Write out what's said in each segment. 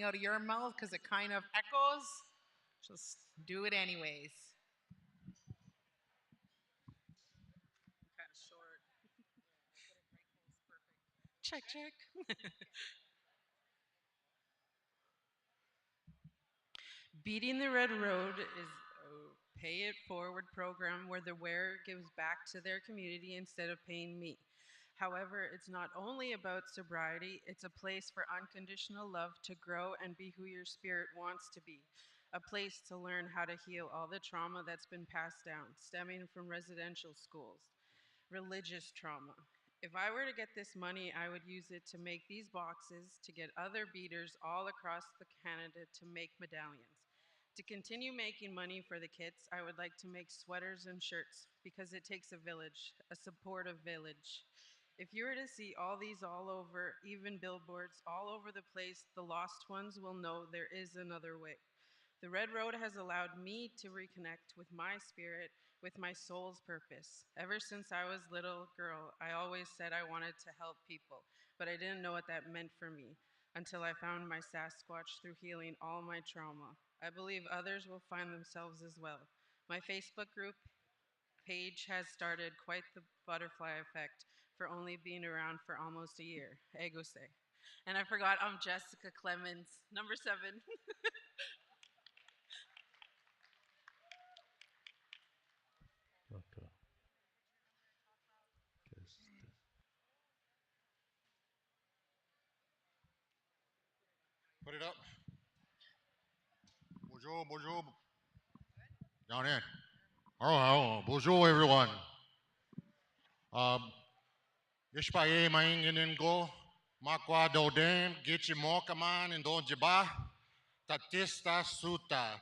coming out of your mouth because it kind of echoes, just do it anyways. Kind of short. Check, check. Beating the Red Road is a pay it forward program where the wearer gives back to their community instead of paying me. However, it's not only about sobriety, it's a place for unconditional love to grow and be who your spirit wants to be. A place to learn how to heal all the trauma that's been passed down, stemming from residential schools, religious trauma. If I were to get this money, I would use it to make these boxes to get other beaters all across the Canada to make medallions. To continue making money for the kids, I would like to make sweaters and shirts because it takes a village, a supportive village. If you were to see all these all over, even billboards all over the place, the lost ones will know there is another way. The Red Road has allowed me to reconnect with my spirit, with my soul's purpose. Ever since I was a little girl, I always said I wanted to help people, but I didn't know what that meant for me until I found my Sasquatch through healing all my trauma. I believe others will find themselves as well. My Facebook group page has started quite the butterfly effect for only being around for almost a year. Ego say. And I forgot I'm Jessica Clemens, number 7. Okay. Test. Put it up. Bonjour, bonjour. Down in. Oh, bonjour, everyone. Ishpaye maingin go. Makwa dodem. Gitchi mokaman and don jaba. Tatista suta.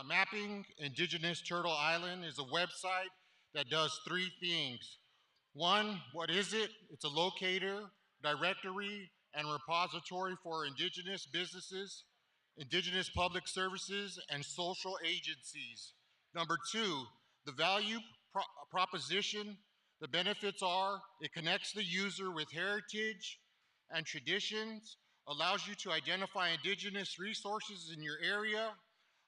Mapping Indigenous Turtle Island is a website that does 3 things. One, what is it? It's a locator, directory, and repository for Indigenous businesses, Indigenous public services, and social agencies. Number 2, the value proposition. The benefits are it connects the user with heritage and traditions, allows you to identify Indigenous resources in your area,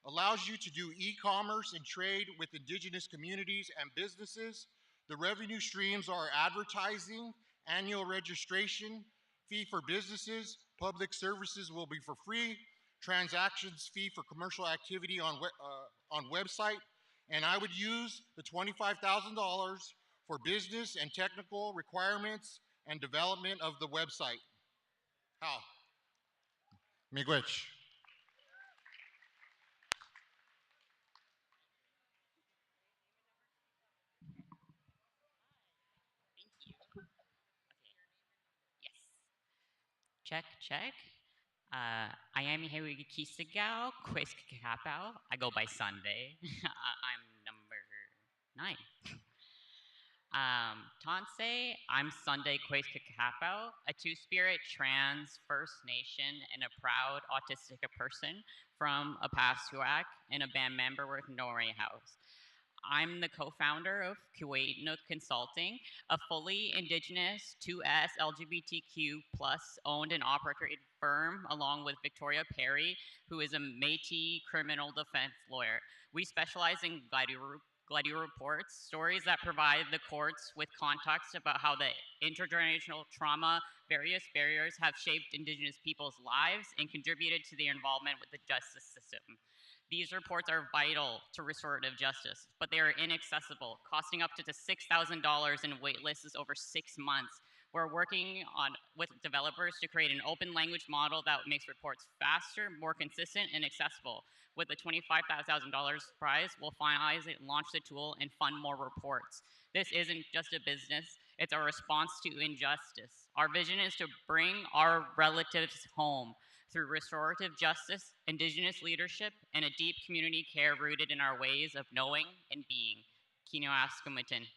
allows you to do e-commerce and trade with Indigenous communities and businesses. The revenue streams are advertising, annual registration, fee for businesses, public services will be for free, transactions fee for commercial activity on website, and I would use the $25,000 for business and technical requirements and development of the website. How? Miigwech. Thank you. Okay. Yes. Check, check. I am here with Kisagao, Quisk Kapao. I go by Sunday. I'm number 9. Tansei, I'm Sunday Quisk Kapao, a two-spirit trans First Nation and a proud autistic person from a Pastuak and a band member with Nori House. I'm the co-founder of Kuwait Nook Consulting, a fully indigenous 2S LGBTQ plus owned and operated firm, along with Victoria Perry, who is a Métis criminal defense lawyer. We specialize in Gladiator reports, stories that provide the courts with context about how the intergenerational trauma, various barriers have shaped Indigenous people's lives and contributed to their involvement with the justice system. These reports are vital to restorative justice, but they are inaccessible, costing up to $6,000 and wait lists over 6 months. We're working with developers to create an open language model that makes reports faster, more consistent, and accessible. With the $25,000 prize, we'll finalize it, launch the tool, and fund more reports. This isn't just a business, it's a response to injustice. Our vision is to bring our relatives home through restorative justice, Indigenous leadership, and a deep community care rooted in our ways of knowing and being. Kino Askamitin.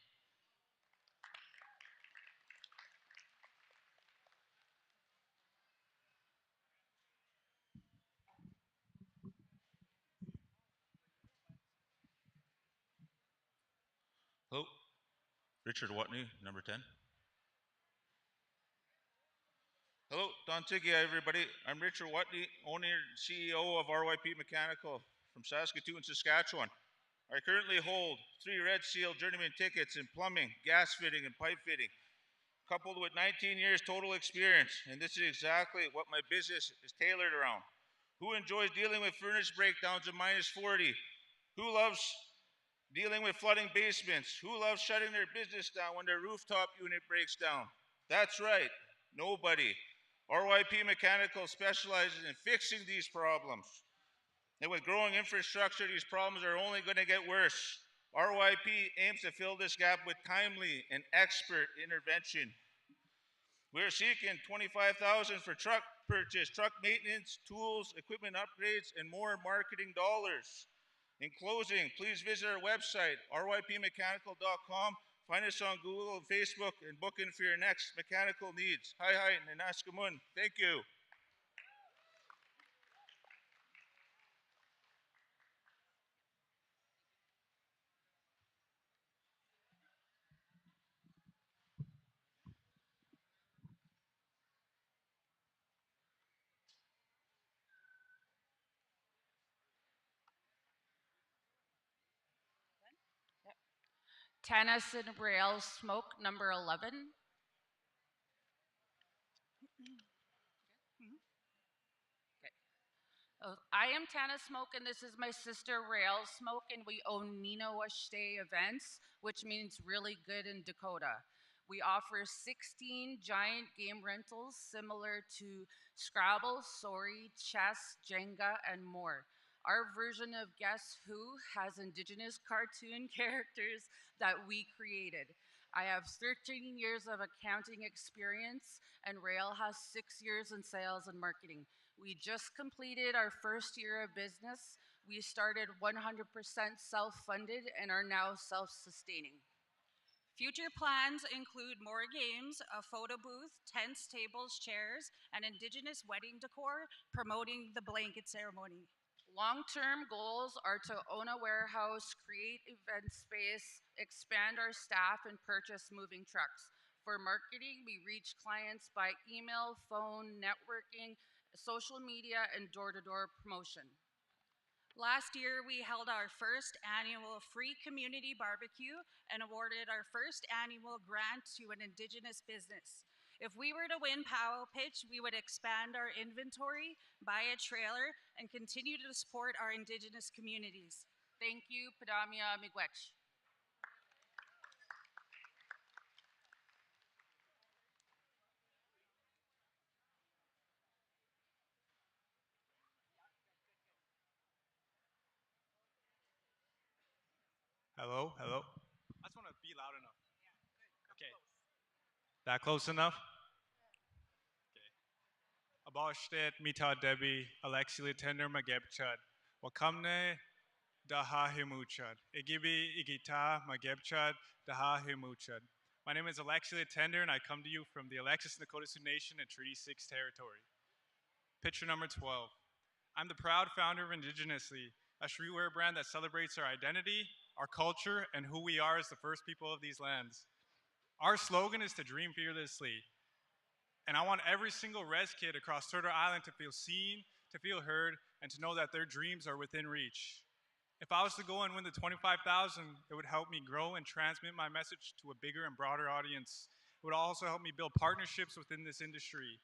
Oh, Richard Watney, number 10. Hello, Don Tiggy, everybody. I'm Richard Watney, owner and CEO of RYP Mechanical from Saskatoon, Saskatchewan. I currently hold 3 Red Seal journeyman tickets in plumbing, gas fitting, and pipe fitting, coupled with 19 years total experience. And this is exactly what my business is tailored around. Who enjoys dealing with furnace breakdowns of minus 40? Who loves dealing with flooding basements? Who loves shutting their business down when their rooftop unit breaks down? That's right, nobody. RYP Mechanical specializes in fixing these problems. And with growing infrastructure, these problems are only going to get worse. RYP aims to fill this gap with timely and expert intervention. We're seeking $25,000 for truck purchase, truck maintenance, tools, equipment upgrades, and more marketing dollars. In closing, please visit our website, rypmechanical.com. Find us on Google and Facebook and book in for your next mechanical needs. Hi, and Naskamun. Thank you. Tennis and Rail Smoke number 11. I am Tana Smoke, and this is my sister Rail Smoke, and we own Nino Ashte Events, which means really good in Dakota. We offer 16 giant game rentals similar to Scrabble, Sorry, Chess, Jenga, and more. Our version of Guess Who has Indigenous cartoon characters that we created. I have 13 years of accounting experience, and Rail has 6 years in sales and marketing. We just completed our first year of business. We started 100% self-funded and are now self-sustaining. Future plans include more games, a photo booth, tents, tables, chairs, and Indigenous wedding decor promoting the blanket ceremony. Long-term goals are to own a warehouse, create event space, expand our staff, and purchase moving trucks. For marketing, we reach clients by email, phone, networking, social media, and door-to-door promotion. Last year, we held our first annual free community barbecue and awarded our first annual grant to an Indigenous business. If we were to win Pow Pitch, we would expand our inventory, buy a trailer, and continue to support our Indigenous communities. Thank you, Padamia Miigwech. Hello, hello. I just want to be loud enough. Okay. That close enough? Okay. Abashtet mita debi Alexi Litender magebchad. Wakamne daha himuchad. Igibi igita magebchad daha himuchad. My name is Alexi Litender, and I come to you from the Alexis Nakota Sioux Nation and Treaty 6 territory. Picture number 12. I'm the proud founder of Indigenously, a streetwear brand that celebrates our identity, our culture, and who we are as the first people of these lands. Our slogan is to dream fearlessly. And I want every single res kid across Turtle Island to feel seen, to feel heard, and to know that their dreams are within reach. If I was to go and win the 25,000, it would help me grow and transmit my message to a bigger and broader audience. It would also help me build partnerships within this industry.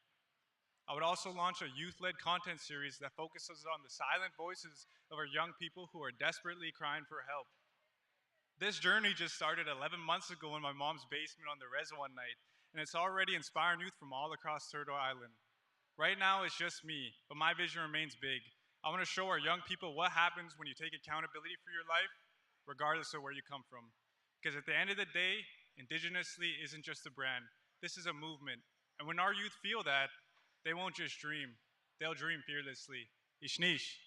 I would also launch a youth-led content series that focuses on the silent voices of our young people who are desperately crying for help. This journey just started 11 months ago in my mom's basement on the res one night, and it's already inspiring youth from all across Turtle Island. Right now, it's just me, but my vision remains big. I want to show our young people what happens when you take accountability for your life, regardless of where you come from. Because at the end of the day, Indigenously isn't just a brand. This is a movement. And when our youth feel that, they won't just dream. They'll dream fearlessly. Ishnish.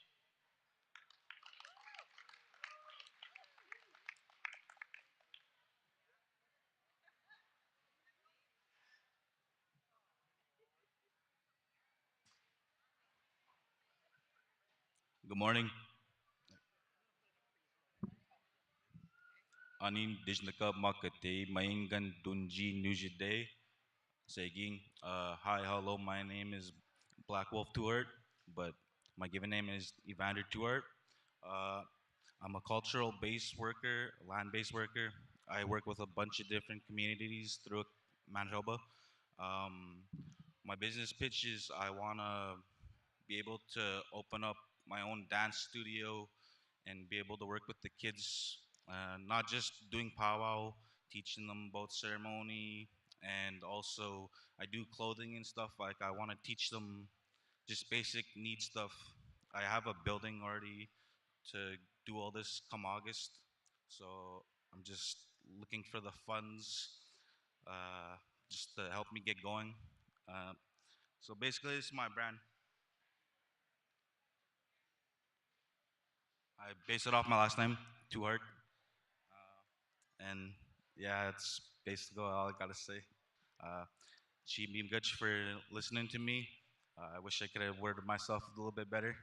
Good morning. Anin Dishnaka Makate Maingan Dunji Nujide Seguin. Hi, hello. My name is Black Wolf Tuart, but my given name is Evander Tuart. Uh, I'm a cultural base worker, land based worker. I work with a bunch of different communities through Manitoba. Um, my business pitch is I want to be able to open up my own dance studio and be able to work with the kids, not just doing powwow, teaching them about ceremony, and also I do clothing and stuff. Like I want to teach them just basic need stuff. I have a building already to do all this come August, so I'm just looking for the funds uh, just to help me get going. Uh, so basically, this is my brand. I base it off my last name, Two Heart. And yeah, it's basically all I gotta say. Uh, Chief Beamgutch for listening to me. I wish I could have worded myself a little bit better.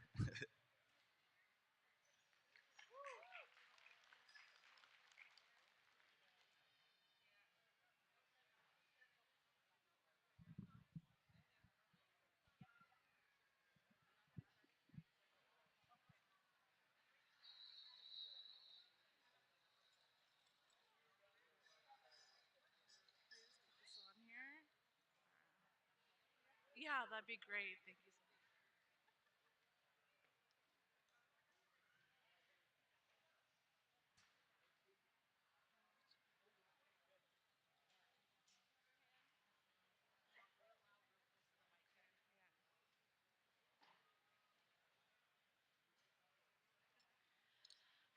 This on here. Yeah, that'd be great. Thank you so much.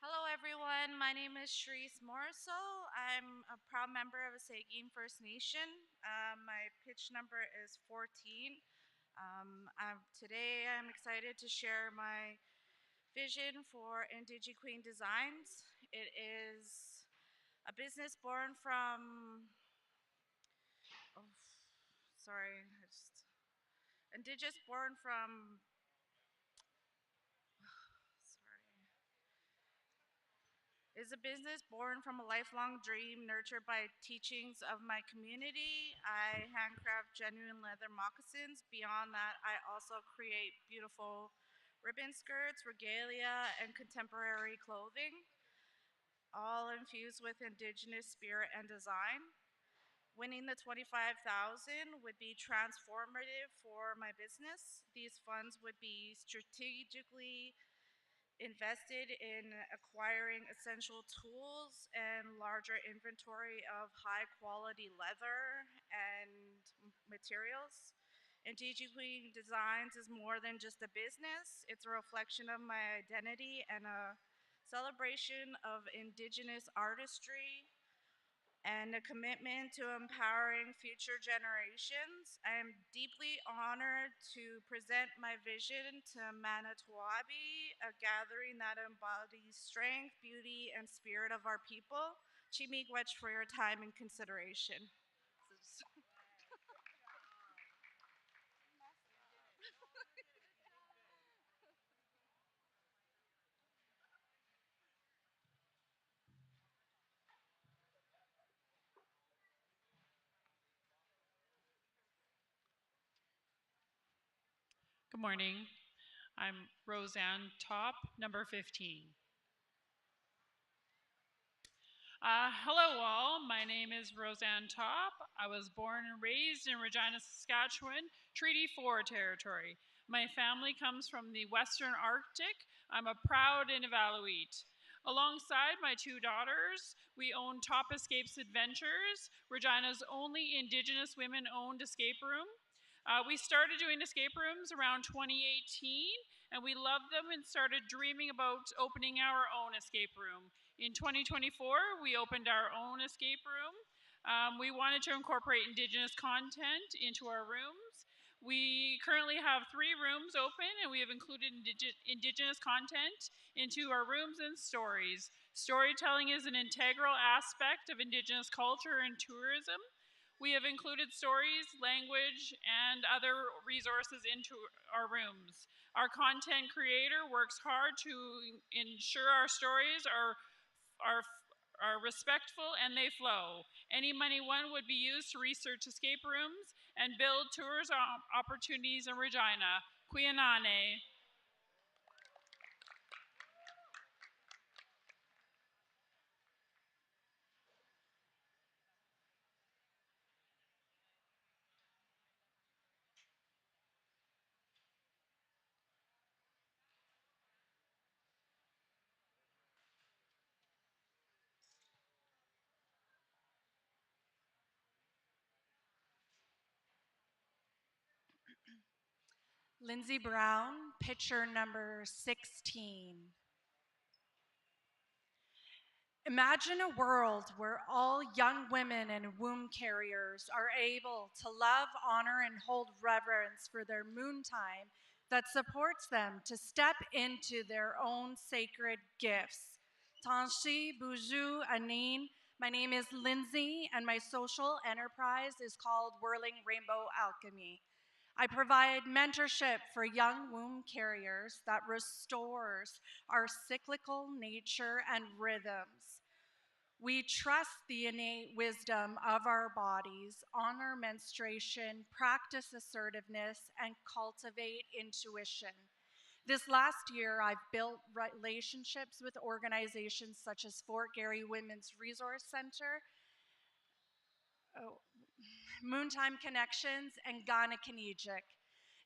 Hello, everyone. My name is Sharice Morrisel. I'm a proud member of Asagin First Nation. My pitch number is 14. Today, I'm excited to share my vision for Queen Designs. It is a business born from, oh, sorry, Indigenous born from, sorry, is a business born from a lifelong dream nurtured by teachings of my community. I handcraft genuine leather moccasins. Beyond that, I also create beautiful ribbon skirts, regalia, and contemporary clothing, all infused with Indigenous spirit and design. Winning the 25,000 would be transformative for my business. These funds would be strategically invested in acquiring essential tools and larger inventory of high quality leather and materials. And DG Queen Designs is more than just a business, it's a reflection of my identity and a celebration of Indigenous artistry and a commitment to empowering future generations. I am deeply honored to present my vision to Manito Ahbee, a gathering that embodies strength, beauty, and spirit of our people. Chimigwech for your time and consideration. Good morning. I'm Roseanne Top, number 15. Hello, all. My name is Roseanne Top. I was born and raised in Regina, Saskatchewan, Treaty 4 territory. My family comes from the Western Arctic. I'm a proud Inuvialuit. Alongside my two daughters, we own Top Escapes Adventures, Regina's only Indigenous women-owned escape room. We started doing escape rooms around 2018, and we loved them and started dreaming about opening our own escape room. In 2024, we opened our own escape room. We wanted to incorporate Indigenous content into our rooms. We currently have 3 rooms open, and we have included Indigenous content into our rooms and stories. Storytelling is an integral aspect of Indigenous culture and tourism. We have included stories, language, and other resources into our rooms. Our content creator works hard to ensure our stories are are respectful and they flow. Any money won would be used to research escape rooms and build tours opportunities in Regina. Kuyanane. Lindsay Brown, picture number 16. Imagine a world where all young women and womb carriers are able to love, honor, and hold reverence for their moon time that supports them to step into their own sacred gifts. Tanshi, Buju, Anin, my name is Lindsay, and my social enterprise is called Whirling Rainbow Alchemy. I provide mentorship for young womb carriers that restores our cyclical nature and rhythms. We trust the innate wisdom of our bodies, honor menstruation, practice assertiveness, and cultivate intuition. This last year, I've built relationships with organizations such as Fort Garry Women's Resource Center, Moontime Connections, and Ghana Kinejik.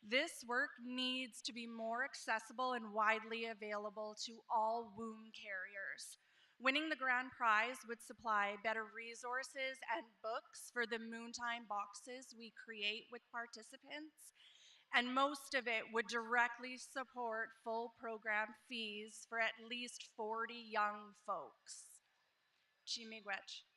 This work needs to be more accessible and widely available to all womb carriers. Winning the grand prize would supply better resources and books for the Moontime boxes we create with participants, and most of it would directly support full program fees for at least 40 young folks. Chimigwech.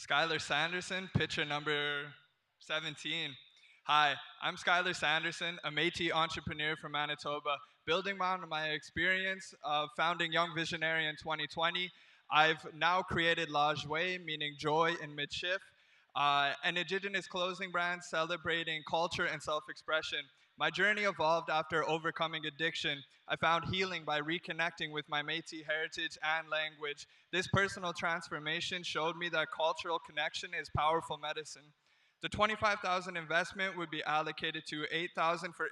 Skylar Sanderson, picture number 17. Hi, I'm Skylar Sanderson, a Métis entrepreneur from Manitoba. Building on my experience of founding Young Visionary in 2020, I've now created La Joie, meaning joy in midship, an Indigenous clothing brand celebrating culture and self-expression. My journey evolved after overcoming addiction. I found healing by reconnecting with my Métis heritage and language. This personal transformation showed me that cultural connection is powerful medicine. The $25,000 investment would be allocated to $8,000 for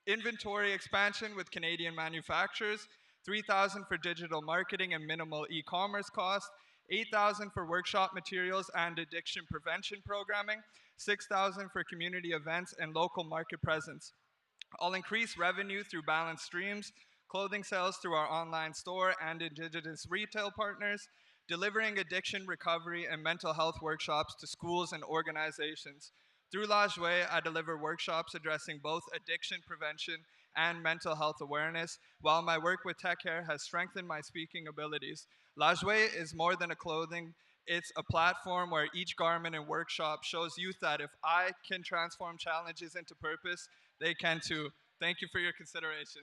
inventory expansion with Canadian manufacturers, $3,000 for digital marketing and minimal e-commerce costs, $8,000 for workshop materials and addiction prevention programming, $6,000 for community events and local market presence. I'll increase revenue through balanced streams, clothing sales through our online store and Indigenous retail partners, delivering addiction recovery and mental health workshops to schools and organizations. Through La Joie, I deliver workshops addressing both addiction prevention and mental health awareness, while my work with Tech Hair has strengthened my speaking abilities. La Joie is more than a clothing. It's a platform where each garment and workshop shows youth that if I can transform challenges into purpose, they can too. Thank you for your consideration.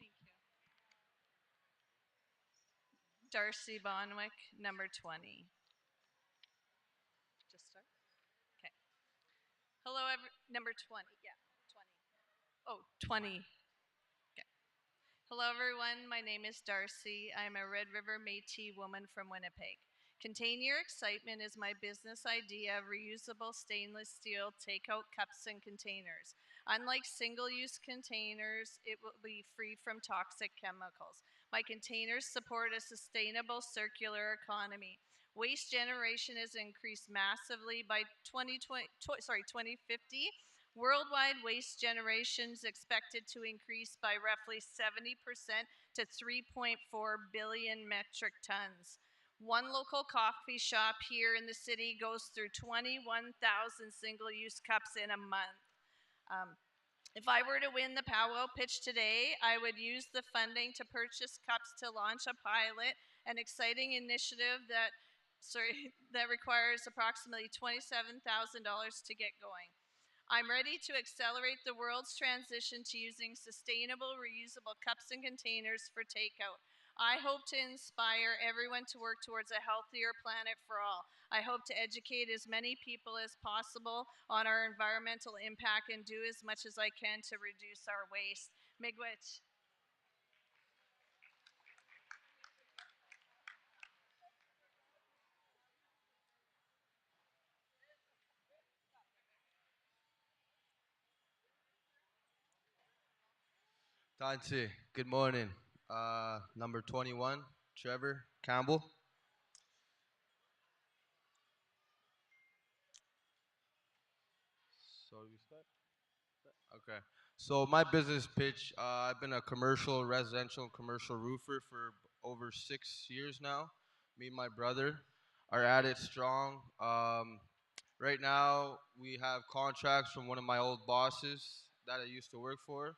Thank you. Darcy Bonwick, number 20. Just start? Okay. Hello, number 20. Yeah, 20. Oh, 20. Okay. Hello, everyone. My name is Darcy. I'm a Red River Métis woman from Winnipeg. Contain Your Excitement is my business idea of reusable stainless steel takeout cups and containers. Unlike single-use containers, it will be free from toxic chemicals. My containers support a sustainable circular economy. Waste generation has increased massively by 2050. Worldwide waste generation is expected to increase by roughly 70% to 3.4 billion metric tons. One local coffee shop here in the city goes through 21,000 single-use cups in a month. If I were to win the Pow Wow pitch today, I would use the funding to purchase cups to launch a pilot, an exciting initiative that that requires approximately $27,000 to get going. I'm ready to accelerate the world's transition to using sustainable, reusable cups and containers for takeout. I hope to inspire everyone to work towards a healthier planet for all. I hope to educate as many people as possible on our environmental impact and do as much as I can to reduce our waste. Miigwech. Tansi, good morning. Number 21, Trevor Campbell. So we start? Okay. So my business pitch, I've been a residential and commercial roofer for over 6 years now. Me and my brother are at it strong. Right now, we have contracts from one of my old bosses that I used to work for.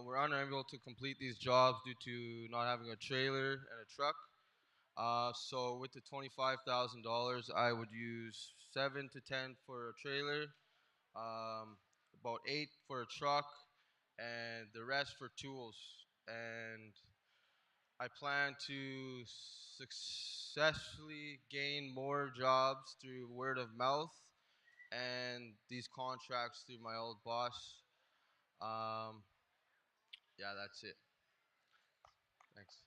We're unable to complete these jobs due to not having a trailer and a truck. So with the $25,000, I would use 7 to 10 for a trailer, about 8 for a truck, and the rest for tools. And I plan to successfully gain more jobs through word of mouth and these contracts through my old boss. Um, yeah, that's it. Thanks.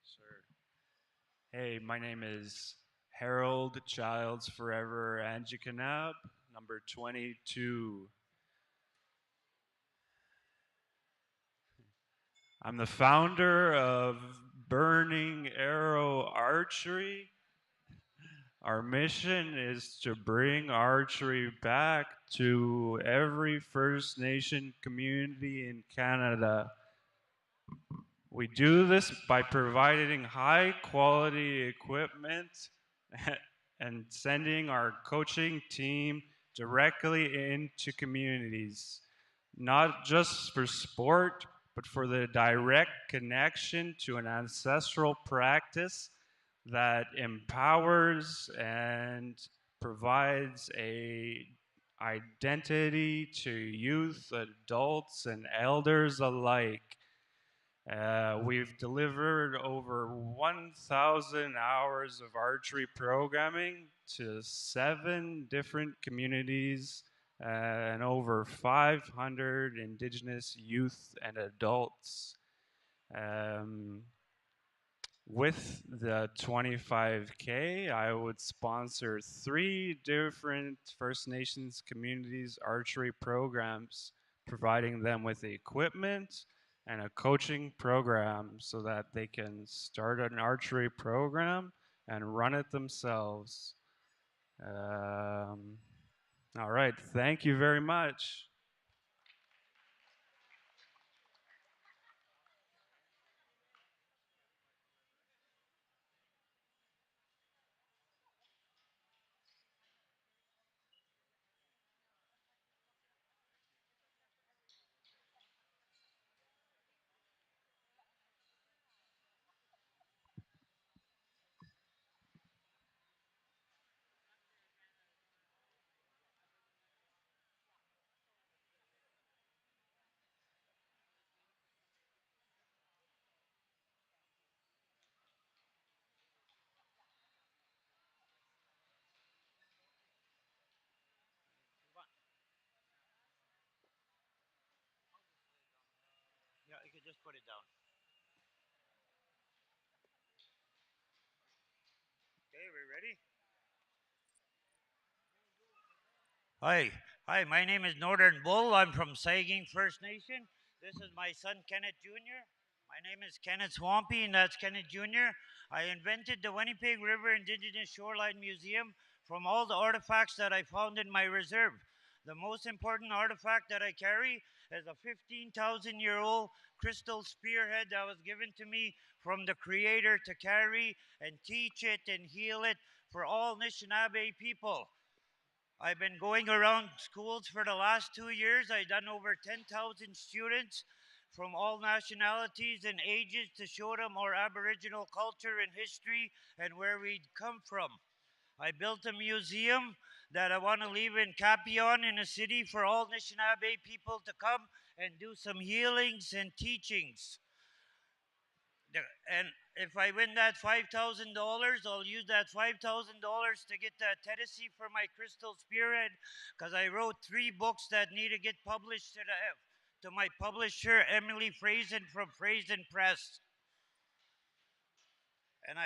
Sir. Hey, my name is Harold Childs Forever Anjikanab, number 22. I'm the founder of Burning Arrow Archery. Our mission is to bring archery back to every First Nation community in Canada. We do this by providing high quality equipment and sending our coaching team directly into communities, not just for sport, but for the direct connection to an ancestral practice that empowers and provides a identity to youth, adults, and elders alike. We've delivered over 1,000 hours of archery programming to 7 different communities and over 500 Indigenous youth and adults. With the 25K, I would sponsor 3 different First Nations communities archery programs, providing them with the equipment and a coaching program so that they can start an archery program and run it themselves. All right, thank you very much. Yeah, you can just put it down. Okay, we ready? Hi, my name is Northern Bull. I'm from Saging First Nation. This is my son Kenneth Jr. My name is Kenneth Swampy, and that's Kenneth Jr. I invented the Winnipeg River Indigenous Shoreline Museum from all the artifacts that I found in my reserve. The most important artifact that I carry is a 15,000-year-old crystal spearhead that was given to me from the Creator to carry and teach it and heal it for all Anishinaabe people. I've been going around schools for the last 2 years. I've done over 10,000 students from all nationalities and ages to show them our Aboriginal culture and history and where we come from. I built a museum that I want to leave in Capion in the city for all Anishinaabe people to come and do some healings and teachings. And if I win that $5,000, I'll use that $5,000 to get the Tennessee for my crystal spirit, because I wrote 3 books that need to get published to my publisher, Emily Frazen from Frazen Press. And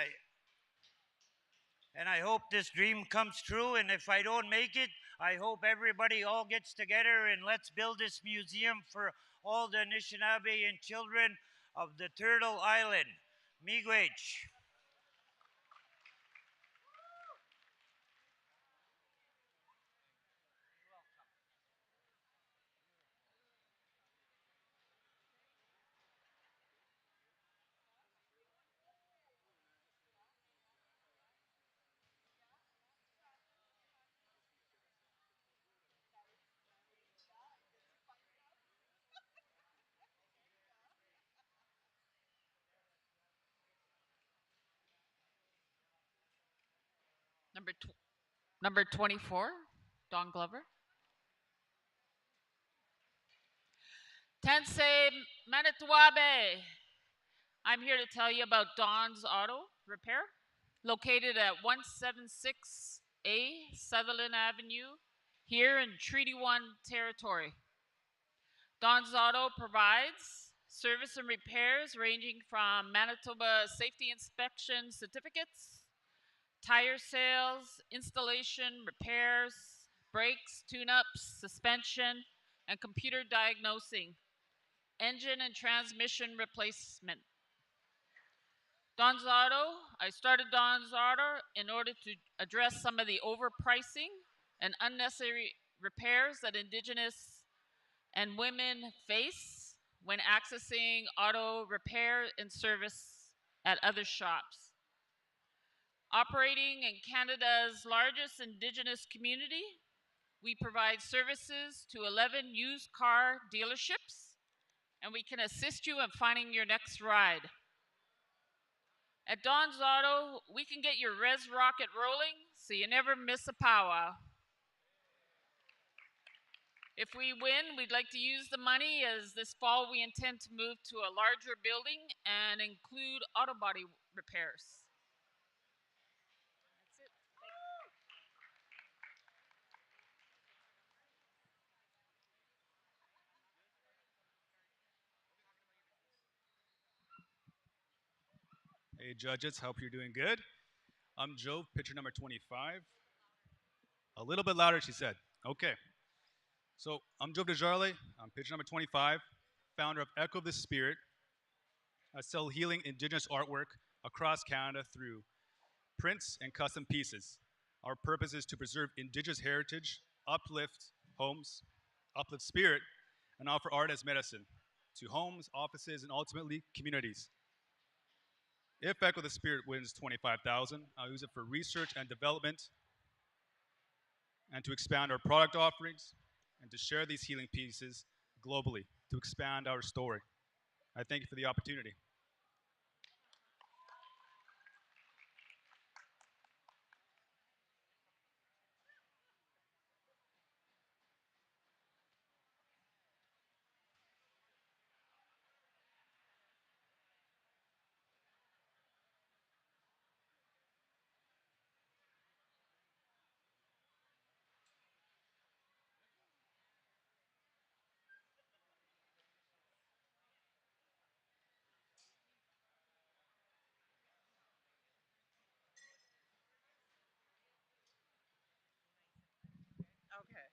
I hope this dream comes true. And if I don't make it, I hope everybody all gets together and let's build this museum for all the Anishinaabe and children of the Turtle Island. Miigwech. Number 24, Don Glover. Tense Manito Ahbee. I'm here to tell you about Don's Auto Repair, located at 176A Sutherland Avenue, here in Treaty 1 territory. Don's Auto provides service and repairs ranging from Manitoba safety inspection certificates, tire sales, installation, repairs, brakes, tune-ups, suspension, and computer diagnosing, engine and transmission replacement. Don's Auto, I started Don's Auto in order to address some of the overpricing and unnecessary repairs that Indigenous and women face when accessing auto repair and service at other shops. Operating in Canada's largest Indigenous community, we provide services to 11 used car dealerships, and we can assist you in finding your next ride. At Don's Auto, we can get your res rocket rolling so you never miss a powwow. If we win, we'd like to use the money, as this fall we intend to move to a larger building and include auto body repairs. That's it. Hey judges, hope you're doing good. I'm Joe, pitcher number 25. A little bit louder, she said. Okay. So I'm Joe DeJarle. I'm pitcher number 25, founder of Echo the Spirit. I sell healing Indigenous artwork across Canada through prints and custom pieces. Our purpose is to preserve Indigenous heritage, uplift homes, uplift spirit, and offer art as medicine to homes, offices, and ultimately communities. If Echo the Spirit wins $25,000, I'll use it for research and development and to expand our product offerings and to share these healing pieces globally to expand our story. I thank you for the opportunity. Okay.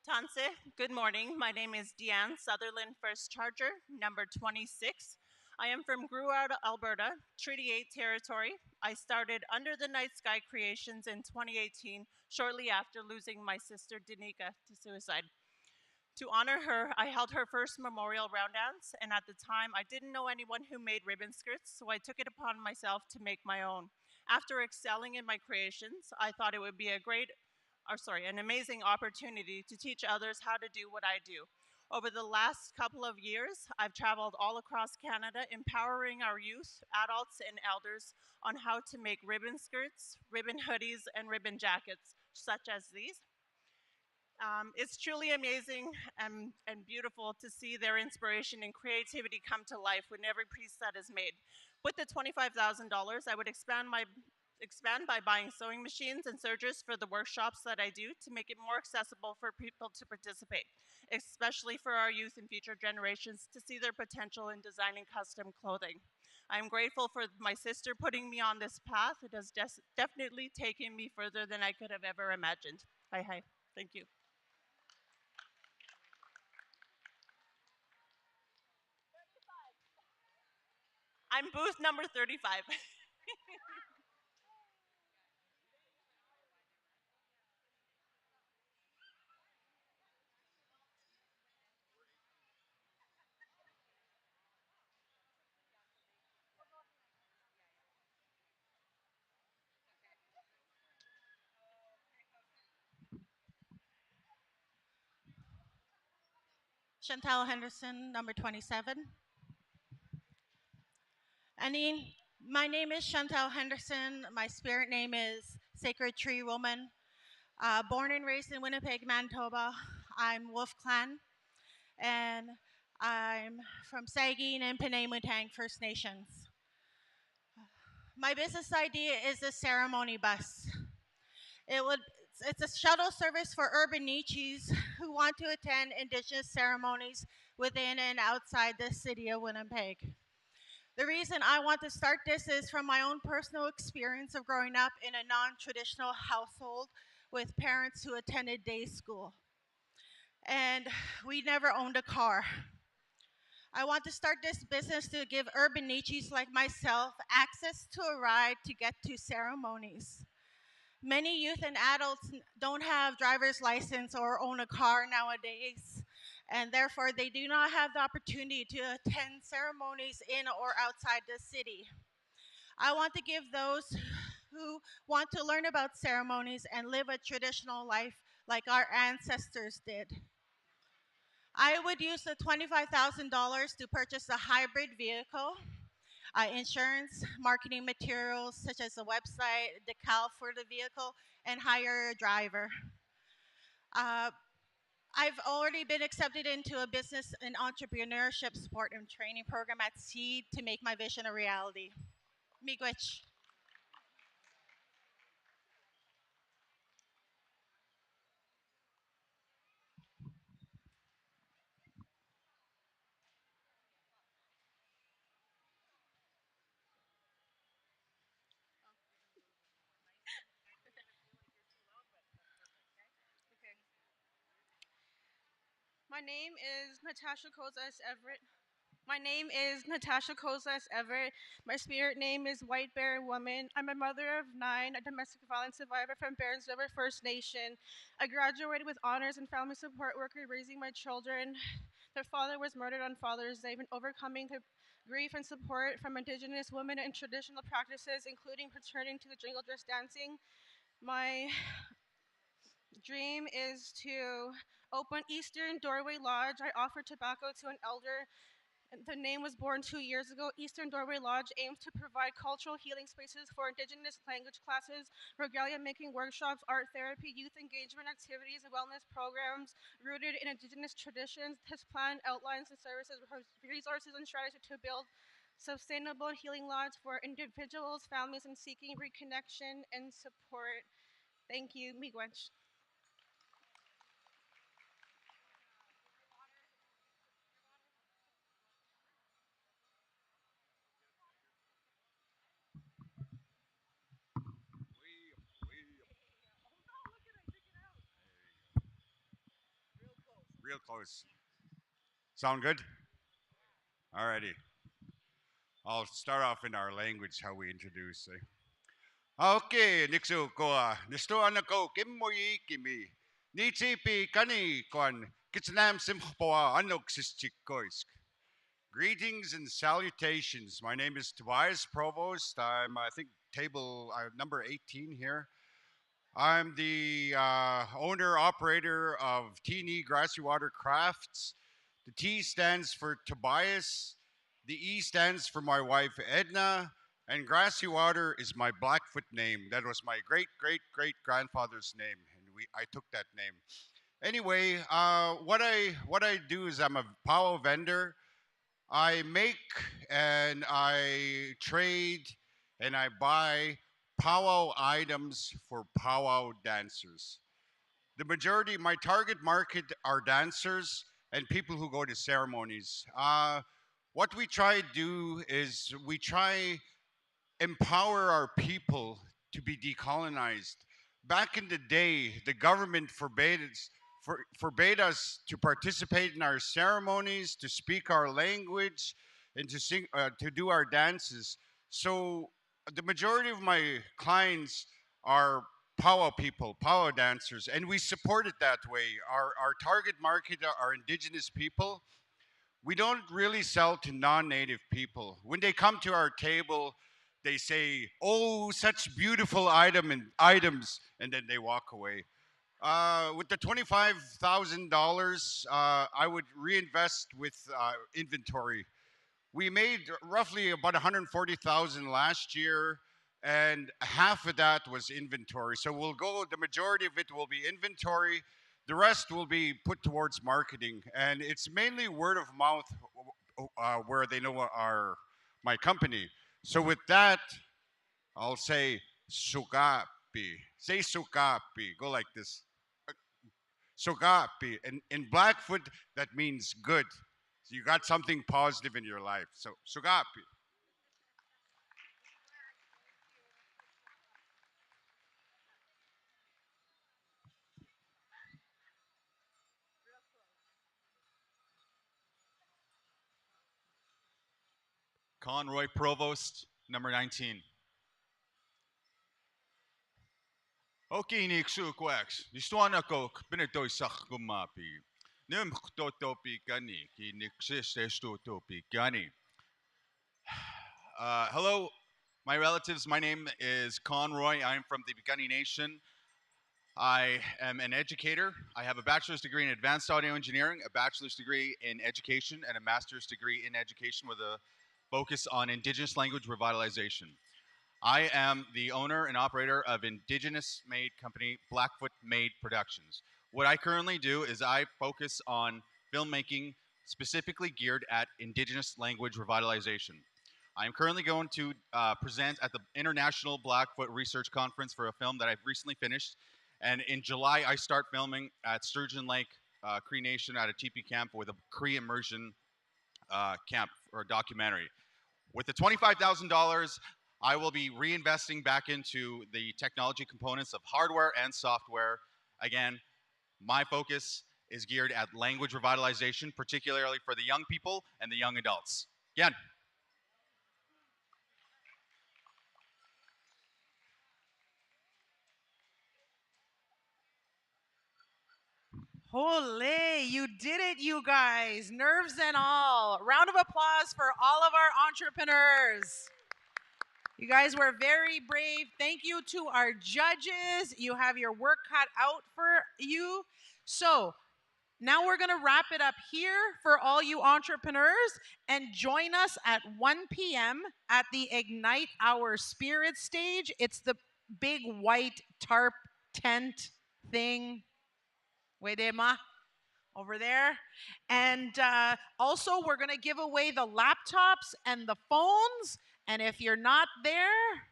Tanse, good morning. My name is Deanne Sutherland, First Charger, number 26. I am from Greward, Alberta, Treaty 8 territory. I started Under the Night Sky Creations in 2018, shortly after losing my sister Danica to suicide. To honor her, I held her first memorial round dance, and at the time, I didn't know anyone who made ribbon skirts, so I took it upon myself to make my own. After excelling in my creations, I thought it would be an amazing opportunity to teach others how to do what I do. Over the last couple of years, I've traveled all across Canada empowering our youth, adults, and elders on how to make ribbon skirts, ribbon hoodies, and ribbon jackets, such as these. It's truly amazing and beautiful to see their inspiration and creativity come to life when every piece that is made. With the $25,000, I would expand by buying sewing machines and sergers for the workshops that I do to make it more accessible for people to participate, especially for our youth and future generations to see their potential in designing custom clothing. I'm grateful for my sister putting me on this path. It has definitely taken me further than I could have ever imagined. Hi. Thank you. I'm booth number 35. Chantal Henderson, number 27. My name is Chantal Henderson. My spirit name is Sacred Tree Woman. Born and raised in Winnipeg, Manitoba. I'm Wolf Clan, and I'm from Sagin and Penamutang First Nations. My business idea is a ceremony bus. It's a shuttle service for urban niches who want to attend Indigenous ceremonies within and outside the city of Winnipeg. The reason I want to start this is from my own personal experience of growing up in a non-traditional household with parents who attended day school. And we never owned a car. I want to start this business to give urban niches like myself access to a ride to get to ceremonies. Many youth and adults don't have driver's license or own a car nowadays, and therefore they do not have the opportunity to attend ceremonies in or outside the city. I want to give those who want to learn about ceremonies and live a traditional life like our ancestors did. I would use the $25,000 to purchase a hybrid vehicle, insurance, marketing materials such as a website, decal for the vehicle, and hire a driver. I've already been accepted into a business and entrepreneurship support and training program at Seed to make my vision a reality. Miigwech. My name is Natasha Kozas Everett. My name is Natasha Kozas Everett. My spirit name is White Bear Woman. I'm a mother of 9, a domestic violence survivor from Barons River First Nation. I graduated with honors in family support worker raising my children. Their father was murdered on Father's Day, and overcoming the grief and support from Indigenous women and traditional practices, including returning to the jingle dress dancing. My dream is to open Eastern Doorway Lodge. I offer tobacco to an elder. The name was born 2 years ago. Eastern Doorway Lodge aims to provide cultural healing spaces for Indigenous language classes, regalia making workshops, art therapy, youth engagement activities, and wellness programs rooted in Indigenous traditions. This plan outlines the services, resources, and strategies to build sustainable healing lodges for individuals, families, and seeking reconnection and support. Thank you, Miigwech. Real close. Sound good? Alrighty. I'll start off in our language how we introduce. Okay, Nixu Koa. Nisto Anako Kimmoyi Kimi. Nichipi Kani Kwan. Kitsanam Simpoa Anoxis. Greetings and salutations. My name is Tobias Provost. I'm, I think, table number 18 here. I'm the owner operator of T&E Grassy Water Crafts. The T stands for Tobias. The E stands for my wife Edna. And Grassy Water is my Blackfoot name. That was my great grandfather's name, and I took that name. Anyway, what I do is I'm a Pow Wow vendor. I make and I trade and I buy Pow Wow items for Pow Wow dancers. The majority, my target market are dancers and people who go to ceremonies. What we try to do is we try empower our people to be decolonized. Back in the day, the government forbade us to participate in our ceremonies, to speak our language, and to sing, to do our dances. So the majority of my clients are powwow people, powwow dancers, and we support it that way. Our target market are indigenous people. We don't really sell to non-native people. When they come to our table, they say, "Oh, such beautiful items," and then they walk away. With the $25,000, I would reinvest with inventory. We made roughly about 140,000 last year, and half of that was inventory. So we'll go. The majority of it will be inventory. The rest will be put towards marketing, and it's mainly word of mouth where they know my company. So with that, I'll say sugapi. Say sugapi. Go like this. Sugapi. And in Blackfoot, that means good. So you got something positive in your life. So sugapi. Conroy Provost, number 19. Okay, Niksu Quax. Nistwana Coke, Benito Sach Gumapi. Nim Totopi Gani, Ki Nixis Topi Gani. Hello, my relatives. My name is Conroy. I'm from the Picani Nation. I am an educator. I have a bachelor's degree in advanced audio engineering, a bachelor's degree in education, and a master's degree in education with a focus on Indigenous language revitalization. I am the owner and operator of Indigenous-made company Blackfoot Made Productions. What I currently do is I focus on filmmaking specifically geared at Indigenous language revitalization. I'm currently going to present at the International Blackfoot Research Conference for a film that I've recently finished. And in July, I start filming at Sturgeon Lake Cree Nation at a teepee camp with a Cree immersion camp or documentary. With the $25,000, I will be reinvesting back into the technology components of hardware and software. Again, my focus is geared at language revitalization, particularly for the young people and the young adults. Again. Holy, you did it, you guys, nerves and all. Round of applause for all of our entrepreneurs. You guys were very brave. Thank you to our judges. You have your work cut out for you. So now we're going to wrap it up here for all you entrepreneurs, and join us at 1 p.m. at the Ignite Our Spirit stage. It's the big white tarp tent thing. Wedema over there. And also, we're going to give away the laptops and the phones. And if you're not there,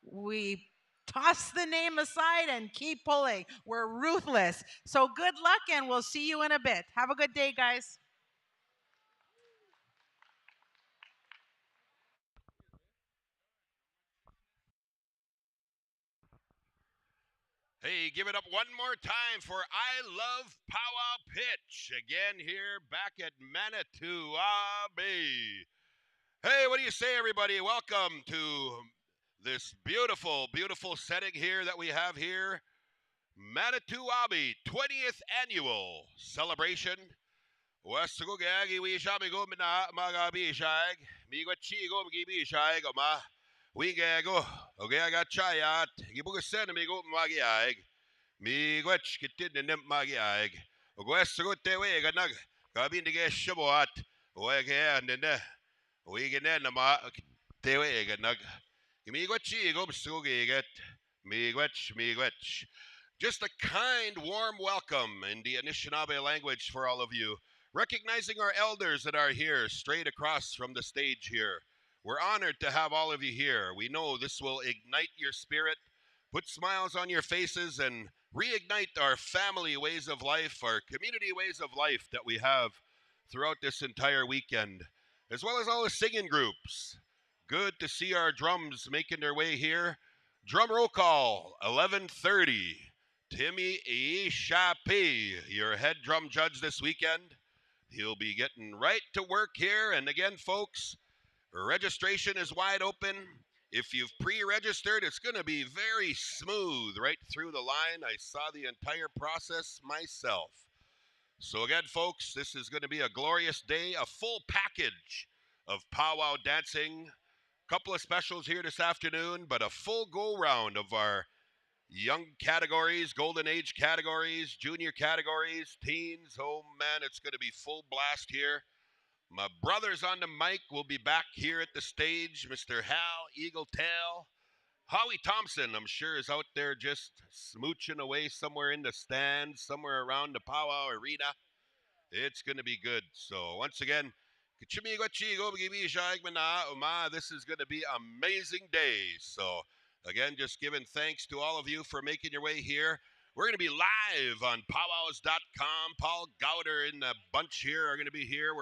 we toss the name aside and keep pulling. We're ruthless. So good luck, and we'll see you in a bit. Have a good day, guys. Hey, give it up one more time for I Love Pow Wow Pitch. Again here back at Manito Ahbee. Hey, what do you say, everybody? Welcome to this beautiful, beautiful setting here that we have here. Manito Ahbee 20th Annual Celebration. Wasugo gagi wisha go mina maga bishag. Migo chigo gibi shag ma. We gago. Okay, I got chayat. Gibuga send amigo magi ag. Migo chikitin and magi ag. Wasugo tewe ganag. Gabi nige shaboat. Wege and then we get in ma tewe ganag. Migo chigo sugi get. Miigwech. Just a kind, warm welcome in the Anishinaabe language for all of you. Recognizing our elders that are here, straight across from the stage here. We're honored to have all of you here. We know this will ignite your spirit, put smiles on your faces, and reignite our family ways of life, our community ways of life that we have throughout this entire weekend, as well as all the singing groups. Good to see our drums making their way here. Drum roll call, 11:30. Timmy Ahbee, your head drum judge this weekend. He'll be getting right to work here. And again, folks, registration is wide open. If you've pre-registered, it's going to be very smooth right through the line. I saw the entire process myself. So again, folks, this is going to be a glorious day, a full package of powwow dancing. Couple of specials here this afternoon, but a full go-round of our young categories, golden age categories, junior categories, teens. Oh man, it's going to be full blast here. My brothers on the mic will be back here at the stage. Mr. Hal Eagletail. Howie Thompson, I'm sure, is out there just smooching away somewhere in the stands, somewhere around the powwow arena. It's going to be good. So once again, this is going to be an amazing day. So again, just giving thanks to all of you for making your way here. We're going to be live on PowWows.com. Paul Gowder and the bunch here are going to be here.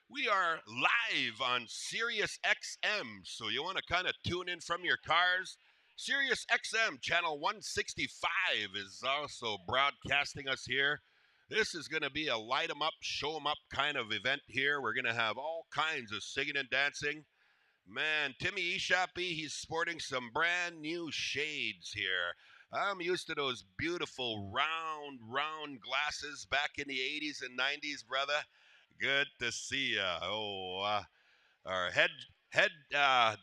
We are live on Sirius XM. So you want to kind of tune in from your cars. Sirius XM channel 165 is also broadcasting us here. This is going to be a light 'em up, show 'em up kind of event here. We're going to have all kinds of singing and dancing. Man, Timmy Ahbee, he's sporting some brand new shades here. I'm used to those beautiful round glasses back in the 80s and 90s, brother. Good to see ya. Our head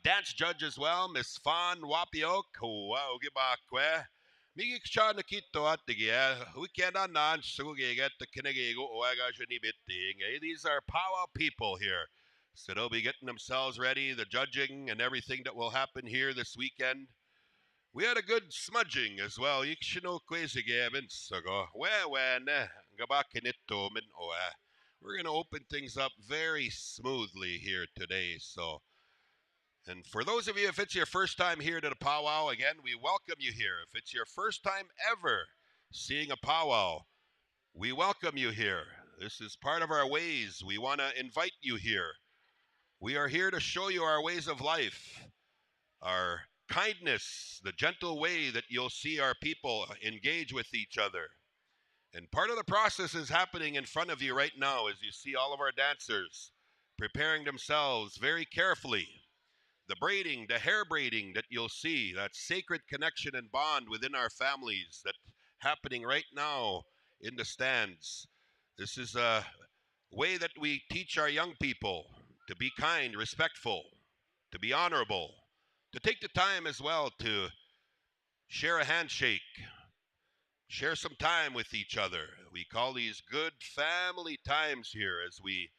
dance judge as well, Miss Fawn Wapiok. Wow, gibakwe. Migi cha nakito at weekend on sugiget the kinegego oaga bitting. These are powwow people here. So they'll be getting themselves ready, the judging and everything that will happen here this weekend. We had a good smudging as well. We're going to open things up very smoothly here today. And for those of you, if it's your first time here to the powwow, again, we welcome you here. If it's your first time ever seeing a powwow, we welcome you here. This is part of our ways. We want to invite you here. We are here to show you our ways of life, our kindness, the gentle way that you'll see our people engage with each other. And part of the process is happening in front of you right now as you see all of our dancers preparing themselves very carefully. The braiding, the hair braiding that you'll see, that sacred connection and bond within our families that's happening right now in the stands. This is a way that we teach our young people to be kind, respectful, to be honorable, to take the time as well to share a handshake, share some time with each other. We call these good family times here as we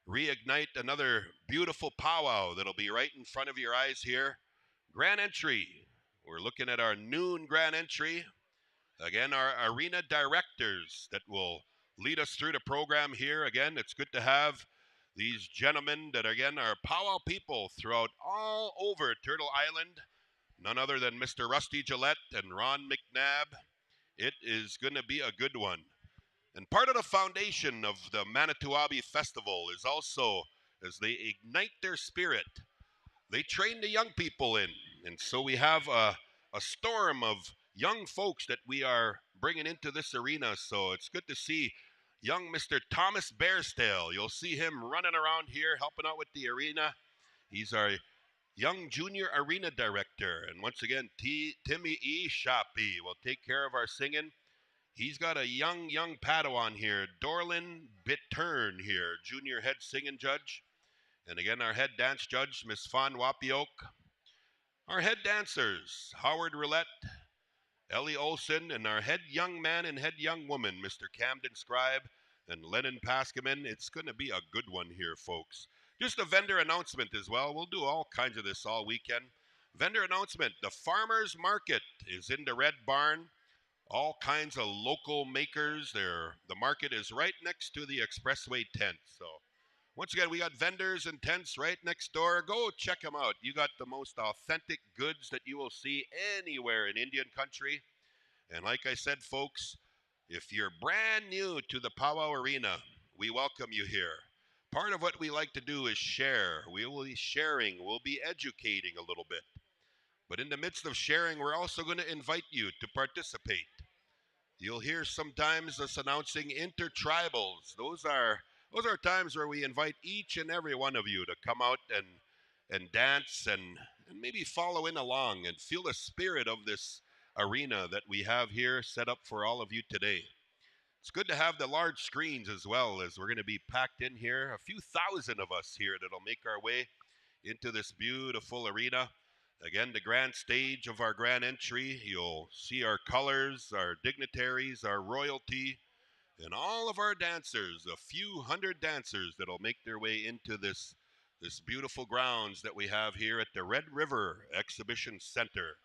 reignite another beautiful powwow that'll be right in front of your eyes here. Grand entry. We're looking at our noon grand entry. Again, our arena directors that will lead us through the program here. Again, it's good to have these gentlemen that, again, are powwow people throughout all over Turtle Island. None other than Mr. Rusty Gillette and Ron McNabb. It is going to be a good one. And part of the foundation of the Manito Ahbee Festival is also, as they ignite their spirit, they train the young people in. And so we have a storm of young folks that we are bringing into this arena. So it's good to see young Mr. Thomas Bearstail. You'll see him running around here helping out with the arena. He's our Young Junior Arena Director. And once again, Timmy E. Shapi will take care of our singing. He's got a young Padawan here, Dorlin Bittern here, Junior Head Singing Judge. And again, our head dance judge, Miss Fawn Wapiok. Our head dancers, Howard Roulette, Ellie Olson, and our head young man and head young woman, Mr. Camden Scribe and Lennon Paskaman. It's going to be a good one here, folks. Just a vendor announcement as well. We'll do all kinds of this all weekend. Vendor announcement. The Farmers Market is in the Red Barn. All kinds of local makers there. The market is right next to the expressway tent. So once again, we got vendors and tents right next door. Go check them out. You got the most authentic goods that you will see anywhere in Indian country. And like I said, folks, if you're brand new to the Pow Wow Arena, we welcome you here. Part of what we like to do is share. We will be sharing. We'll be educating a little bit. But in the midst of sharing, we're also going to invite you to participate. You'll hear sometimes us announcing intertribals. Those are times where we invite each and every one of you to come out and dance and maybe follow in along and feel the spirit of this arena that we have here set up for all of you today. It's good to have the large screens as well, as we're going to be packed in here. A few thousand of us here that'll make our way into this beautiful arena. Again, the grand stage of our grand entry. You'll see our colors, our dignitaries, our royalty, and all of our dancers, a few hundred dancers that'll make their way into this beautiful grounds that we have here at the Red River Exhibition Center.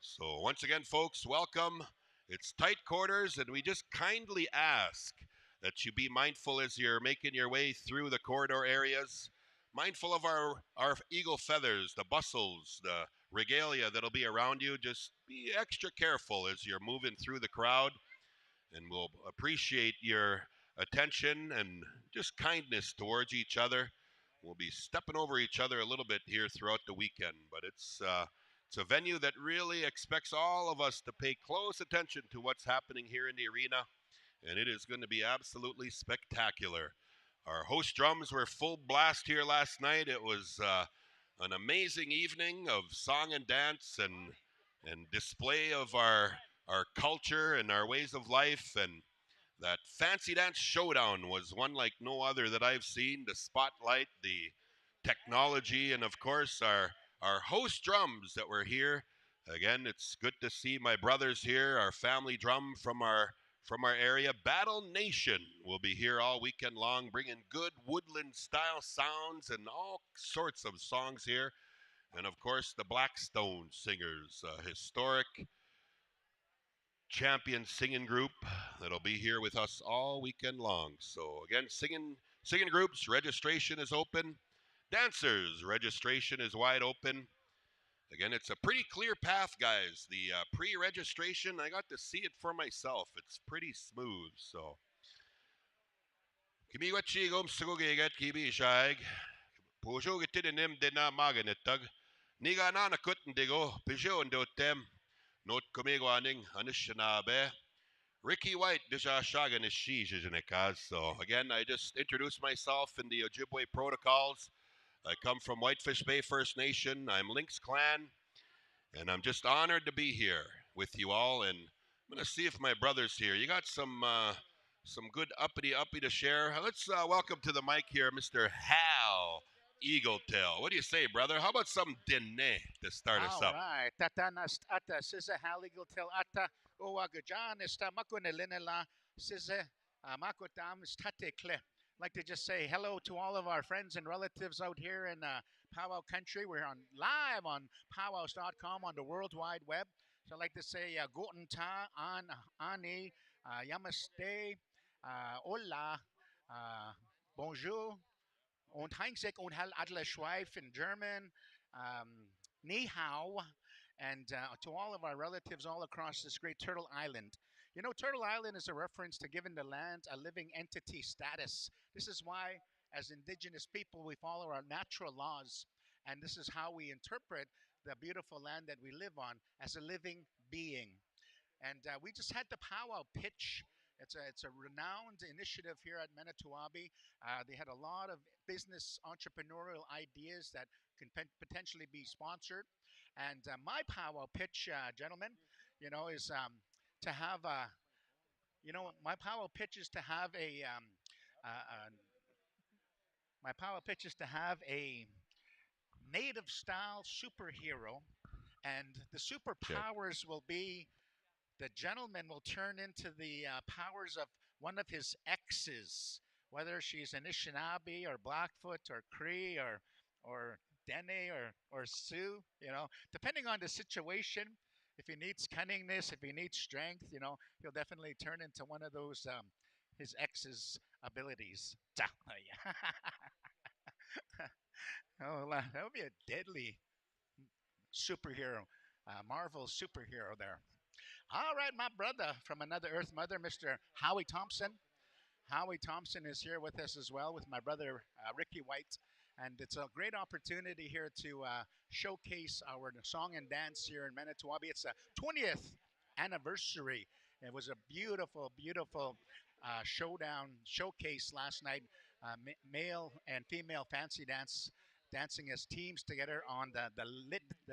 So once again, folks, welcome. It's tight quarters, and we just kindly ask that you be mindful as you're making your way through the corridor areas. Mindful of our eagle feathers, the bustles, the regalia that'll be around you. Just be extra careful as you're moving through the crowd, and we'll appreciate your attention and just kindness towards each other. We'll be stepping over each other a little bit here throughout the weekend, but it's a venue that really expects all of us to pay close attention to what's happening here in the arena, and it is going to be absolutely spectacular. Our host drums were full blast here last night. It was an amazing evening of song and dance and display of our culture and our ways of life. And that fancy dance showdown was one like no other that I've seen. The spotlight, the technology, and of course our host drums that were here. Again, it's good to see my brothers here, our family drum from our area. Battle Nation will be here all weekend long, bringing good woodland-style sounds and all sorts of songs here. And, of course, the Blackstone Singers, a historic champion singing group that'll be here with us all weekend long. So, again, singing groups, registration is open. Dancers, registration is wide open. Again, it's a pretty clear path, guys. The pre-registration, I got to see it for myself. It's pretty smooth, so. Kimi wachigom sugogegat kibi shaig. Pujo gitinim dena maganetag. Niga na kutten digo, pijo ndotem. Not komigwaning, anishanabe. Ricky White, deja shagan is shijinikas. So, again, I just introduced myself in the Ojibwe protocols. I come from Whitefish Bay First Nation. I'm Lynx Clan, and I'm just honored to be here with you all. And I'm going to see if my brother's here. You got some good uppity to share. Let's welcome to the mic here, Mr. Hal Eagletail. What do you say, brother? How about some dine to start us up? All right. Tatanas ata siza Hal Eagletail ata uwagajan esta makunelinela siza makutam state kle. Like to just say hello to all of our friends and relatives out here in Pow Wow country. We're live on PowWows.com on the World Wide Web. So I'd like to say guten tag, ani, yamaste, hola, bonjour, und Heinzek und Hal Adler Schweif in German, ni hao, and to all of our relatives all across this great Turtle Island. You know, Turtle Island is a reference to giving the land a living entity status. This is why, as Indigenous people, we follow our natural laws, and this is how we interpret the beautiful land that we live on as a living being. And we just had the powwow pitch. It's a renowned initiative here at Manito Ahbee. They had a lot of business entrepreneurial ideas that can potentially be sponsored. And my powwow pitch, gentlemen, is to have a, my powwow pitch is to have my powwow pitch is to have a native style superhero, and the superpowers will be the gentleman will turn into the powers of one of his exes, whether she's Anishinaabe or Blackfoot or Cree or Dene or Sioux, depending on the situation. If he needs cunningness, if he needs strength, he'll definitely turn into one of those his ex's abilities. Oh, that would be a deadly superhero, Marvel superhero there. All right, my brother from another Earth Mother, Mr. Howie Thompson. Howie Thompson is here with us as well, with my brother Ricky White. And it's a great opportunity here to showcase our song and dance here in Manito Ahbee. It's a 20th anniversary. It was a beautiful, beautiful showcase last night. Male and female fancy dance dancing as teams together on the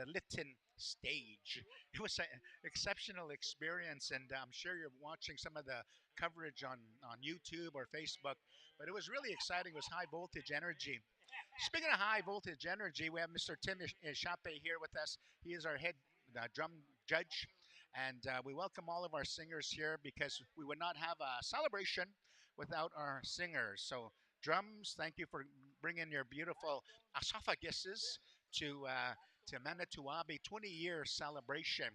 Lytton stage. It was an exceptional experience, and I'm sure you're watching some of the coverage on YouTube or Facebook. But it was really exciting. It was high voltage energy. Speaking of high voltage energy, we have Mr. Tim Ishape here with us. He is our head drum judge. And we welcome all of our singers here because we would not have a celebration without our singers. So drums, thank you for bringing your beautiful esophaguses to Manito Ahbee 20-year celebration.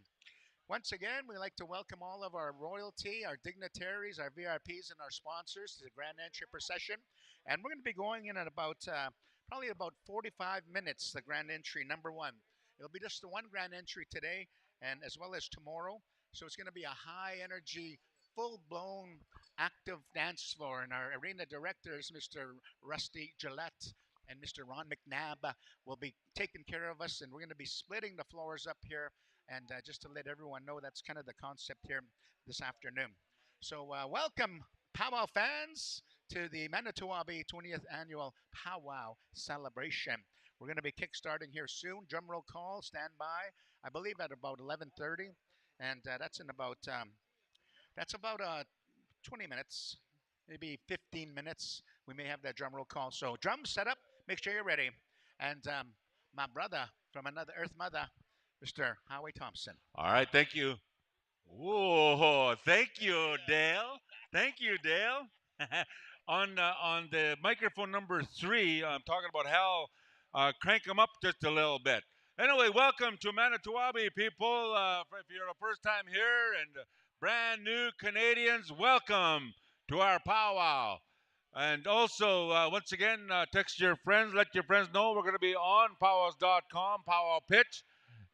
Once again, we'd like to welcome all of our royalty, our dignitaries, our VIPs, and our sponsors to the Grand Entry Procession. And we're going to be going in at about probably about 45 minutes, the Grand Entry number 1. It'll be just the one Grand Entry today, and as well as tomorrow. So it's going to be a high energy, full-blown, active dance floor. And our arena directors, Mr. Rusty Gillette and Mr. Ron McNabb, will be taking care of us. And we're going to be splitting the floors up here. And just to let everyone know, that's kind of the concept here this afternoon. So welcome, Pow Wow fans, to the Manito Ahbee 20th Annual Pow Wow celebration. We're going to be kickstarting here soon. Drum roll call, stand by. I believe at about 11:30, and that's in about 20 minutes, maybe 15 minutes. We may have that drum roll call. So drums set up. Make sure you're ready. And my brother from another Earth Mother, Mr. Howie Thompson. All right, thank you. Whoa, thank you, Dale. Thank you, Dale. On the microphone number 3, I'm talking about Hal. Crank them up just a little bit. Anyway, welcome to Manito Ahbee, people. If you're the first time here and brand new Canadians, welcome to our powwow. And also, once again, text your friends, let your friends know we're going to be on PowWows.com, Pow Wow Pitch,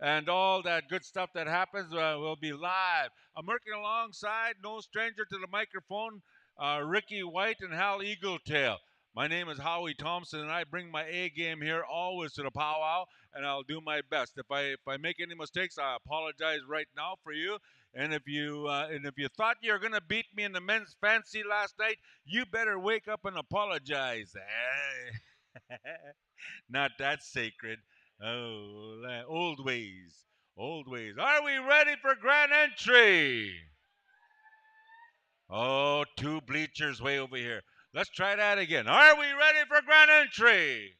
and all that good stuff that happens will be live. I'm working alongside no stranger to the microphone, Ricky White and Hal Eagletail. My name is Howie Thompson, and I bring my A game here always to the powwow, and I'll do my best. If I make any mistakes, I apologize right now for you. And if you thought you were gonna beat me in the men's fancy last night, you better wake up and apologize. Not that sacred. Oh, old ways, old ways. Are we ready for Grand Entry? Oh, 2 bleachers way over here. Let's try that again. Are we ready for Grand Entry?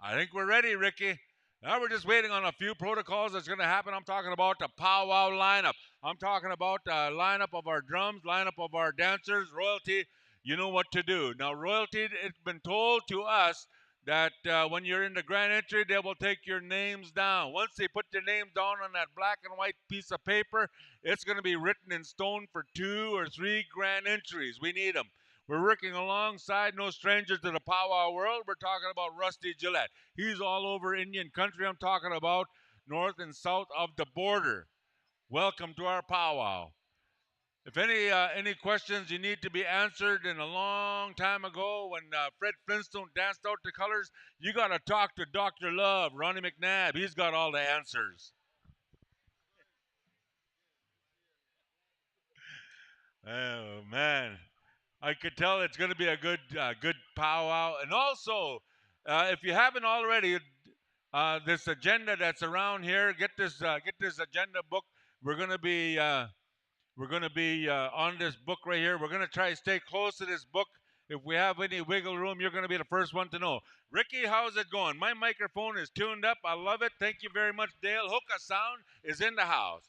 I think we're ready, Ricky. Now we're just waiting on a few protocols that's going to happen. I'm talking about the powwow lineup. I'm talking about the lineup of our drums, lineup of our dancers, royalty. You know what to do. Now, royalty, it's been told to us that when you're in the Grand Entry, they will take your names down. Once they put your name down on that black and white piece of paper, it's going to be written in stone for 2 or 3 Grand Entries. We need them. We're working alongside no strangers to the powwow world. We're talking about Rusty Gillette. He's all over Indian country. I'm talking about north and south of the border. Welcome to our powwow. If any questions you need to be answered in a long time ago when Fred Flintstone danced out the colors, you got to talk to Dr. Love, Ronnie McNabb. He's got all the answers. Oh man, I could tell it's going to be a good powwow. And also, if you haven't already, this agenda that's around here, get this agenda book. We're going to be on this book right here. We're going to try to stay close to this book. If we have any wiggle room, you're going to be the first one to know. Ricky, how's it going? My microphone is tuned up. I love it. Thank you very much, Dale. Hookah Sound is in the house.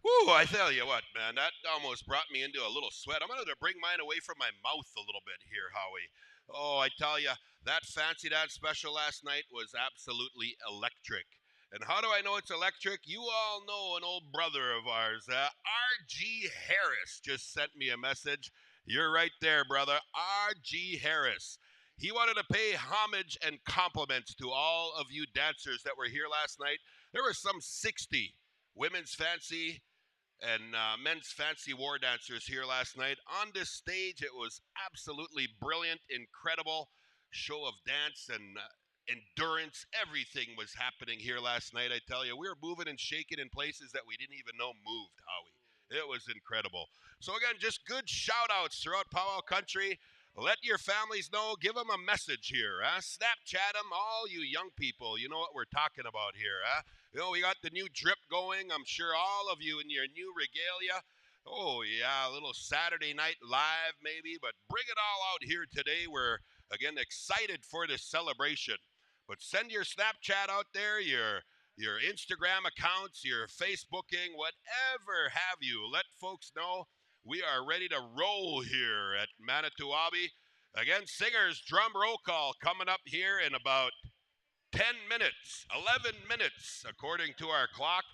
Whew, I tell you what, man, that almost brought me into a little sweat. I'm going to bring mine away from my mouth a little bit here, Howie. Oh, I tell you, that Fancy Dad special last night was absolutely electric. And how do I know it's electric? You all know an old brother of ours, R.G. Harris, just sent me a message. You're right there, brother. R.G. Harris. He wanted to pay homage and compliments to all of you dancers that were here last night. There were some 60 women's fancy and men's fancy war dancers here last night. On this stage, it was absolutely brilliant, incredible show of dance and endurance. Everything was happening here last night, I tell you. We were moving and shaking in places that we didn't even know moved, Howie. It was incredible. So again, just good shout-outs throughout Pow Wow country. Let your families know. Give them a message here. Snapchat them, all you young people. You know what we're talking about here. You know, we got the new drip going. I'm sure all of you in your new regalia. Oh, yeah, a little Saturday night live maybe. But bring it all out here today. We're, again, excited for this celebration. But send your Snapchat out there, your Instagram accounts, your Facebooking, whatever have you. Let folks know we are ready to roll here at Manito Ahbee. Again, singers, drum roll call coming up here in about 10 minutes, 11 minutes, according to our clock.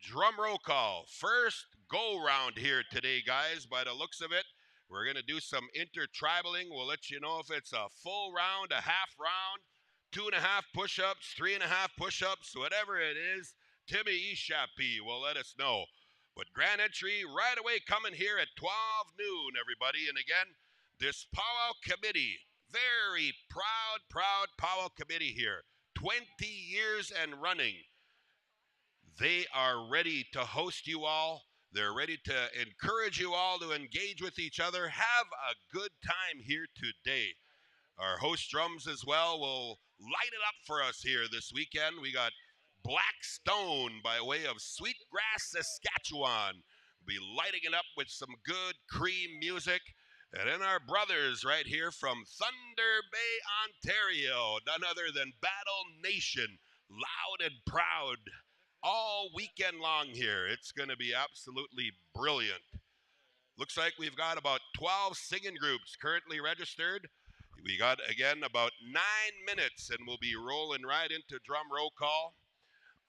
Drum roll call. First go round here today, guys, by the looks of it. We're going to do some intertribaling. We'll let you know if it's a full round, a half round, 2.5 push-ups, 3.5 push-ups, whatever it is. Timmy Ishapi will let us know. But grand entry right away coming here at 12 noon, everybody. And again, this Pow Wow committee, very proud Pow Wow committee here, 20 years and running. They are ready to host you all. They're ready to encourage you all to engage with each other. Have a good time here today. Our host drums as well will light it up for us here this weekend. We got Black Stone by way of Sweetgrass, Saskatchewan. We'll be lighting it up with some good cream music. And then our brothers right here from Thunder Bay, Ontario, none other than Battle Nation, loud and proud, all weekend long here. It's going to be absolutely brilliant. Looks like we've got about 12 singing groups currently registered. We got, again, about 9 minutes, and we'll be rolling right into drum roll call.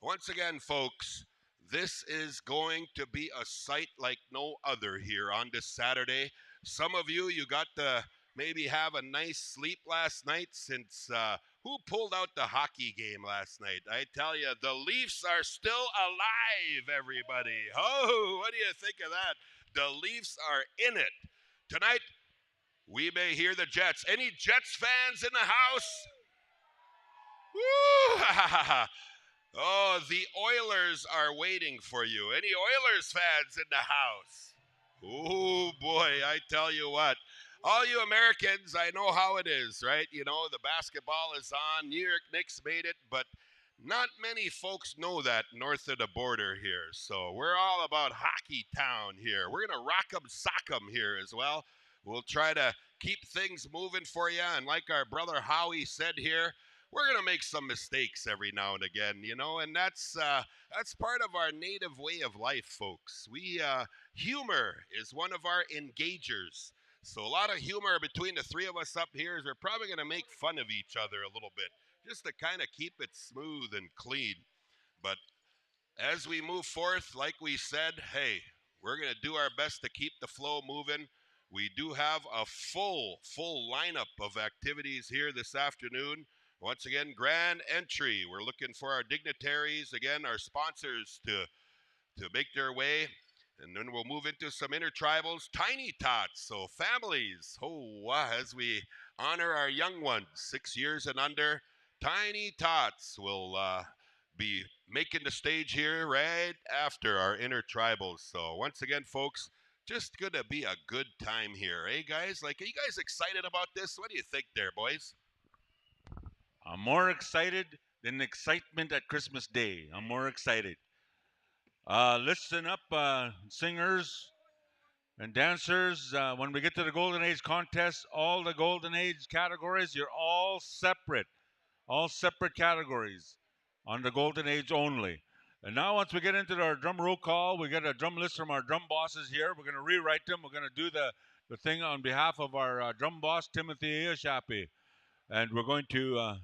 Once again, folks, this is going to be a sight like no other here on this Saturday. Some of you got to maybe have a nice sleep last night since who pulled out the hockey game last night? I tell you, the Leafs are still alive, everybody. Oh, what do you think of that? The Leafs are in it. Tonight, we may hear the Jets. Any Jets fans in the house? Woo! Oh, the Oilers are waiting for you. Any Oilers fans in the house? Oh, boy, I tell you what. All you Americans, I know how it is, right? You know, the basketball is on. New York Knicks made it, but not many folks know that north of the border here. So we're all about hockey town here. We're going to rock 'em, sock 'em here as well. We'll try to keep things moving for you. And like our brother Howie said here, we're going to make some mistakes every now and again, you know, and that's part of our native way of life, folks. Humor is one of our engagers. So a lot of humor between the three of us up here is we're probably going to make fun of each other a little bit, just to kind of keep it smooth and clean. But as we move forth, like we said, hey, we're going to do our best to keep the flow moving. We do have a full lineup of activities here this afternoon. Once again, grand entry. We're looking for our dignitaries, again, our sponsors to make their way. And then we'll move into some intertribals, tiny tots, so families. Oh, as we honor our young ones, 6 years and under, tiny tots will be making the stage here right after our intertribals. So once again, folks, Just gonna be a good time here, eh, guys? Like, are you guys excited about this? What do you think there, boys? I'm more excited than excitement at Christmas Day. I'm more excited. Listen up, singers and dancers. When we get to the Golden Age contest, all the Golden Age categories, you're all separate categories on the Golden Age only. And now, once we get into our drum roll call, we get a drum list from our drum bosses here. We're going to rewrite them. We're going to do the thing on behalf of our drum boss, Timothy Ahbee. And we're going to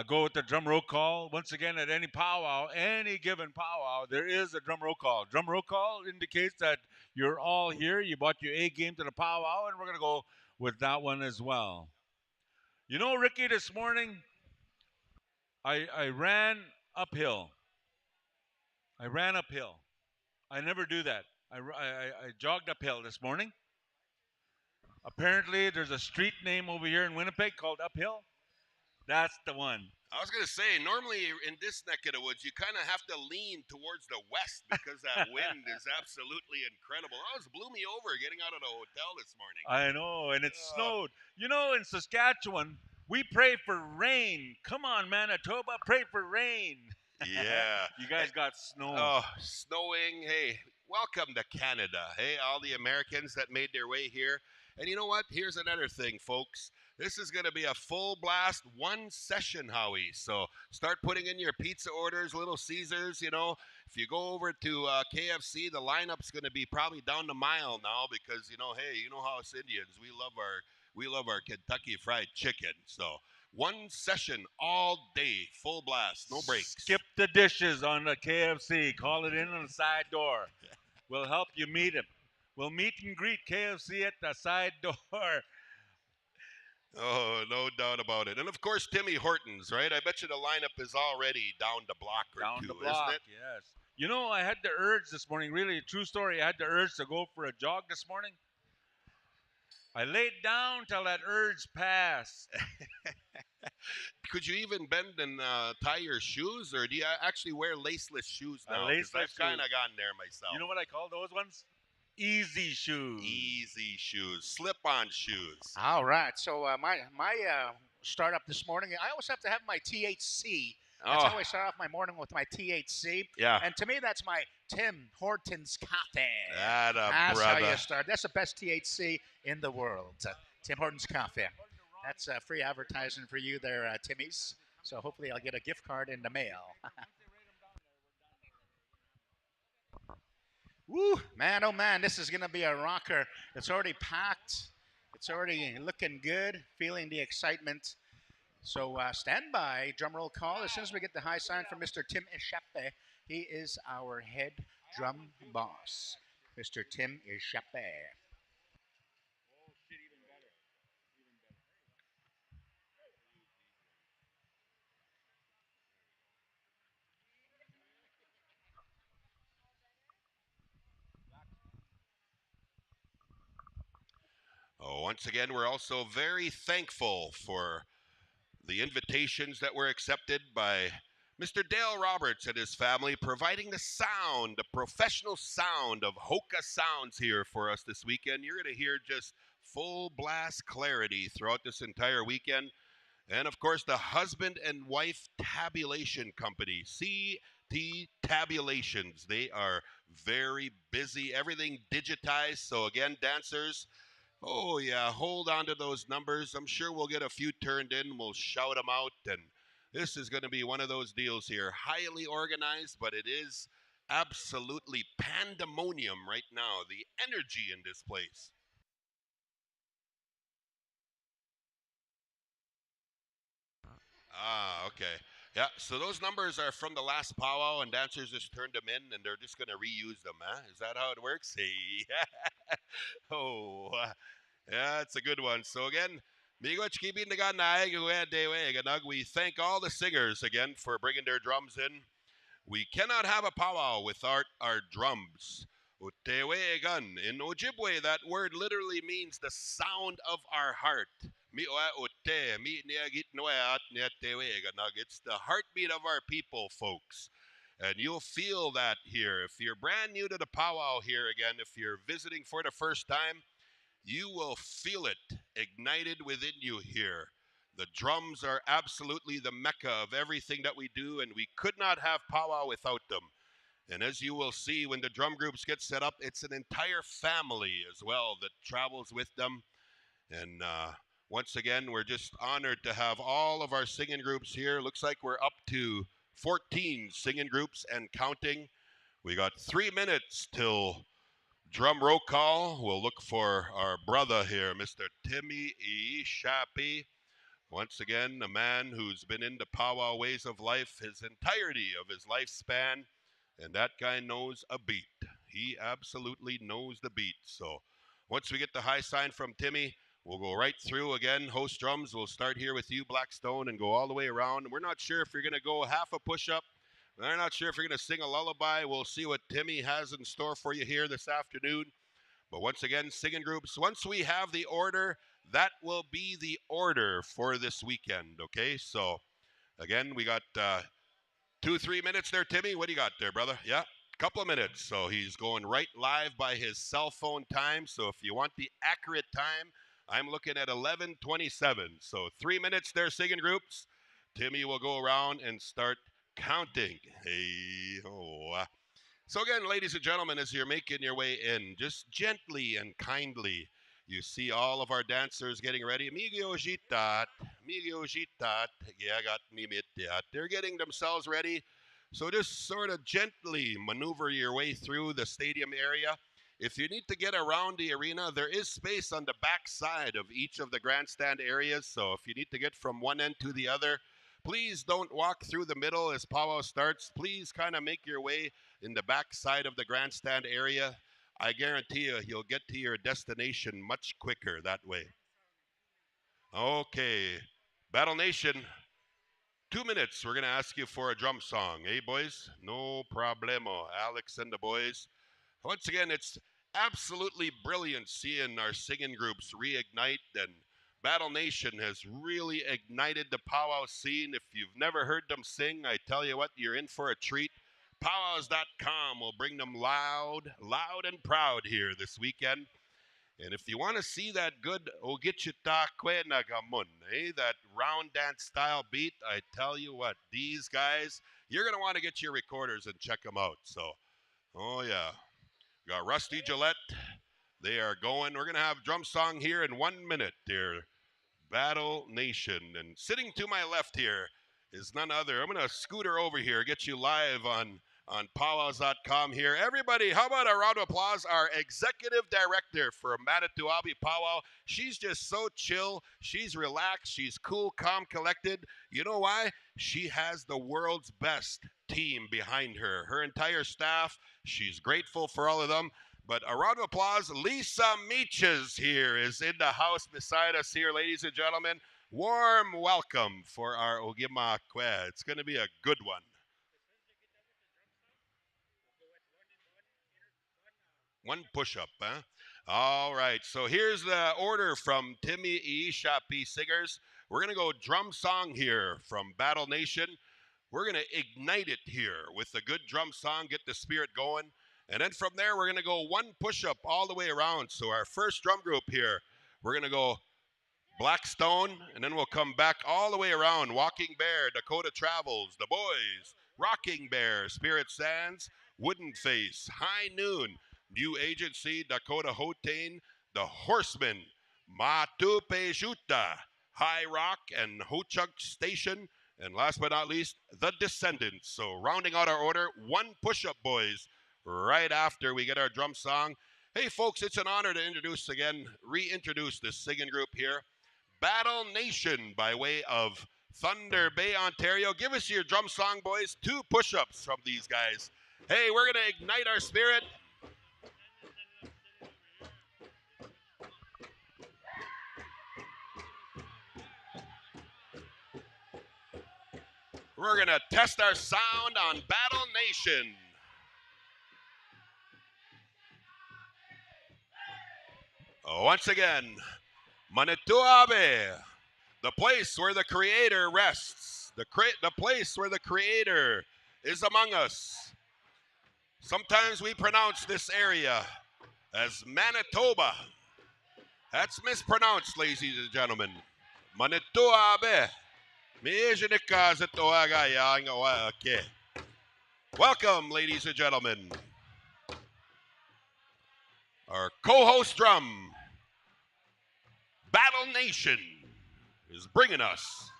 go with the drum roll call. Once again, at any powwow, any given powwow, there is a drum roll call. Drum roll call indicates that you're all here. You brought your A game to the powwow, and we're going to go with that one as well. You know, Ricky, this morning, I ran uphill. I never do that. I jogged uphill this morning. Apparently, there's a street name over here in Winnipeg called Uphill. That's the one. I was gonna say, normally in this neck of the woods, you kind of have to lean towards the west because that wind is absolutely incredible. It almost blew me over getting out of the hotel this morning. I know, and it snowed. You know, in Saskatchewan, we pray for rain. Come on, Manitoba, pray for rain. Yeah. You guys got snow. Oh, snowing. Hey, welcome to Canada. Hey, all the Americans that made their way here. And you know what? Here's another thing, folks. This is going to be a full blast one session, Howie. So start putting in your pizza orders, Little Caesars. You know, if you go over to KFC, the lineup's going to be probably down the mile now because, you know, hey, you know how us Indians, we love our Kentucky Fried Chicken. So one session all day, full blast, no breaks. Skip the dishes on the KFC. Call it in on the side door. We'll help you meet him. We'll meet and greet KFC at the side door. Oh, no doubt about it. And of course, Timmy Hortons, right? I bet you the lineup is already down the block or Down two, the block, isn't it? yes. You know, I had the urge this morning, really a true story. I had the urge to go for a jog this morning. I laid down till that urge passed. Could you even bend and tie your shoes, or do you actually wear laceless shoes now? 'Cause Laceless I've kind of shoes. gotten there myself. You know what I call those ones? Easy shoes. Easy shoes, slip-on shoes. All right. So my startup this morning, I always have to have my THC. That's Oh. how I start off my morning, with my THC. Yeah. And to me, that's my Tim Hortons Cafe. That's That's how brother. you start. That's the best THC in the world. Tim Hortons Cafe. That's free advertising for you there, Timmy's. So hopefully I'll get a gift card in the mail. Woo, man, oh man, this is going to be a rocker. It's already packed. It's already looking good, feeling the excitement. So stand by, drum roll call. As soon as we get the high sign from Mr. Tim Ahbee, he is our head drum boss. Mr. Tim Ahbee. Oh, once again, we're also very thankful for the invitations that were accepted by Mr. Dale Roberts and his family, providing the sound, the professional sound of Hoka Sounds here for us this weekend. You're going to hear just full blast clarity throughout this entire weekend. And of course, the husband and wife tabulation company, CT Tabulations. They are very busy, everything digitized. So again, dancers, oh yeah, hold on to those numbers. I'm sure we'll get a few turned in. We'll shout them out. And this is going to be one of those deals here. Highly organized, but it is absolutely pandemonium right now. The energy in this place. Ah, okay. Yeah, so those numbers are from the last powwow, and dancers just turned them in, and they're just going to reuse them, huh? Is that how it works? Hey, oh, yeah, it's a good one. So again, we thank all the singers again for bringing their drums in. We cannot have a powwow without our drums. In Ojibwe, that word literally means the sound of our heart. It's the heartbeat of our people, folks. And you'll feel that here. If you're brand new to the powwow here again, if you're visiting for the first time, you will feel it ignited within you here. The drums are absolutely the mecca of everything that we do, and we could not have powwow without them. And as you will see, when the drum groups get set up, it's an entire family as well that travels with them. And once again, we're just honored to have all of our singing groups here. Looks like we're up to 14 singing groups and counting. We got 3 minutes till drum roll call. We'll look for our brother here, Mr. Timmy Ahbee. Once again, a man who's been in the powwow ways of life his entirety of his lifespan, and that guy knows a beat. He absolutely knows the beat. So once we get the high sign from Timmy, we'll go right through again. Host drums, we'll start here with you, Blackstone, and go all the way around. We're not sure if you're going to go half a push-up. We're not sure if you're going to sing a lullaby. We'll see what Timmy has in store for you here this afternoon. But once again, singing groups, once we have the order, that will be the order for this weekend, okay? So, again, we got 2-3 minutes there, Timmy. What do you got there, brother? Yeah, couple of minutes. So he's going right live by his cell phone time. So if you want the accurate time, I'm looking at 11:27. So 3 minutes there, singing groups. Timmy will go around and start counting. Hey, oh. So again, ladies and gentlemen, as you're making your way in, just gently and kindly, you see all of our dancers getting ready. They're getting themselves ready. So just sort of gently maneuver your way through the stadium area. If you need to get around the arena, there is space on the back side of each of the grandstand areas. So if you need to get from one end to the other, please don't walk through the middle as powwow starts. Please kind of make your way in the back side of the grandstand area. I guarantee you, you'll get to your destination much quicker that way. Okay, Battle Nation, 2 minutes. We're going to ask you for a drum song. Hey, boys? No problemo. Alex and the boys. Once again, it's absolutely brilliant seeing our singing groups reignite, and Battle Nation has really ignited the powwow scene. If you've never heard them sing, I tell you what, you're in for a treat. PowWows.com will bring them loud and proud here this weekend. And if you want to see that good Ogichita Kwe Nagamun, that round dance style beat, I tell you what, these guys, you're going to want to get your recorders and check them out. So, oh yeah. We got Rusty Gillette. They are going. We're going to have drum song here in 1 minute, dear Battle Nation. And sitting to my left here is none other. I'm going to scooter over here, get you live on PowWows.com here. Everybody, how about a round of applause? Our executive director for Manito Ahbee Pow Wow. She's just so chill. She's relaxed. She's cool, calm, collected. You know why? She has the world's best team behind her. Her entire staff, she's grateful for all of them. But a round of applause. Lisa Meaches here is in the house beside us here, ladies and gentlemen. Warm welcome for our Ogima Kwe. It's going to be a good one. One push-up, huh? All right, so here's the order from Timmy Ahbee Singers. We're going to go drum song here from Battle Nation. We're going to ignite it here with a good drum song, get the spirit going. And then from there, we're going to go one push-up all the way around. So our first drum group here, we're going to go Blackstone, and then we'll come back all the way around. Walking Bear, Dakota Travels, The Boys, Rocking Bear, Spirit Sands, Wooden Face, High Noon, New Agency, Dakota Hotane, The Horsemen, Matupe Juta, High Rock, and Ho-Chunk Station, and last but not least, The Descendants. So rounding out our order, one push-up, boys, right after we get our drum song. Hey, folks, it's an honor to reintroduce this singing group here. Battle Nation by way of Thunder Bay, Ontario. Give us your drum song, boys. 2 push-ups from these guys. Hey, we're going to ignite our spirit. We're going to test our sound on Battle Nation. Once again, Manito Ahbee, the place where the Creator rests, the place where the Creator is among us. Sometimes we pronounce this area as Manitoba. That's mispronounced, ladies and gentlemen. Manito Ahbee. Welcome, ladies and gentlemen. Our co-host drum, Battle Nation, is bringing us.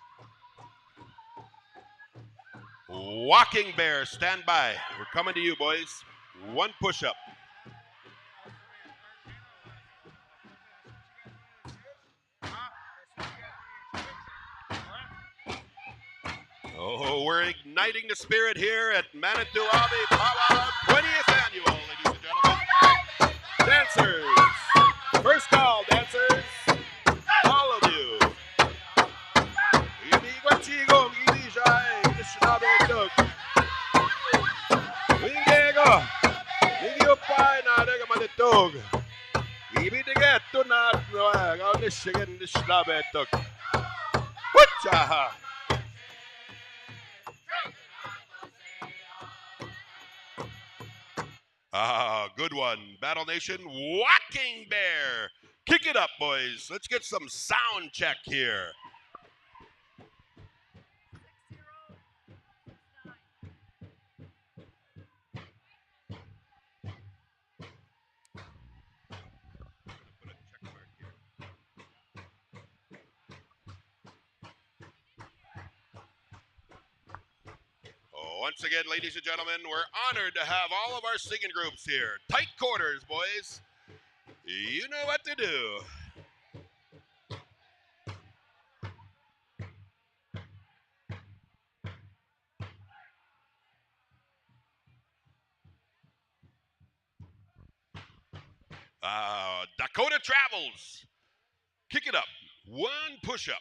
Walking Bear, stand by. We're coming to you, boys. One push-up. Oh, we're igniting the spirit here at Manito Ahbee Pow Wow 20th Annual, ladies and gentlemen. Dancers, first call, dancers. All of you. Ah, good one. Battle Nation, Walking Bear. Kick it up, boys. Let's get some sound check here. Once again, ladies and gentlemen, we're honored to have all of our singing groups here. Tight quarters, boys. You know what to do. Dakota Travels. Kick it up. One push-up.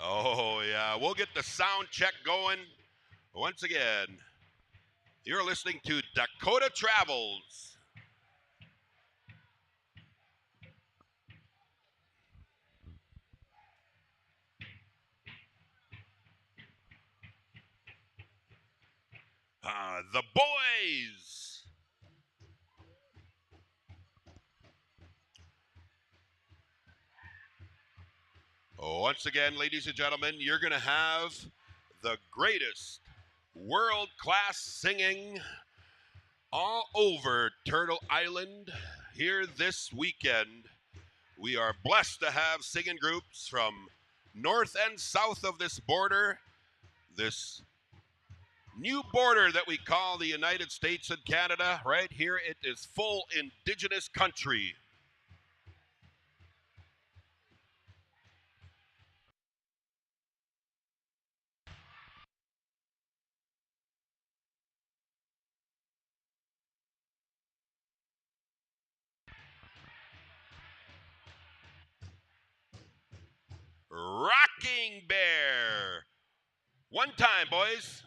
Oh, yeah. We'll get the sound check going. Once again, you're listening to Dakota Travels. The boys. Once again, ladies and gentlemen, you're going to have the greatest world-class singing all over Turtle Island here this weekend. We are blessed to have singing groups from north and south of this border, this new border that we call the United States and Canada. Right here, it is full indigenous country. Rocking Bear. One time, boys.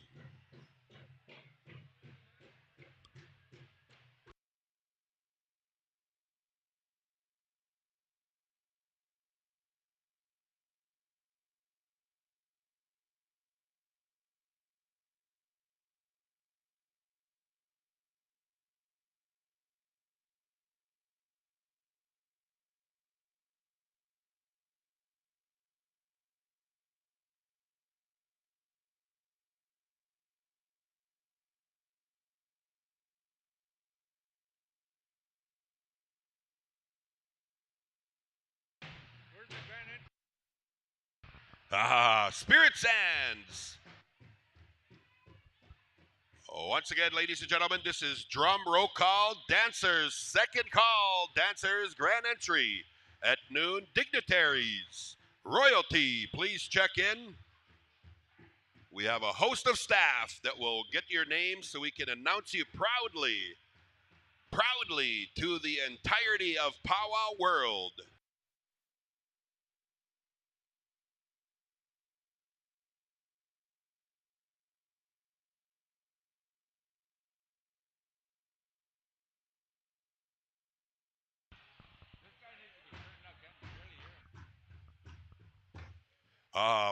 Spirit Sands. Once again, ladies and gentlemen, this is drum roll call, dancers, second call, dancers, grand entry. At noon, dignitaries. Royalty, please check in. We have a host of staff that will get your name so we can announce you proudly to the entirety of Pow Wow world.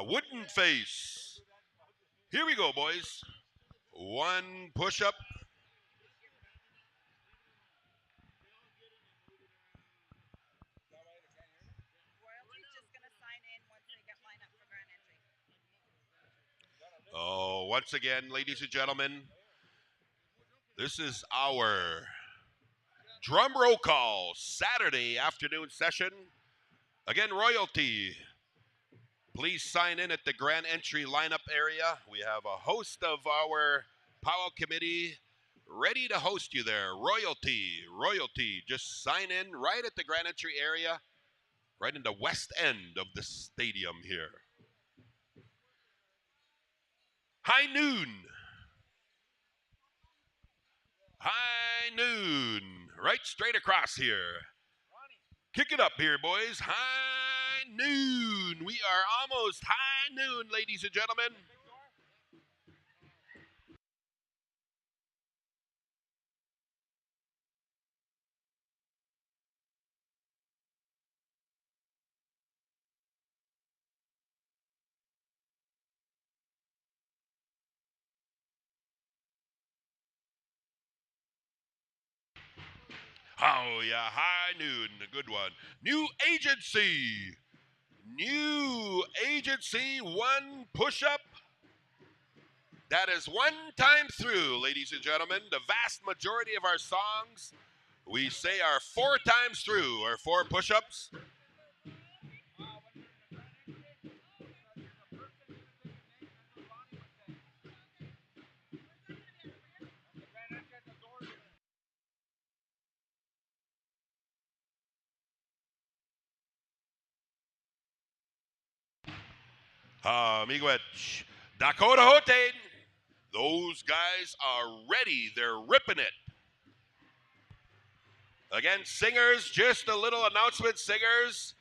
Wooden face. Here we go, boys. One push-up. Oh, once again, ladies and gentlemen, this is our drum roll call Saturday afternoon session. Again, royalty. Please sign in at the grand entry lineup area. We have a host of our Powwow committee ready to host you there. Royalty. Just sign in right at the grand entry area, right in the west end of the stadium here. High noon. Right straight across here. Kick it up here, boys. High noon. We are almost high noon, ladies and gentlemen. Oh, yeah, high noon. A good one. New agency. One push-up. That is one time through, ladies and gentlemen. The vast majority of our songs, we say are 4 times through, or 4 push-ups. Miigwech. Dakota Hotain. Those guys are ready. They're ripping it. Again, singers, just a little announcement, singers.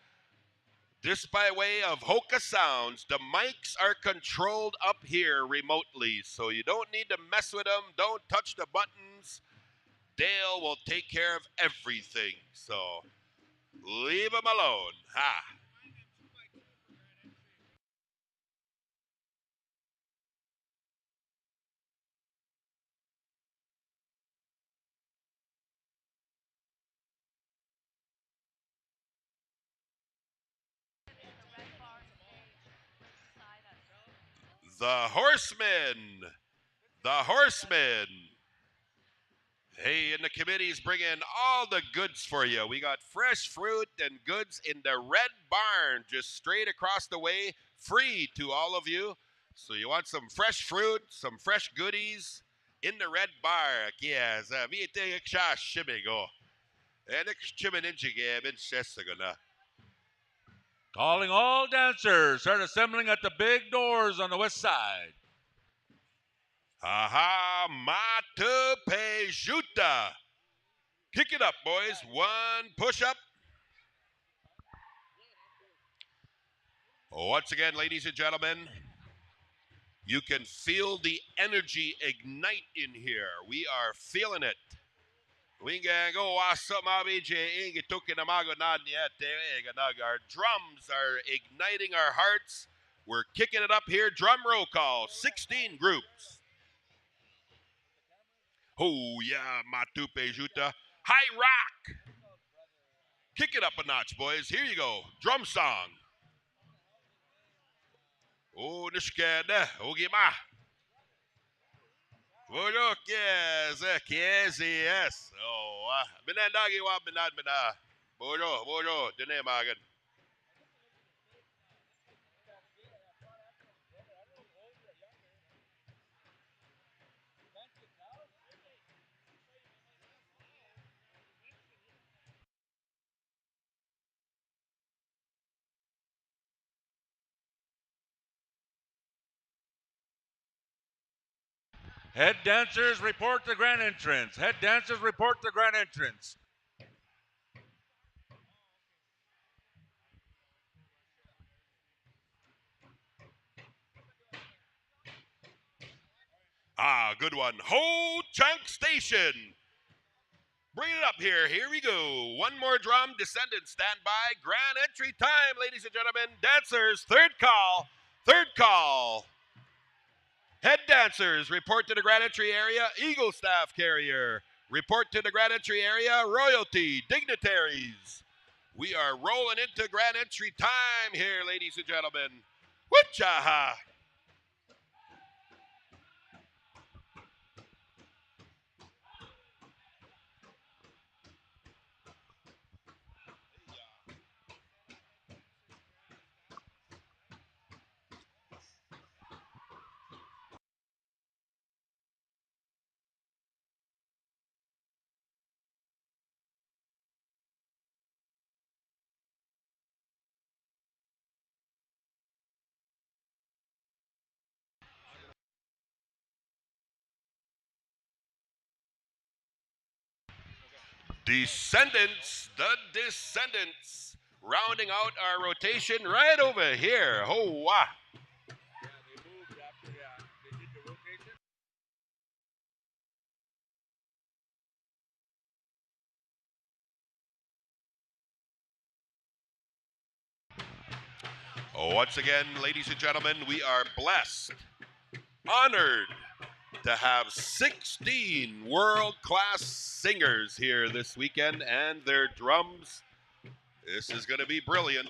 This by way of Hoka Sounds. The mics are controlled up here remotely, so you don't need to mess with them. Don't touch the buttons. Dale will take care of everything, so leave them alone. Ha! The Horsemen. Hey, and the committee's bringing all the goods for you. We got fresh fruit and goods in the Red Barn, just straight across the way, free to all of you. So you want some fresh fruit, some fresh goodies in the Red Bar. Yes, viite siya shimigo. And Calling all dancers. Start assembling at the big doors on the west side. Aha, matupe juta. Kick it up, boys. One push-up. Once again, ladies and gentlemen, you can feel the energy ignite in here. We are feeling it. Our drums are igniting our hearts. We're kicking it up here. Drum roll call, 16 groups. Oh, yeah, Matupe Juta. High rock. Kick it up a notch, boys. Here you go. Drum song. Oh, nishkada. Ogima. Bodok, yes. Oh, binandagi wa binad. Bodo, dine magan. Head dancers report the grand entrance. Ah, good one. Ho Chunk Station. Bring it up here. Here we go. One more drum. Descendants, stand by. Grand entry time, ladies and gentlemen. Dancers, third call. Third call. Head dancers, report to the grand entry area. Eagle staff carrier, report to the grand entry area. Royalty, dignitaries. We are rolling into grand entry time here, ladies and gentlemen. Whatcha? Descendants, the descendants, rounding out our rotation right over here. Oh, wow. Once again, ladies and gentlemen, we are blessed, honored to have 16 world-class singers here this weekend and their drums. This is going to be brilliant.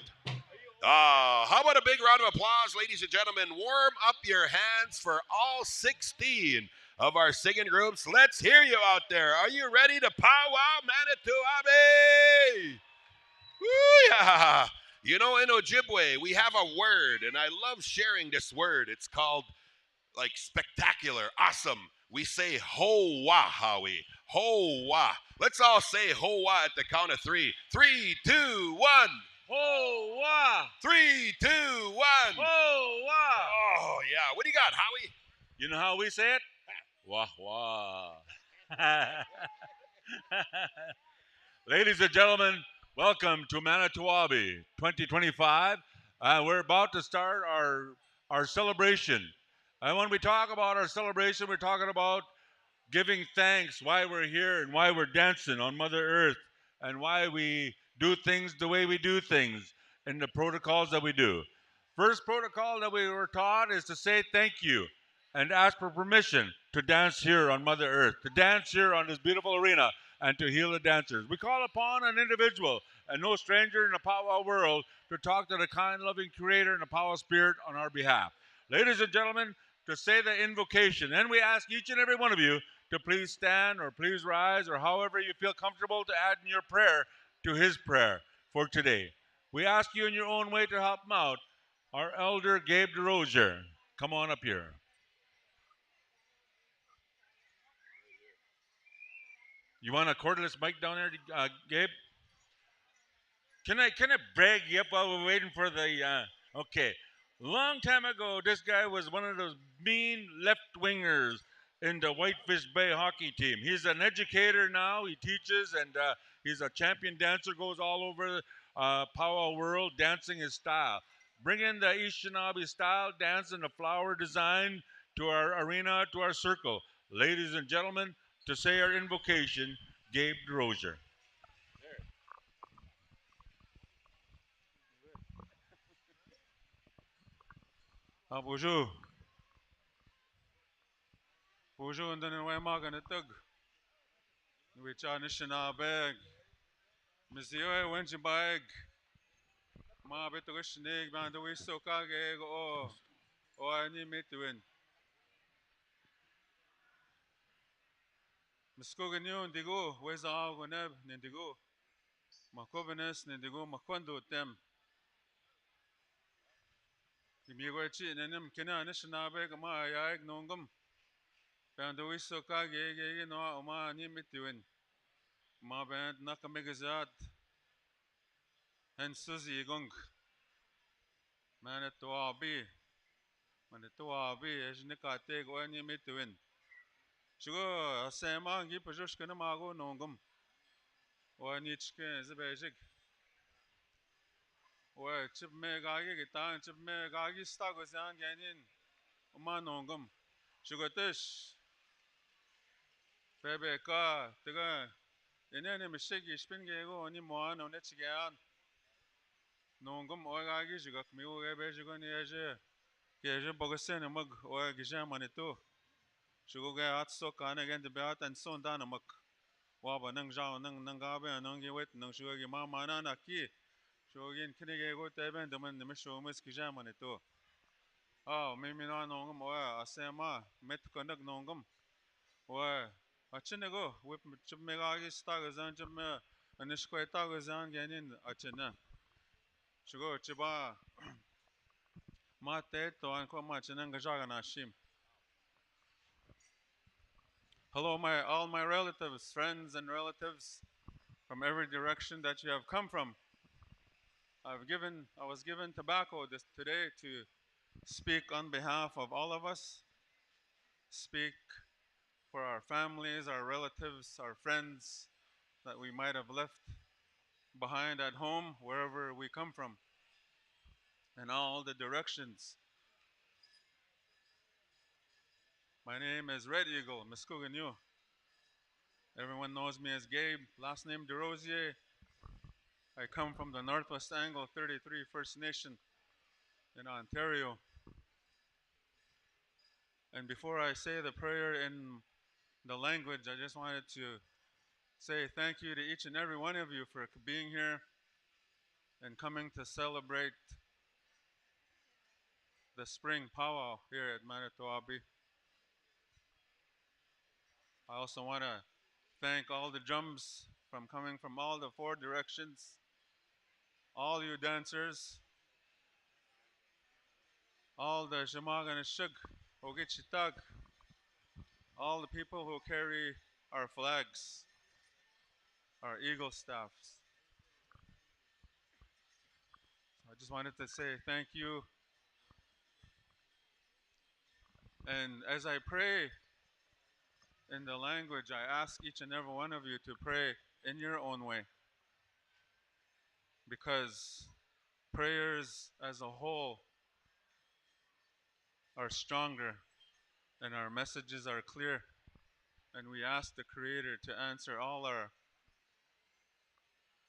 How about a big round of applause, ladies and gentlemen? Warm up your hands for all 16 of our singing groups. Let's hear you out there. Are you ready to Pow Wow Manito Ahbee? Woo, yeah. You know, in Ojibwe, we have a word, and I love sharing this word. It's called, like, spectacular, awesome. We say ho wa, Howie. Ho wa. Let's all say ho wa at the count of 3. 3, 2, 1. Ho wa. 3, 2, 1. Ho wa. Oh, yeah. What do you got, Howie? You know how we say it? Wah wah. Ladies and gentlemen, welcome to Manito Ahbee 2025. We're about to start our celebration. And when we talk about our celebration, we're talking about giving thanks why we're here and why we're dancing on Mother Earth and why we do things the way we do things and the protocols that we do. First protocol that we were taught is to say thank you and ask for permission to dance here on Mother Earth, to dance here on this beautiful arena and to heal the dancers. We call upon an individual and no stranger in the Pow Wow world to talk to the kind, loving Creator and the Pow Wow Spirit on our behalf. Ladies and gentlemen, to say the invocation. And we ask each and every one of you to please stand or please rise or however you feel comfortable to add in your prayer to his prayer for today. We ask you in your own way to help him out. Our elder, Gabe DeRozier, come on up here. You want a cordless mic down there, Gabe? Can I brag you up while we're waiting for the? Okay, long time ago, this guy was one of those mean left wingers in the Whitefish Bay hockey team. He's an educator now. He teaches and he's a champion dancer. Goes all over Pow Wow world, dancing his style, bringing the Anishinaabe style dance and the flower design to our arena, to our circle. Ladies and gentlemen, to say our invocation, Gabe DeRozier. Bonjour. Bonjour, and then I'm going to tug. Which are Anishinaabe. Monsieur, when you bag. Ma betushnig, bandu so kage, oh, I need me to win. Muskoganyo, Digo, where's our Goneb, Nindigo? Macovenes, Nindigo, Macondo, them. Imiwachi, and them Kena Anishinaabe, Ma, I nongum. Bandu so kage, no, ma, need me to win. Ma band, Nakamegazat. And Susie Gong. Manito Ahbee. Manito Ahbee, as Nikate, go any me to win. Sugar, Sama, give a Joshkana Mago, Nongum. Or Nichke, Zabajik. Or Chip Megagi, Gitan, Chip Megagi, Stagozan, Ganin. Manongum. Sugar Tish. Bebe Ka, Tiga. Inene mishigi spingego ni moano netsigan. Nongum oegagi jigak miu ebejigo ni eje. Keje bogosene mug oegija Manito. Shugo ge atso kana gen de beat and son dana muk. Waba nang jao nang gabe nang wet nang shugo gi mama na naki. Shogin kinige go teben de man misho miskija Manito. Oh, mimi na nongum oe asema met kondak nongum. Oe achnego whip chimegagi stagazan chime anishko tagazan genin achena. Shugo chiba mate to anko machinang gajaga nashim. Hello, all my relatives, friends, and relatives from every direction that you have come from. I was given tobacco today to speak on behalf of all of us, speak for our families, our relatives, our friends that we might have left behind at home, wherever we come from, in all the directions. My name is Red Eagle, Muskuganyu. Everyone knows me as Gabe, last name DeRosier. I come from the Northwest Angle 33 First Nation in Ontario. And before I say the prayer in the language, I just wanted to say thank you to each and every one of you for being here and coming to celebrate the spring powwow here at Manito Ahbee. I also want to thank all the drums from coming from all the 4 directions, all you dancers, all the Jamag and Shug, Ogichitag, all the people who carry our flags, our eagle staffs. I just wanted to say thank you. And as I pray in the language, I ask each and every one of you to pray in your own way. Because prayers as a whole are stronger and our messages are clear. And we ask the Creator to answer all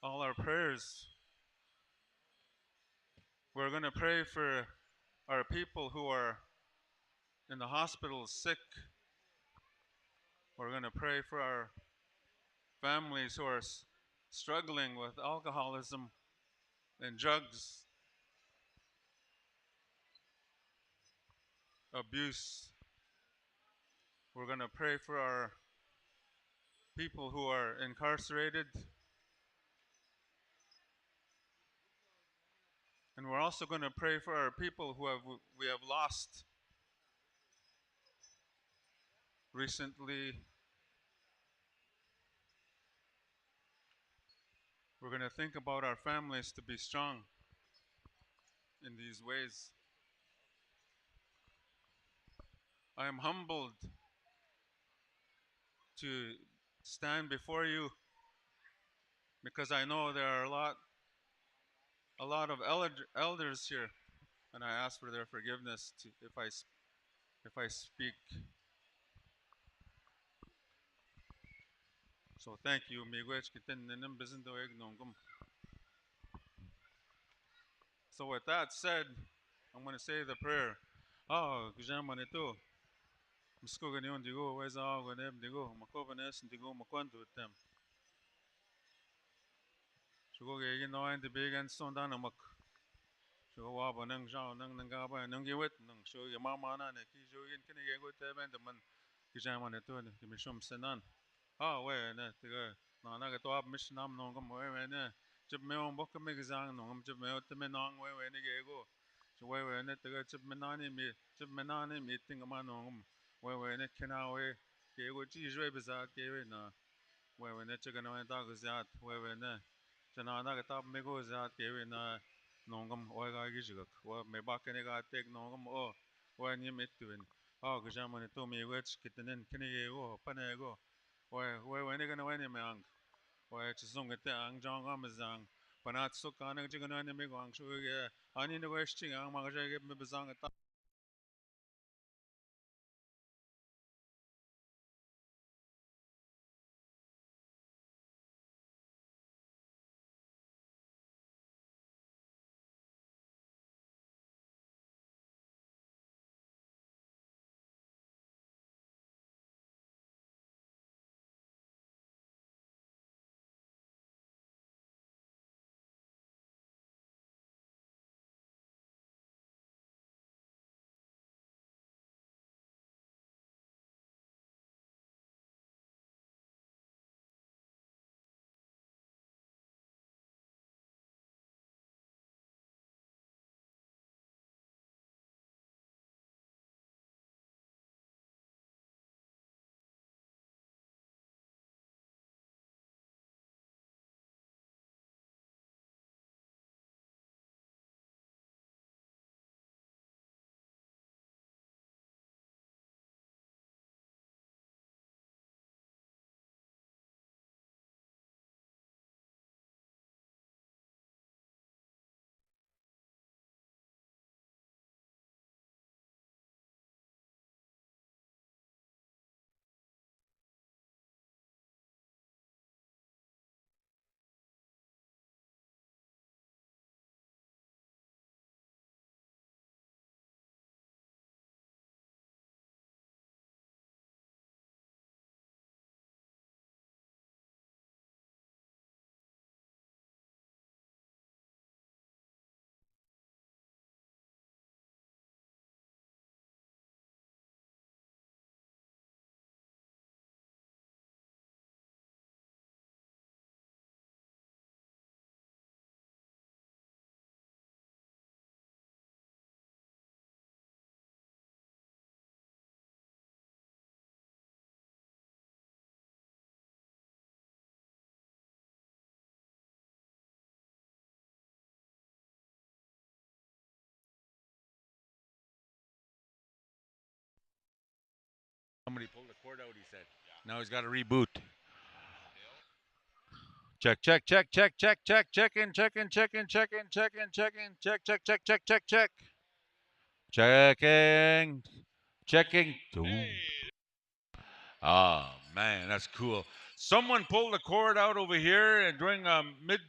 our prayers. We're going to pray for our people who are in the hospitals sick. We're going to pray for our families who are struggling with alcoholism and drugs, abuse. We're going to pray for our people who are incarcerated. And we're also going to pray for our people who we have lost recently. We're going to think about our families to be strong in these ways. I am humbled to stand before you because I know there are a lot of elders here, and I ask for their forgiveness if I speak. So thank you, miigwech kiten nenem bizindo nongum. So with that said, I'm going to say the prayer. Oh, Gujam Manito. Musko ganyon digo, weza ganem digo, makobanes digo makwandu tem. Shugo gegen no and the big and son danamak. Shugo waba nang jao nang nangaba nang giwit nang shugo yamama na ki jugin kinigego teben the man Gujam Manito the mishum senan. Ah, we ne tiga na ga to ab mish nam nongam we ne. Jib me on bokka me gizang nongam jib me otme nong we ne gego. So we ne tiga jib menani meeting ama nongam. We ne kina we gego ji jwe bizat gewe na. We ne chiga no ta gizat we ne. Jana na ga tab me go zat gewe na nongam we ga gijigak. We me bakene ga tek nongam o we ni metuin. Ah, gajamane to me wech kitenen kinigego panego. We ne gana we ne mang. We chisung ite ang jong amazang. Panat so kana jigana ne me go ang shuge. Ani ne weshting ang magaje me bezang Somebody pulled the cord out, he said. Now he's got to reboot. Check, check, check, check, check, check, check in, check in, check in, check in, check in, check in, check, check, check, check, check, check. Checking, checking. Oh, man, that's cool. Someone pulled the cord out over here and during mid.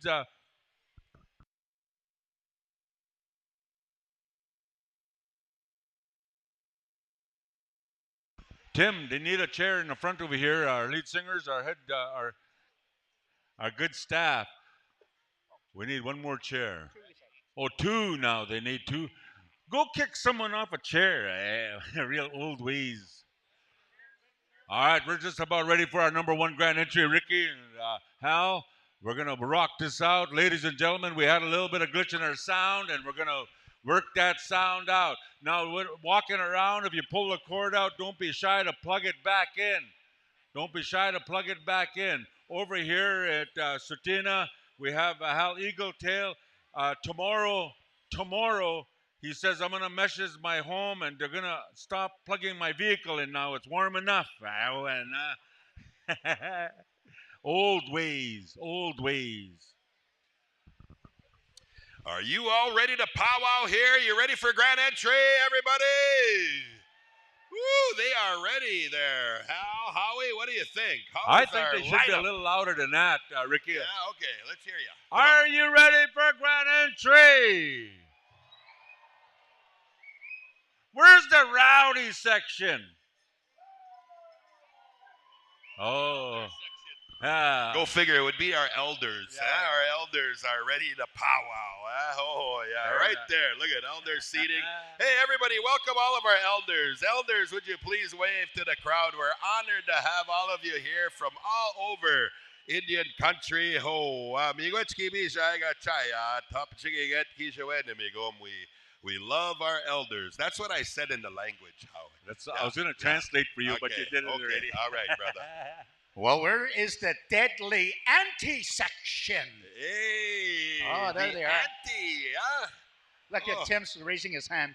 Tim, they need a chair in the front over here. Our lead singers, our head, our good staff. We need one more chair. Oh, two now. They need two. Go kick someone off a chair. Real old ways. All right, we're just about ready for our number one grand entry, Ricky and Hal. We're going to rock this out. Ladies and gentlemen, we had a little bit of glitch in our sound, and we're going to work that sound out. Now, we're walking around. If you pull the cord out, don't be shy to plug it back in. Don't be shy to plug it back in. Over here at Sutina, we have Hal Eagletail. Tomorrow, he says, I'm going to message my home and they're going to stop plugging my vehicle in now. It's warm enough. Old ways, old ways. Are you all ready to powwow here? You ready for grand entry, everybody? Woo, they are ready there. Hal, Howie, what do you think? I think they should be a little louder than that, Ricky. Yeah, okay, let's hear you. Are you ready for grand entry? Where's the rowdy section? Oh. Go figure, it would be our elders. Yeah. Our elders are ready to powwow. Oh, yeah, Very right nice. there. Look at elders seating. Hey, everybody, welcome all of our elders. Elders, would you please wave to the crowd? We're honored to have all of you here from all over Indian country. We love our elders. That's what I said in the language, Howard. I was going to translate for you, but you did it already. All right, brother. Well, where is the deadly anti-section? Hey, Oh, there they are. Auntie, huh? Look at Tim's raising his hand.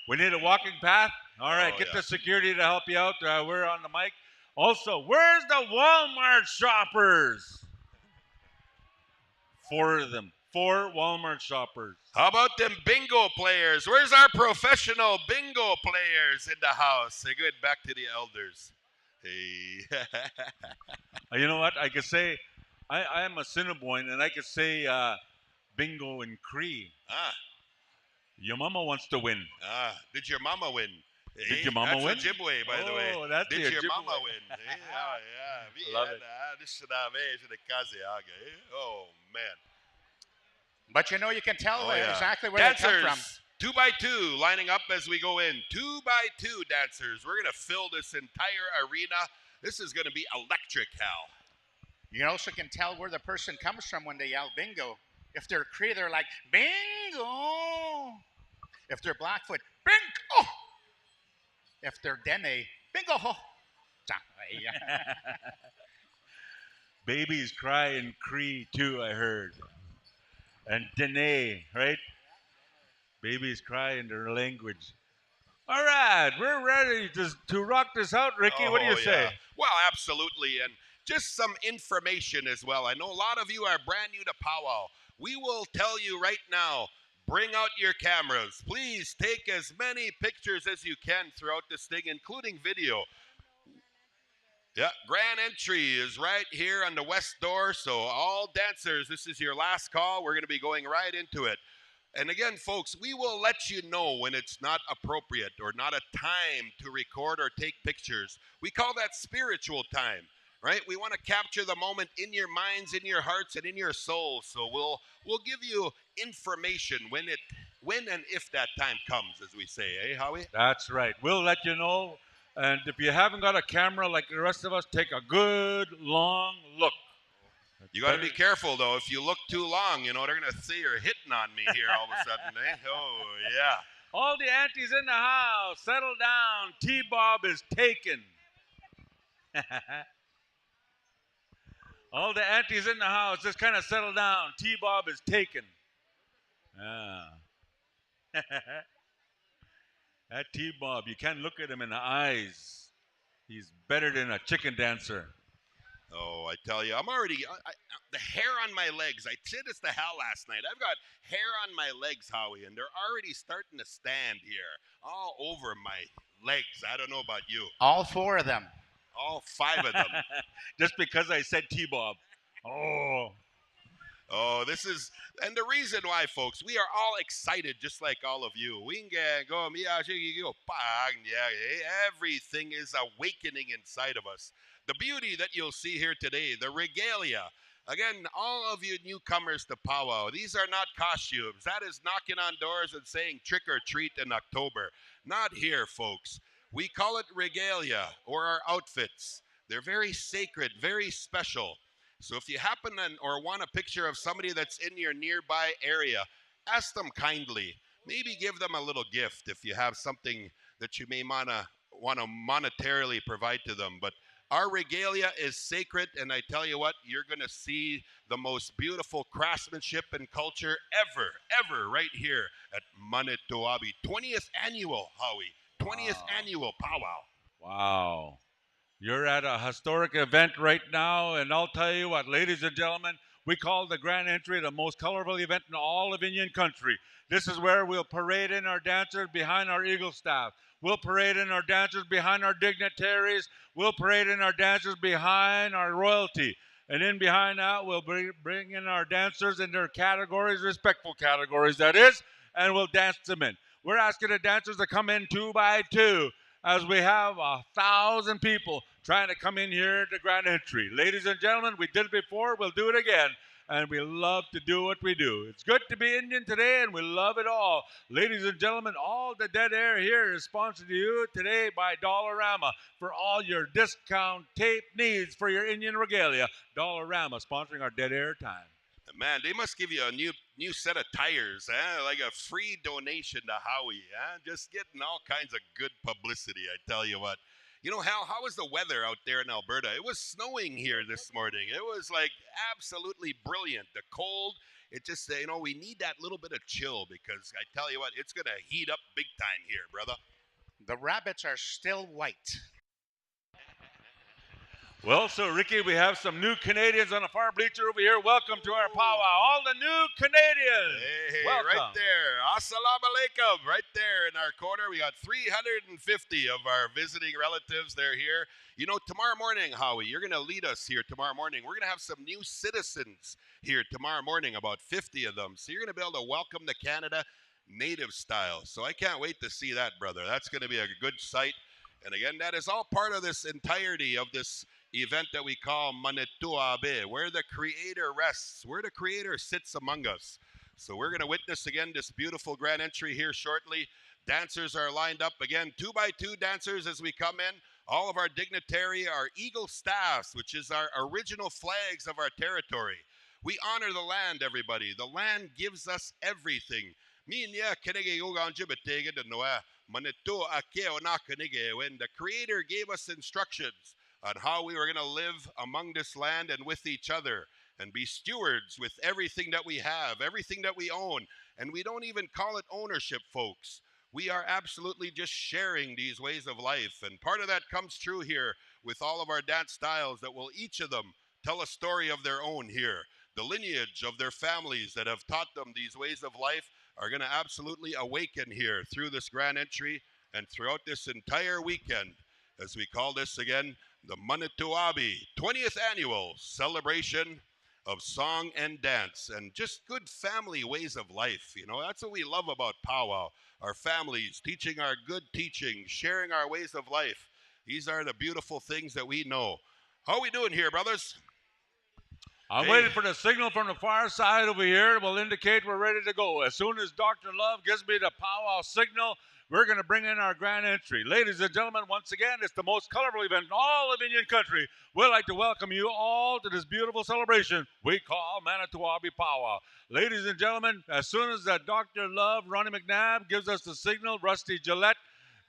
We need a walking path. All right, Oh, get yeah. the security to help you out. We're on the mic. Also, where's the Walmart shoppers? 4 of them. 4 Walmart shoppers. How about them bingo players? Where's our professional bingo players in the house? Say good back to the elders. Hey. You know what? I could say, I am a Assiniboine, and I could say bingo in Cree. Your mama wants to win. Did your mama win? Did your mama win? That's Ojibwe, by the way. Oh, that's Did the your Ojibwe. mama win? Yeah. Love it. Oh, man. But you know, you can tell Oh, yeah. exactly where Dancers, they come from. 2 by 2 lining up as we go in. 2 by 2 dancers. We're going to fill this entire arena. This is going to be electric, Hal. You also can tell where the person comes from when they yell bingo. If they're Cree, they're like, bingo. If they're Blackfoot, bingo. If they're Dene, bingo. Babies cry in Cree too, I heard. And Dene, right? Babies cry in their language. All right, we're ready to rock this out, Ricky. What do you say? Yeah. Well, absolutely. And just some information as well. I know a lot of you are brand new to powwow. We will tell you right now, bring out your cameras. Please take as many pictures as you can throughout this thing, including video. Yeah, grand entry is right here on the west door. So all dancers, this is your last call. We're going to be going right into it. And again, folks, we will let you know when it's not appropriate or not a time to record or take pictures. We call that spiritual time, right? We want to capture the moment in your minds, in your hearts, and in your souls. So we'll give you information when and if that time comes, as we say, eh, Howie? That's right. We'll let you know. And if you haven't got a camera like the rest of us, take a good long look. You got to be careful, though. If you look too long, they're going to say you're hitting on me here all of a sudden, eh? Oh, yeah. All the aunties in the house, settle down. T-Bob is taken. All the aunties in the house, just kind of settle down. T-Bob is taken. That T-Bob, you can't look at him in the eyes. He's better than a chicken dancer. Oh, I tell you, I'm already the hair on my legs. I said this to Hal last night. I've got hair on my legs, Howie, and they're already starting to stand here, all over my legs. I don't know about you. All 4 of them. All 5 of them. Just because I said T-Bob. Oh, this is, and the reason why, folks, we are all excited, just like all of you. Everything is awakening inside of us. The beauty that you'll see here today, the regalia. Again, all of you newcomers to Pow Wow, these are not costumes. That is knocking on doors and saying trick or treat in October. Not here, folks. We call it regalia, or our outfits. They're very sacred, very special. So if you happen or want a picture of somebody that's in your nearby area, ask them kindly. Maybe give them a little gift if you have something that you may want to monetarily provide to them. But our regalia is sacred, and I tell you what, you're going to see the most beautiful craftsmanship and culture ever right here at Manito Ahbee. 20th annual, Howie. 20th annual Pow Wow. Wow. You're at a historic event right now, and I'll tell you what, ladies and gentlemen, we call the Grand Entry the most colorful event in all of Indian country. This is where we'll parade in our dancers behind our Eagle staff. We'll parade in our dancers behind our dignitaries. We'll parade in our dancers behind our royalty. And in behind that, we'll bring in our dancers in their categories, respectful categories, that is, and we'll dance them in. We're asking the dancers to come in 2 by 2. As we have 1,000 people trying to come in here to Grand Entry. Ladies and gentlemen, we did it before, we'll do it again. And we love to do what we do. It's good to be Indian today, and we love it all. Ladies and gentlemen, all the dead air here is sponsored to you today by Dollarama for all your discount tape needs for your Indian regalia. Dollarama sponsoring our dead air time. Man, they must give you a new set of tires, like a free donation to Howie. Just getting all kinds of good publicity, I tell you what. You know, Hal, how was the weather out there in Alberta? It was snowing here this morning. It was like absolutely brilliant. The cold, it just, we need that little bit of chill because I tell you what, it's going to heat up big time here, brother. The rabbits are still white. Well, so Ricky, we have some new Canadians on the far bleacher over here. Welcome to our Pow Wow. All the new Canadians. Hey, welcome. Right there. Assalamu alaikum. Right there in our corner. We got 350 of our visiting relatives. They're here. You know, tomorrow morning, Howie, you're going to lead us here tomorrow morning. We're going to have some new citizens here tomorrow morning, about 50 of them. So you're going to be able to welcome to Canada native style. So I can't wait to see that, brother. That's going to be a good sight. And again, that is all part of this entirety of this event that we call Manito Ahbee, where the Creator rests, where the Creator sits among us. So we're going to witness again this beautiful Grand Entry here shortly. Dancers are lined up again, 2 by 2 dancers as we come in. All of our dignitary, our Eagle staffs, which is our original flags of our territory. We honor the land, everybody. The land gives us everything. When the Creator gave us instructions on how we were going to live among this land and with each other and be stewards with everything that we have, everything that we own. And we don't even call it ownership, folks. We are absolutely just sharing these ways of life. And part of that comes true here with all of our dance styles that will each of them tell a story of their own here. The lineage of their families that have taught them these ways of life are going to absolutely awaken here through this Grand Entry and throughout this entire weekend, as we call this again, the Manito Ahbee 20th Annual Celebration of Song and Dance and just good family ways of life. You know, that's what we love about Pow Wow. Our families, teaching our good teaching, sharing our ways of life. These are the beautiful things that we know. How are we doing here, brothers? I'm waiting for the signal from the far side over here. It will indicate we're ready to go. As soon as Dr. Love gives me the Pow Wow signal, we're going to bring in our Grand Entry. Ladies and gentlemen, once again, it's the most colorful event in all of Indian country. We'd like to welcome you all to this beautiful celebration we call Manito Ahbee Pow Wow. Ladies and gentlemen, as soon as Dr. Love, Ronnie McNabb, gives us the signal, Rusty Gillette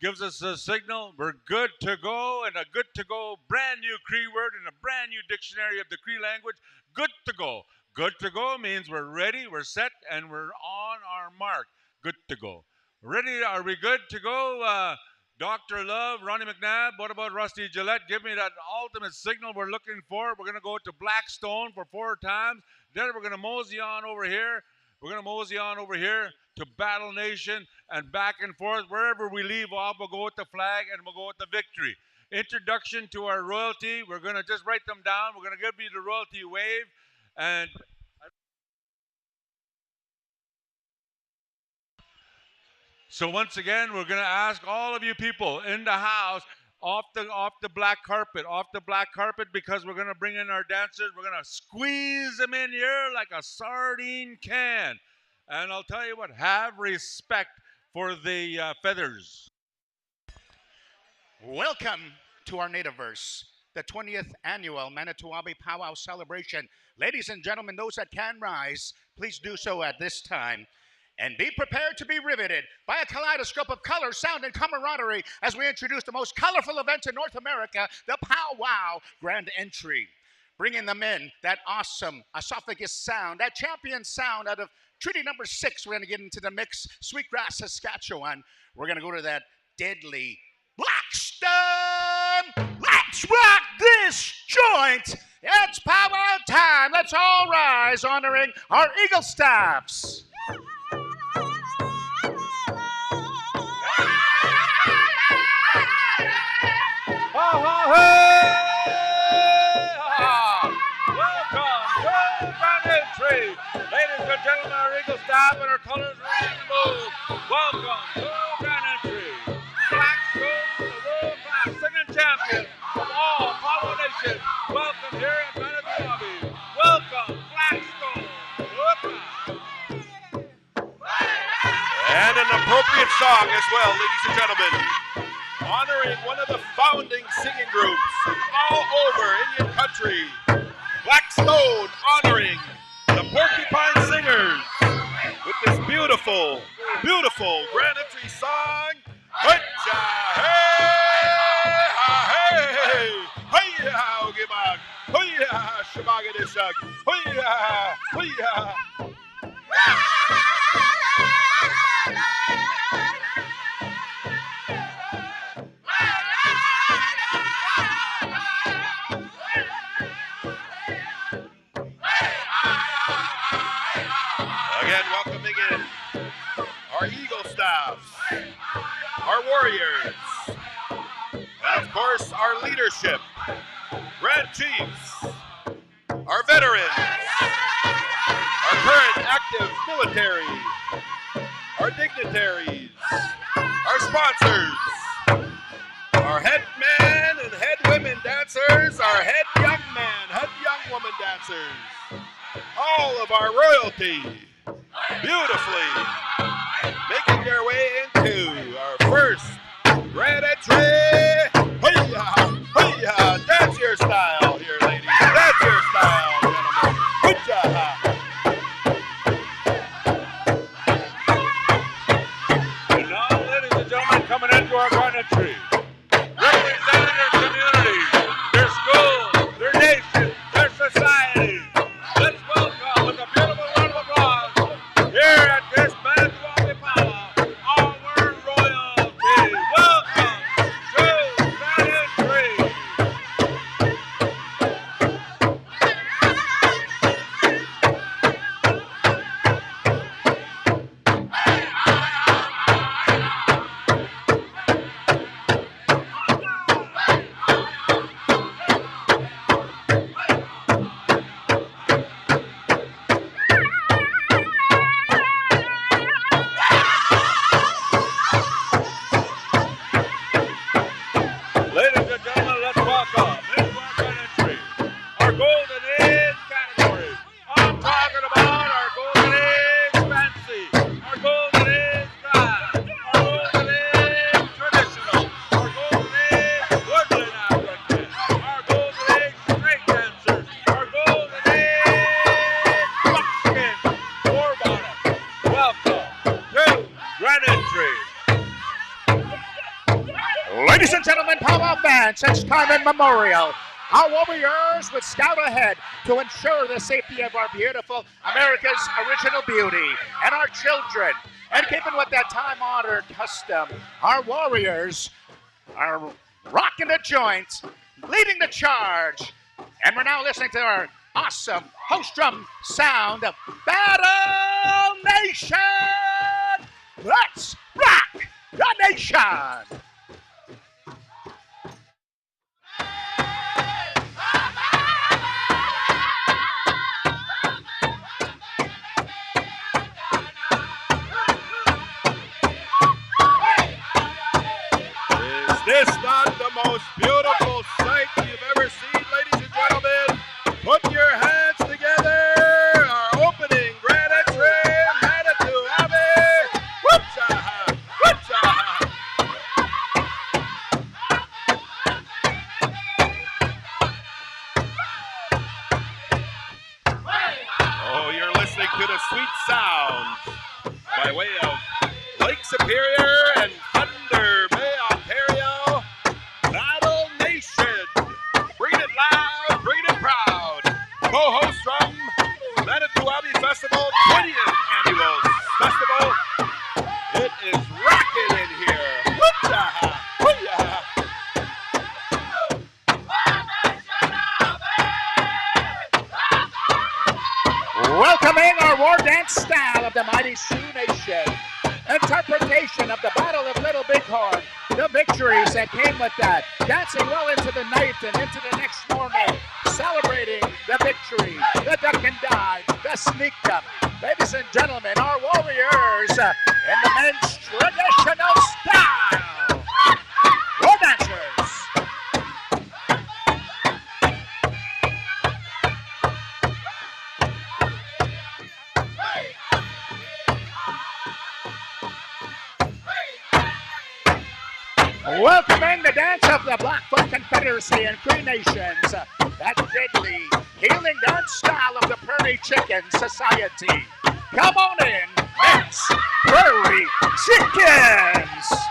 gives us a signal, we're good to go, and a good to go brand new Cree word in a brand new dictionary of the Cree language, good to go. Good to go means we're ready, we're set, and we're on our mark. Good to go. Ready? Are we good to go? Dr. Love, Ronnie McNabb, what about Rusty Gillette? Give me that ultimate signal we're looking for. We're going to go to Blackstone for 4 times. Then we're going to mosey on over here. We're going to mosey on over here to Battle Nation and back and forth. Wherever we leave off, we'll go with the flag and we'll go with the victory. Introduction to our royalty. We're going to just write them down. We're going to give you the royalty wave. And so once again, we're going to ask all of you people in the house off the black carpet, because we're going to bring in our dancers. We're going to squeeze them in here like a sardine can. And I'll tell you what, have respect for the feathers. Welcome to our Nativeverse, the 20th annual Manito Ahbee Pow Wow celebration. Ladies and gentlemen, those that can rise, please do so at this time. And be prepared to be riveted by a kaleidoscope of color, sound, and camaraderie as we introduce the most colorful event in North America, the Pow Wow Grand Entry. Bringing them in, that awesome esophagus sound, that champion sound out of Treaty number 6. We're going to get into the mix, Sweetgrass, Saskatchewan. We're going to go to that deadly Blackstone. Let's rock this joint. It's Pow Wow time. Let's all rise, honoring our Eagle Staffs. Ladies and gentlemen, our Eagle Staff and our colors are rainbows. Welcome to Grand Entry. Blackstone, the world-class singing champion of all Pow Wow Nation. Welcome here at Manito Ahbee. Welcome, Blackstone. And an appropriate song as well, ladies and gentlemen. Honoring one of the founding singing groups all over Indian country. Blackstone honoring the Porcupine Singers with this beautiful, beautiful Grand Entry song. Hey-ya, hey, hey, hey-ya, Ogibag, hey-ya, Shabagadishag, hey-ya, hey-ya. Again, welcoming in our Eagle Staffs, our warriors, and of course our leadership, Grand Chiefs, our veterans, our current active military, our dignitaries, our sponsors, our head men and head women dancers, our head young man, head young woman dancers, all of our royalty, beautifully making their way into our first Grand Entry. Hey-ya, hey-ya, dance your style here, ladies. Dance your style, gentlemen. Hey-ya. And now, ladies and gentlemen, coming into our Grand Entry, representing their communities, their schools, their nation, their society. Let's welcome with a beautiful round of applause here at this Manito Ahbee Pow Wow, our royalty. Welcome to Grand Entry. Ladies and gentlemen, let's welcome into our Grand Entry, our Golden Age category. I'm talking about our Golden Age fancy, our Golden Age class, our Golden Age traditional, our Golden Age woodland African, our Golden Age straight dancers, our Golden Age buckskin war bonnet. Welcome to Grand Entry. Ladies and gentlemen, Pow Wow fans, since time immemorial, our warriors would scout ahead to ensure the safety of our beautiful America's original beauty and our children. And keeping with that time-honored custom, our warriors are rocking the joint, leading the charge. And we're now listening to our awesome host drum sound of Battle Nation. Let's rock the nation. Is this not the most beautiful sight you've ever seen, ladies and gentlemen? Put your hands together. Our opening grand entry, Manito Ahbee. Whoop-cha-ha, whoop-cha-ha. Oh, you're listening to the sweet sounds by way of Lake Superior and Thunder Bay, Ontario. Battle Nation. Bring it loud, bring it proud. Co-host from Manito Ahbee Festival, 20th Annual Festival. It is rocking in here. Whoop-cha-ha, hoo-ya. Welcoming our war dance style of the mighty Sioux Nation. Interpretation of the Battle of Little Bighorn. The victories that came with that. Dancing well into the night and into the next morning. Celebrating the victory, the duck and dive, the sneak up. Ladies and gentlemen, our warriors in the men's traditional style. War dancers. Welcoming the dance of the Blackfoot Confederacy and Cree Nations, that deadly healing dance style of the Prairie Chicken Society. Come on in, it's Prairie Chickens!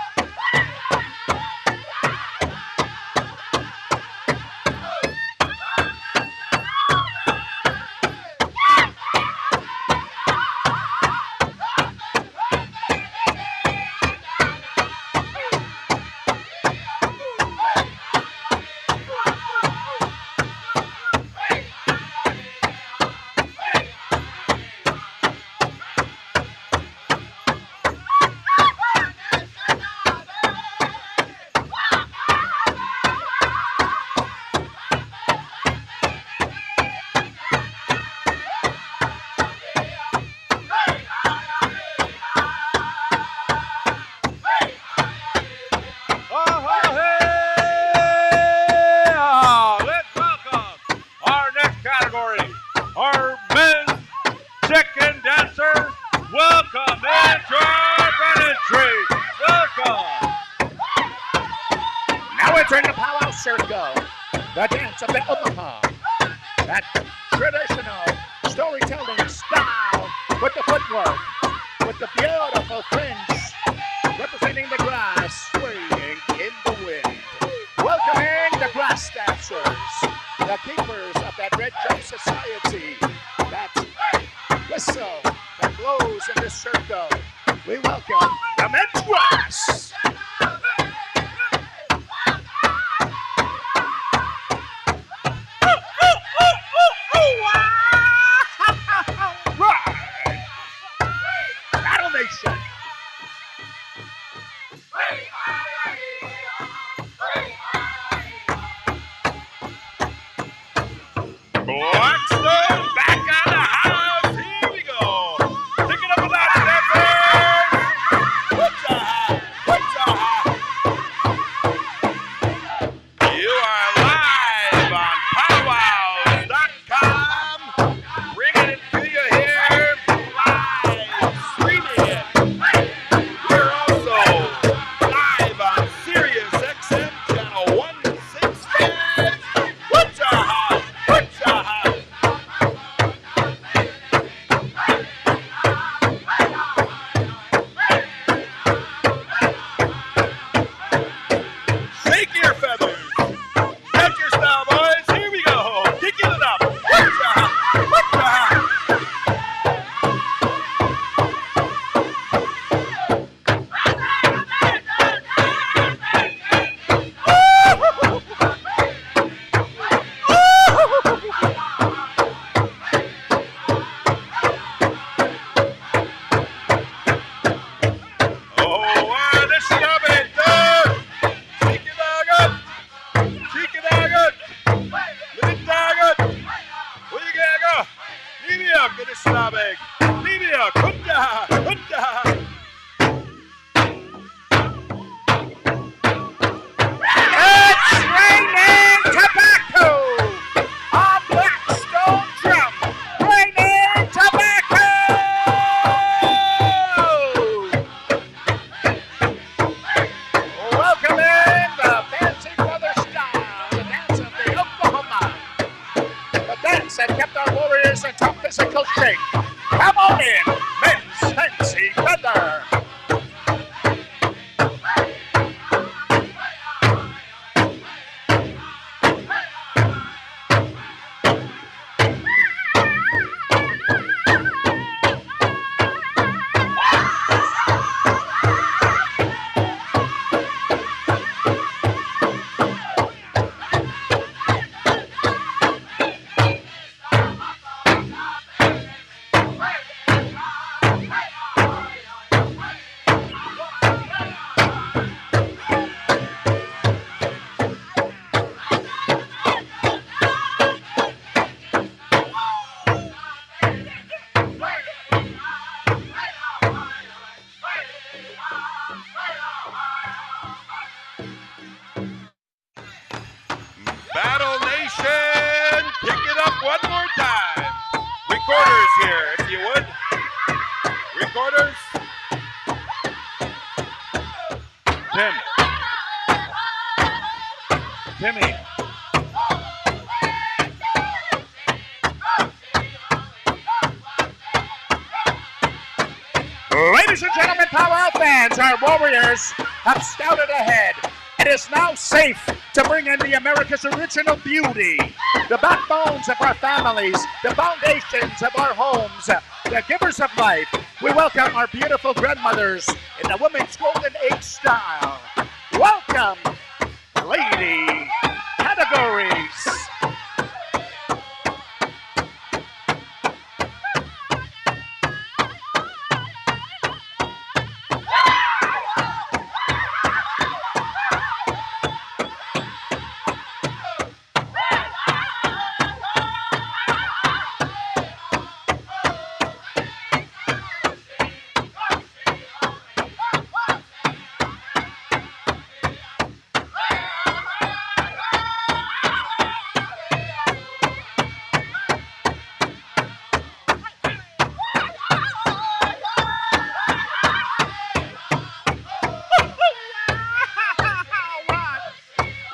Entering the Pow Wow Circle, the dance of the Omaha, that traditional storytelling style with the footwork, with the beautiful fringe, representing the grass swaying in the wind. Welcoming the grass dancers, the keepers of that Red Drum Society, that whistle that blows in this circle. We welcome the men's grass. Blackstone Kinislamig. Libya, Kunda, Kunda. It's raining tobacco on Blackstone Drum. Raining tobacco. Welcome in the fancy brother style, the dance of the Oklahoma. The dance that kept our warriors in top physical shape. Come on in, men's fancy brother. Battle Nation, pick it up one more time. Recorders here, if you would. Recorders. Tim. Timmy. Ladies and gentlemen, Pow Wow fans, our warriors have scouted ahead. It is now safe to bring in the America's original beauty, the backbones of our families, the foundations of our homes, the givers of life. We welcome our beautiful grandmothers in the women's golden age style. Welcome, lady categories.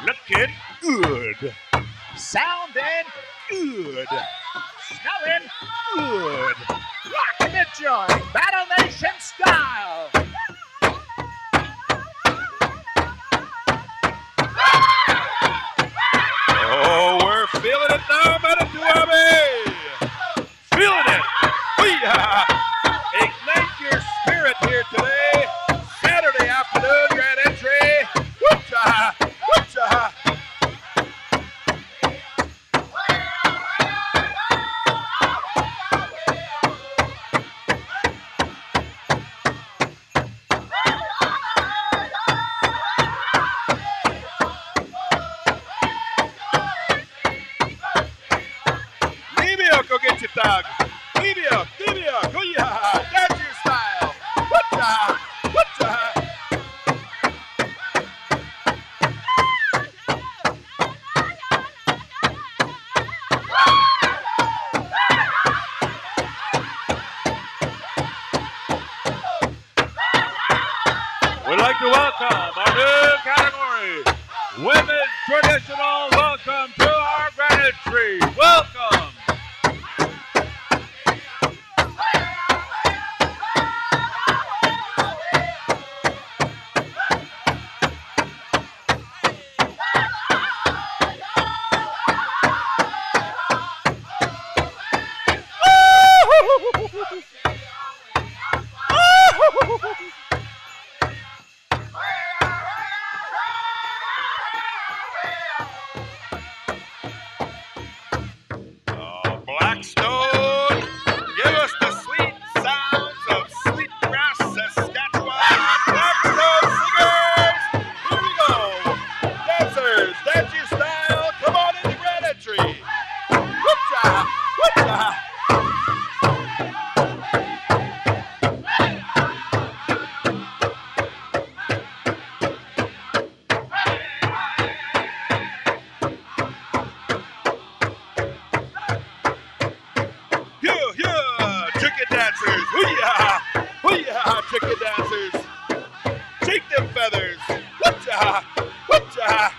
Looking good. Sounding good. Smelling good. Rocking the joint. Battle Nation style. Oh, we're feeling it now, Manito Ahbee. Feeling it. Booyah. Ignite your spirit here today. Saturday afternoon, grand entry. Woo-cha, woo-cha. Libya, go get your dog. Libya, booyah. That's your style. Woo-cha, woo-cha. We'd like to welcome our new category, Women's Traditional. Welcome to our granite tree. Welcome. Blackstone, give us the sweet sounds of Sweetgrass, Saskatchewan. Blackstone singers, here we go. Dancers, dance your style. Come on in the granite tree. Whoop-cha, whoop-cha. Woo-cha! Woo-cha!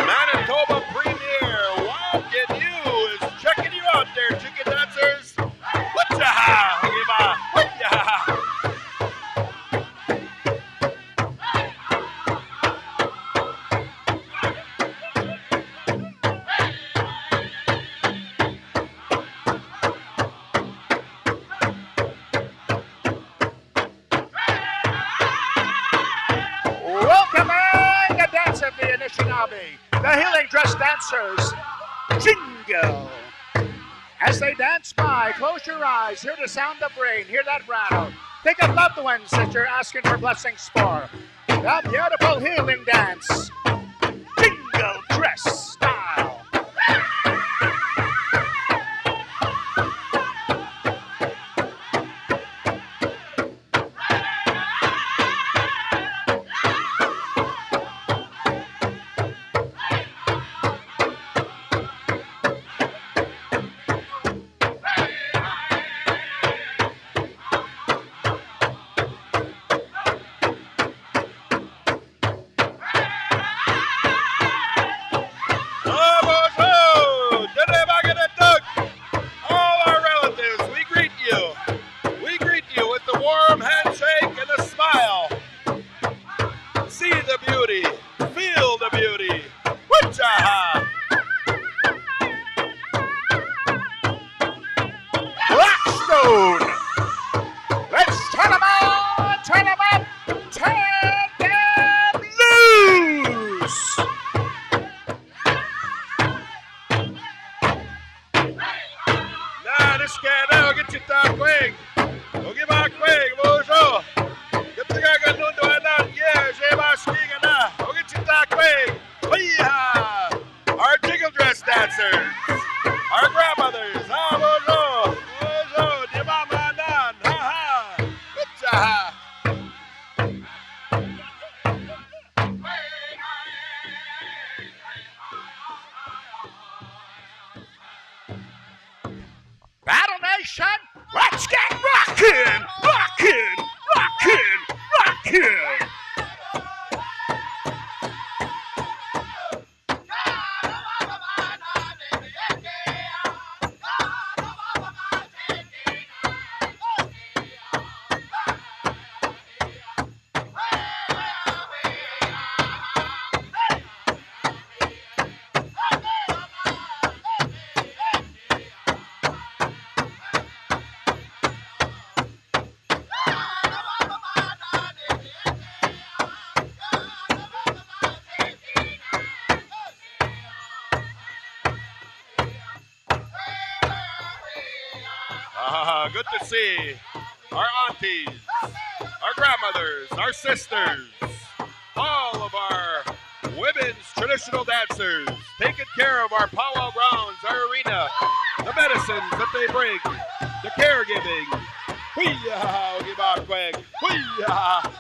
Manitoba Premier Walkin' You is checking you out there, chicken dancers. Woo-cha! Woo-cha! Woo-cha! Welcoming the dance of the Anishinaabe, the healing dress dancers, Jingle. As they dance by, close your eyes, hear the sound of rain, hear that rattle. Think of loved ones that you're asking for blessings for. The beautiful healing dance, Jingle dress style. All our relatives, we greet you. We greet you with the warm handshake and a smile. See the beauty, feel the beauty. Woo-cha! Blackstone! Let's turn them on, turn them up, turn them loose! Nah, this guy now get you that quick. Give back quick, bonjour. Get the guy going to that. Yeah, j'ai ma speaking now. Get you that quick. Our jingle dress dancers, our grandmothers. Ah, bonjour. Bonjour. Di mama nan. Ha ha. Woo-cha. Battle Nation, let's get rockin', rockin', rockin', rockin'. Good to see our aunties, our grandmothers, our sisters, all of our women's traditional dancers, taking care of our powwow grounds, our arena, the medicines that they bring, the caregiving. Hoo-yah, give our quick. Hoo-yah.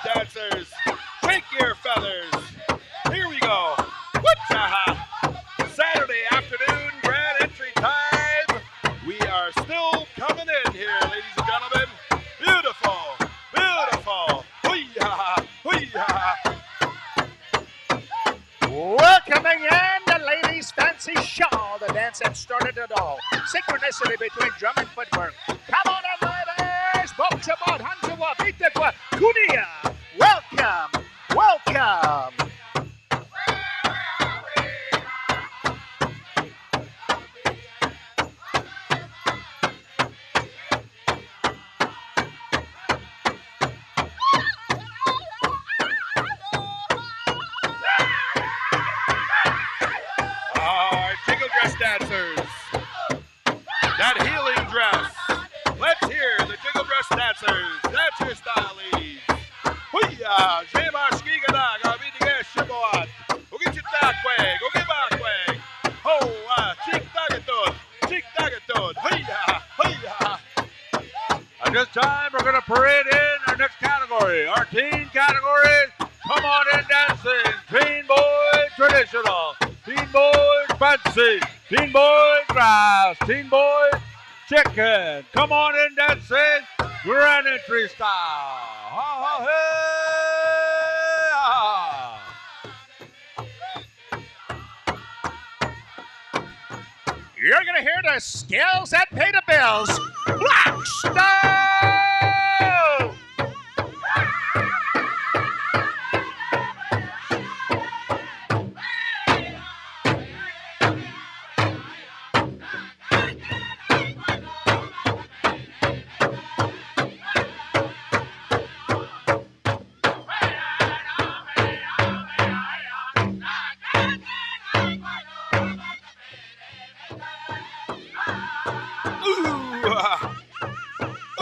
Dancers, shake your feathers. Here we go. Woo-cha! Saturday afternoon, grand entry time. We are still coming in here, ladies and gentlemen. Beautiful, beautiful. Hoo-yah, hoo-yah. Welcoming in the ladies' fancy shawl, the dance that started it all. Synchronicity between drum and footwork. Come on and dancers. Bochabod, Hanjawa, Bitegwa, Kunia. Welcome, welcome. Jingle dress dancers. That healing dress. Let's hear the jingle dress dancers. That's your style, ladies. Huya, Jema Shkigada, Gabidige Shiboat. Ugi Chitakwe, Ugi Bakwe. Ho, Chik Dagaton, Chik Dagaton. Huya, Huya. At this time, we're going to parade in our next category, our teen category. Come on in dancing. Teen boy traditional, teen boy fancy, teen boy grass, teen boy chicken. Come on in dancing, grand entry style. Ha, ha, hey, ha. You're going to hear the scales that pay the bills. Rock style!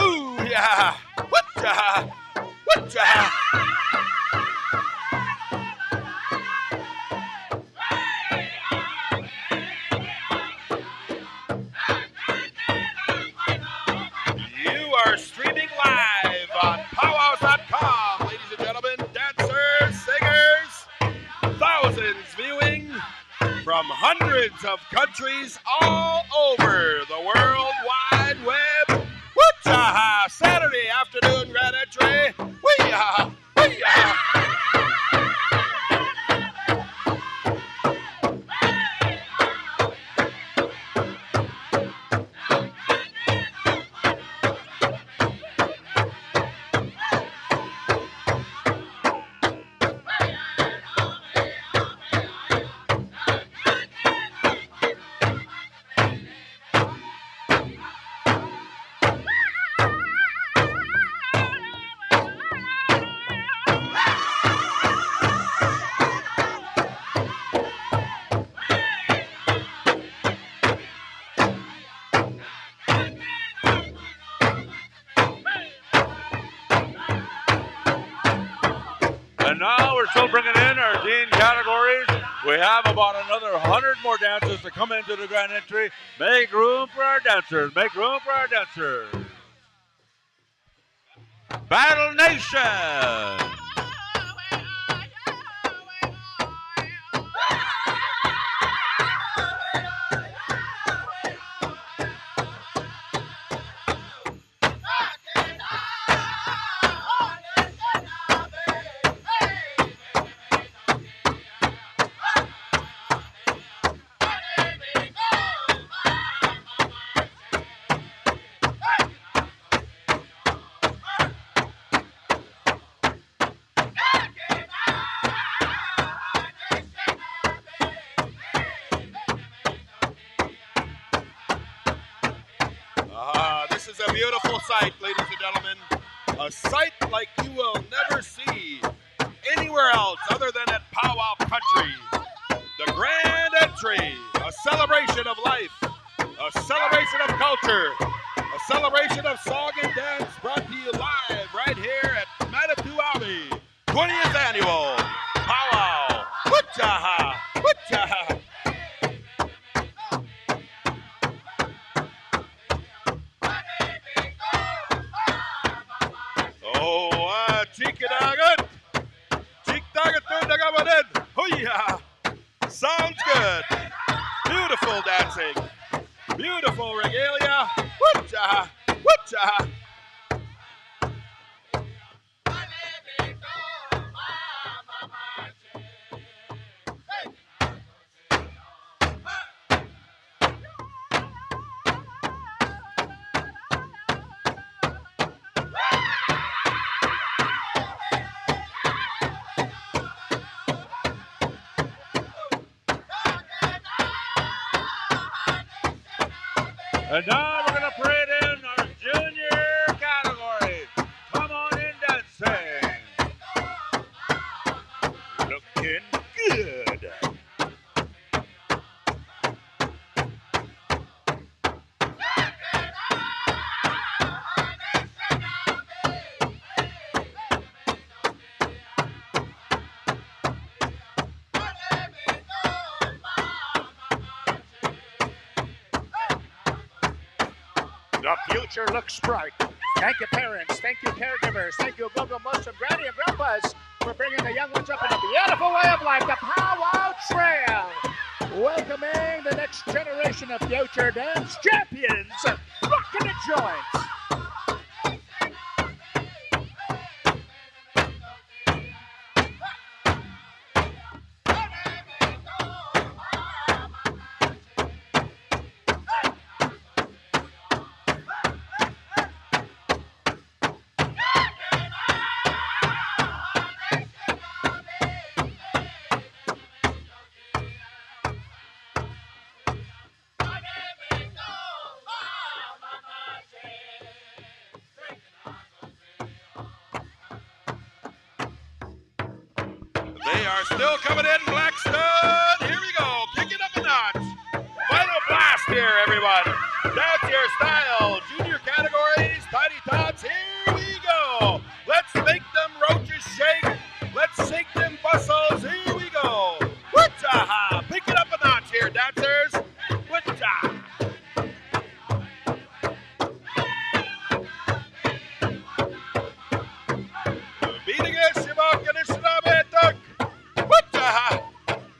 Ooh, yeah. What-ja, what-ja. You are streaming live on PowWows.com, ladies and gentlemen, dancers, singers, thousands viewing from hundreds of countries all over the World Wide Web. Woo-cha! Saturday afternoon grand entry. Wee-ya! Wee-ya! And now we're still bringing in our teen categories. We have about another 100 more dancers to come into the grand entry. Make room for our dancers. Make room for our dancers. Battle Nation. This is a beautiful sight, ladies and gentlemen. A sight like you will never see anywhere else other than at Pow Wow Country. The grand entry, a celebration of life, a celebration of culture, a celebration of song and dance brought to you live right here at Manito Ahbee 20th Annual Pow Wow. Woo-cha-ha! Woo-cha-ha! Chikadagat! Chikdagatun dagabaden! Hoya! Sounds good! Beautiful dancing! Beautiful regalia! Woo-cha! Woo-cha! And now we're going to parade in our junior category. Come on in, dancing. Looking good. The future looks bright. Thank you, parents. Thank you, caregivers. Thank you, Gogo Muslim Granny and Grandpas, for bringing the young ones up in a beautiful way of life, the Pow Wow Trail. Welcoming the next generation of future dance champions, rocking the joints. They are still coming in, Blackstone. Here we go. Kick it up a notch. Final blast here, everyone. That's your style. Junior categories, tiny tots. Here we go. Let's make them roaches shake. Let's shake them bustles. Here we go. Woo-cha-ha. Pick it up a notch here, dancers. Woo-cha. Beating a shibok and a shinabetuk. Woo-cha-ha.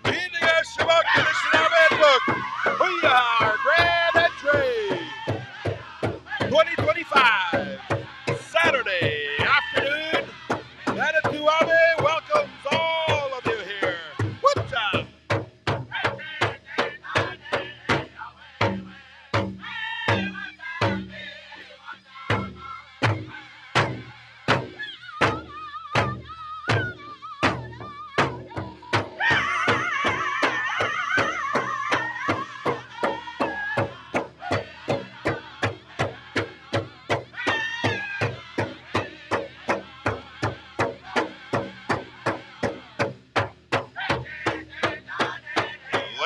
Beating a shibok and a shinabetuk. We are grand entry. 2025. Saturday afternoon. Manito Ahbee welcomes all of you here. Woo-cha.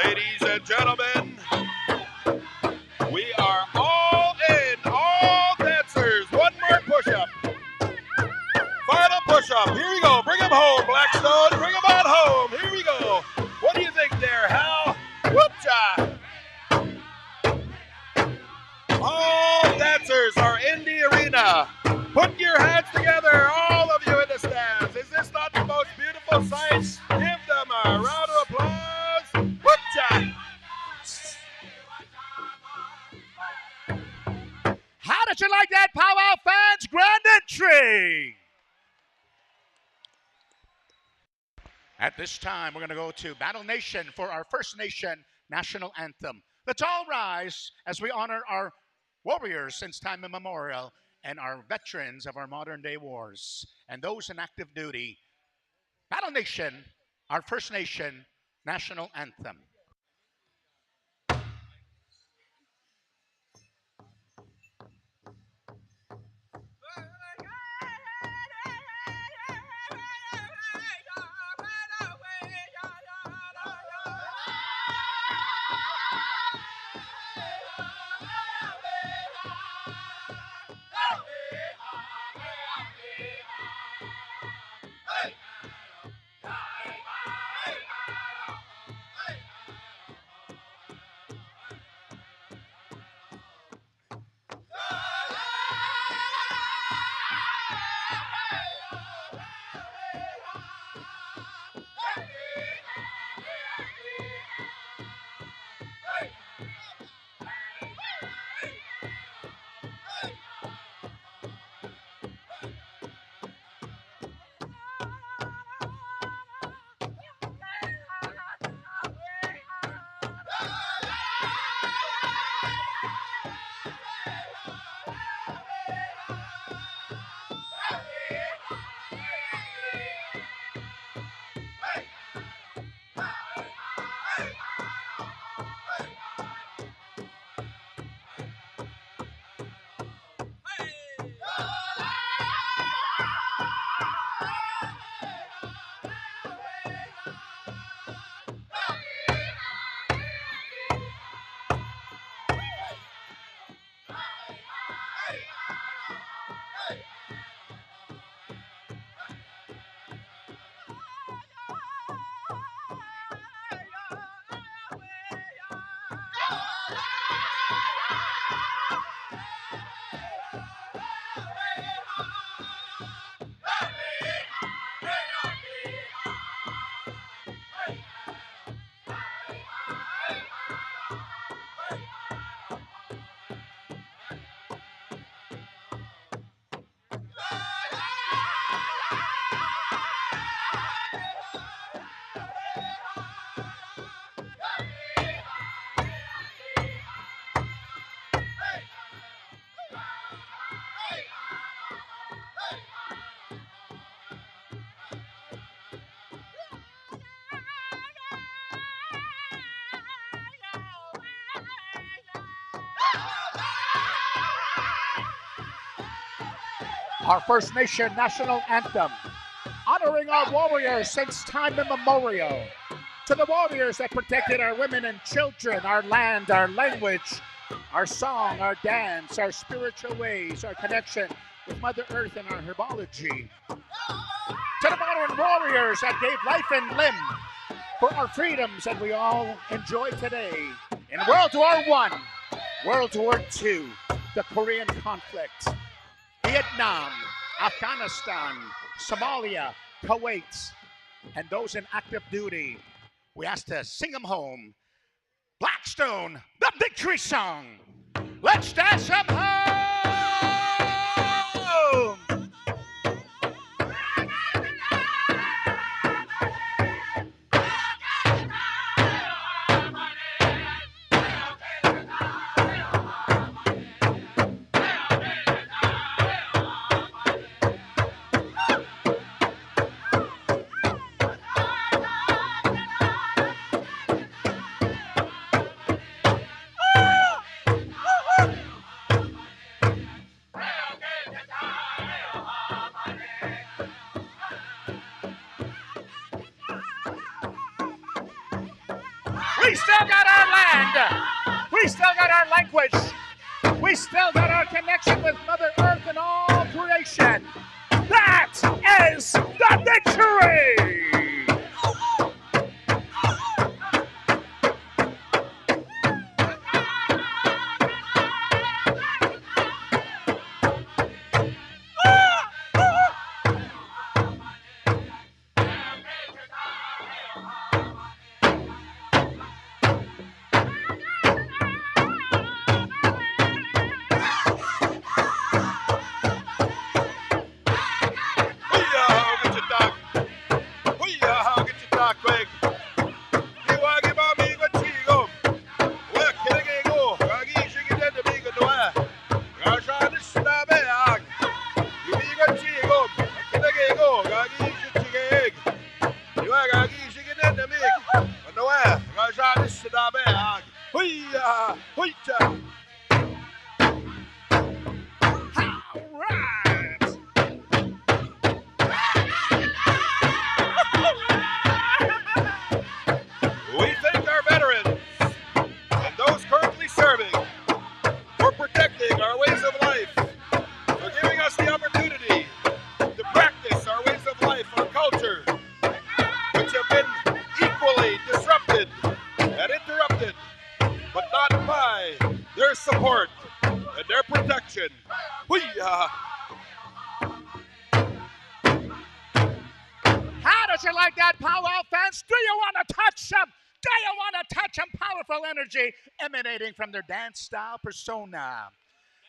Ladies and gentlemen, we are all in, all dancers. One more push-up. Final push-up. Here we go. Bring them home, Blackstone. Bring them on home. Here we go. What do you think there, Hal? Whoop-cha. All dancers are in the arena. Put your hands together, all of you in the stands. Is this not the most beautiful sight? Give them a round of applause. Whoop-cha. How did you like that, Pow Wow fans? Grand entry! At this time, we're going to go to Battle Nation for our First Nation national anthem. Let's all rise as we honor our warriors since time immemorial and our veterans of our modern day wars and those in active duty. Battle Nation, our First Nation national anthem. our First Nation national anthem, honoring our warriors since time immemorial. To the warriors that protected our women and children, our land, our language, our song, our dance, our spiritual ways, our connection with Mother Earth and our herbology. To the modern warriors that gave life and limb for our freedoms that we all enjoy today. In World War I, World War II, the Korean conflict, Vietnam, Afghanistan, Somalia, Kuwait, and those in active duty, we ask to sing them home. Blackstone, the victory song. Let's dance them home! We still got our land. We still got our language. We still got our connection with Mother Earth and all creation. That is the victory! How does you like that, Pow Wow fans? Do you want to touch them? Do you want to touch them? Powerful energy emanating from their dance style persona.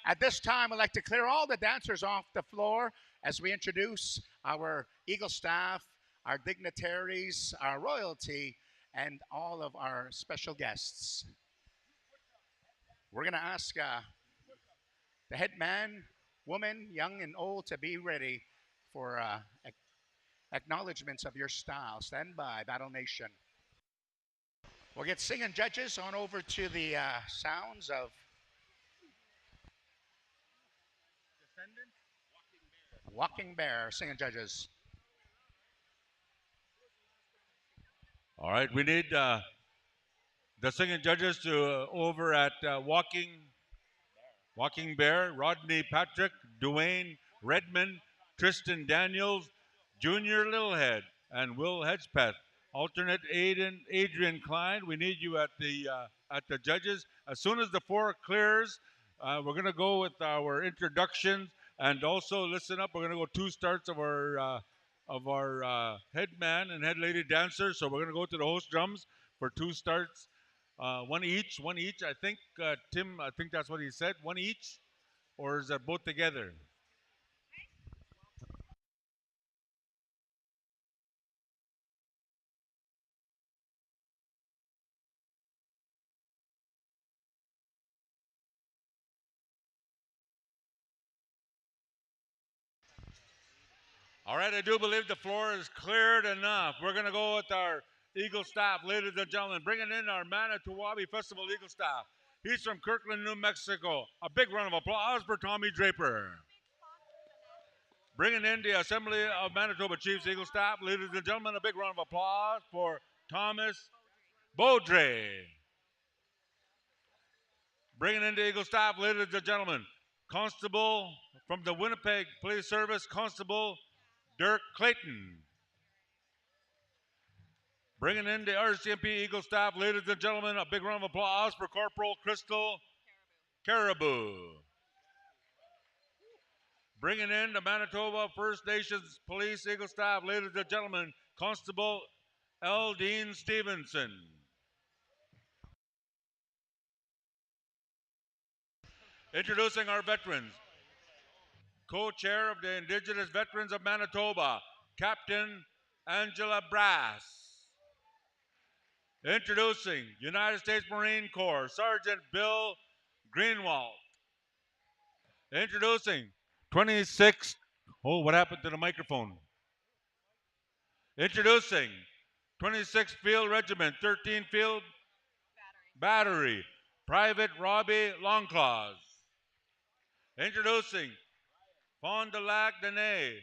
At this time, I'd like to clear all the dancers off the floor as we introduce our Eagle staff, our dignitaries, our royalty, and all of our special guests. We're going to ask the head man, woman, young and old, to be ready for acknowledgments of your style. Stand by, Battle Nation. We'll get singing judges on over to the sounds of Walking Bear, singing judges. All right, we need the singing judges to over at Walking Bear, Rodney Patrick, Dwayne Redmond, Tristan Daniels, Junior Littlehead, and Will Hedgepeth. Alternate Adrian Klein. We need you at the judges. As soon as the floor clears, we're going to go with our introductions, and also listen up. We're going to go 2 starts of our head man and head lady dancers. So we're going to go to the host drums for 2 starts. One each. I think, Tim, I think that's what he said. One each? Or is that both together? All right, I do believe the floor is cleared enough. We're going to go with our Eagle staff, ladies and gentlemen, bringing in our Manito Ahbee Festival Eagle staff. He's from Kirkland, New Mexico. A big round of applause for Tommy Draper. Bringing in the Assembly of Manitoba Chiefs Eagle Staff, ladies and gentlemen, a big round of applause for Thomas Baudry. Bringing in the Eagle Staff, ladies and gentlemen, Constable from the Winnipeg Police Service, Constable Dirk Clayton. Bringing in the RCMP Eagle Staff, ladies and gentlemen, a big round of applause for Corporal Crystal Caribou. Bringing in the Manitoba First Nations Police Eagle Staff, ladies and gentlemen, Constable L. Dean Stevenson. Introducing our veterans. Co-chair of the Indigenous Veterans of Manitoba, Captain Angela Brass. Introducing United States Marine Corps, Sergeant Bill Greenwald. Introducing 26th, oh, what happened to the microphone? Introducing 26th Field Regiment, 13th Field Battery, Private Robbie Longclaws. Introducing Fond du Lac Dene,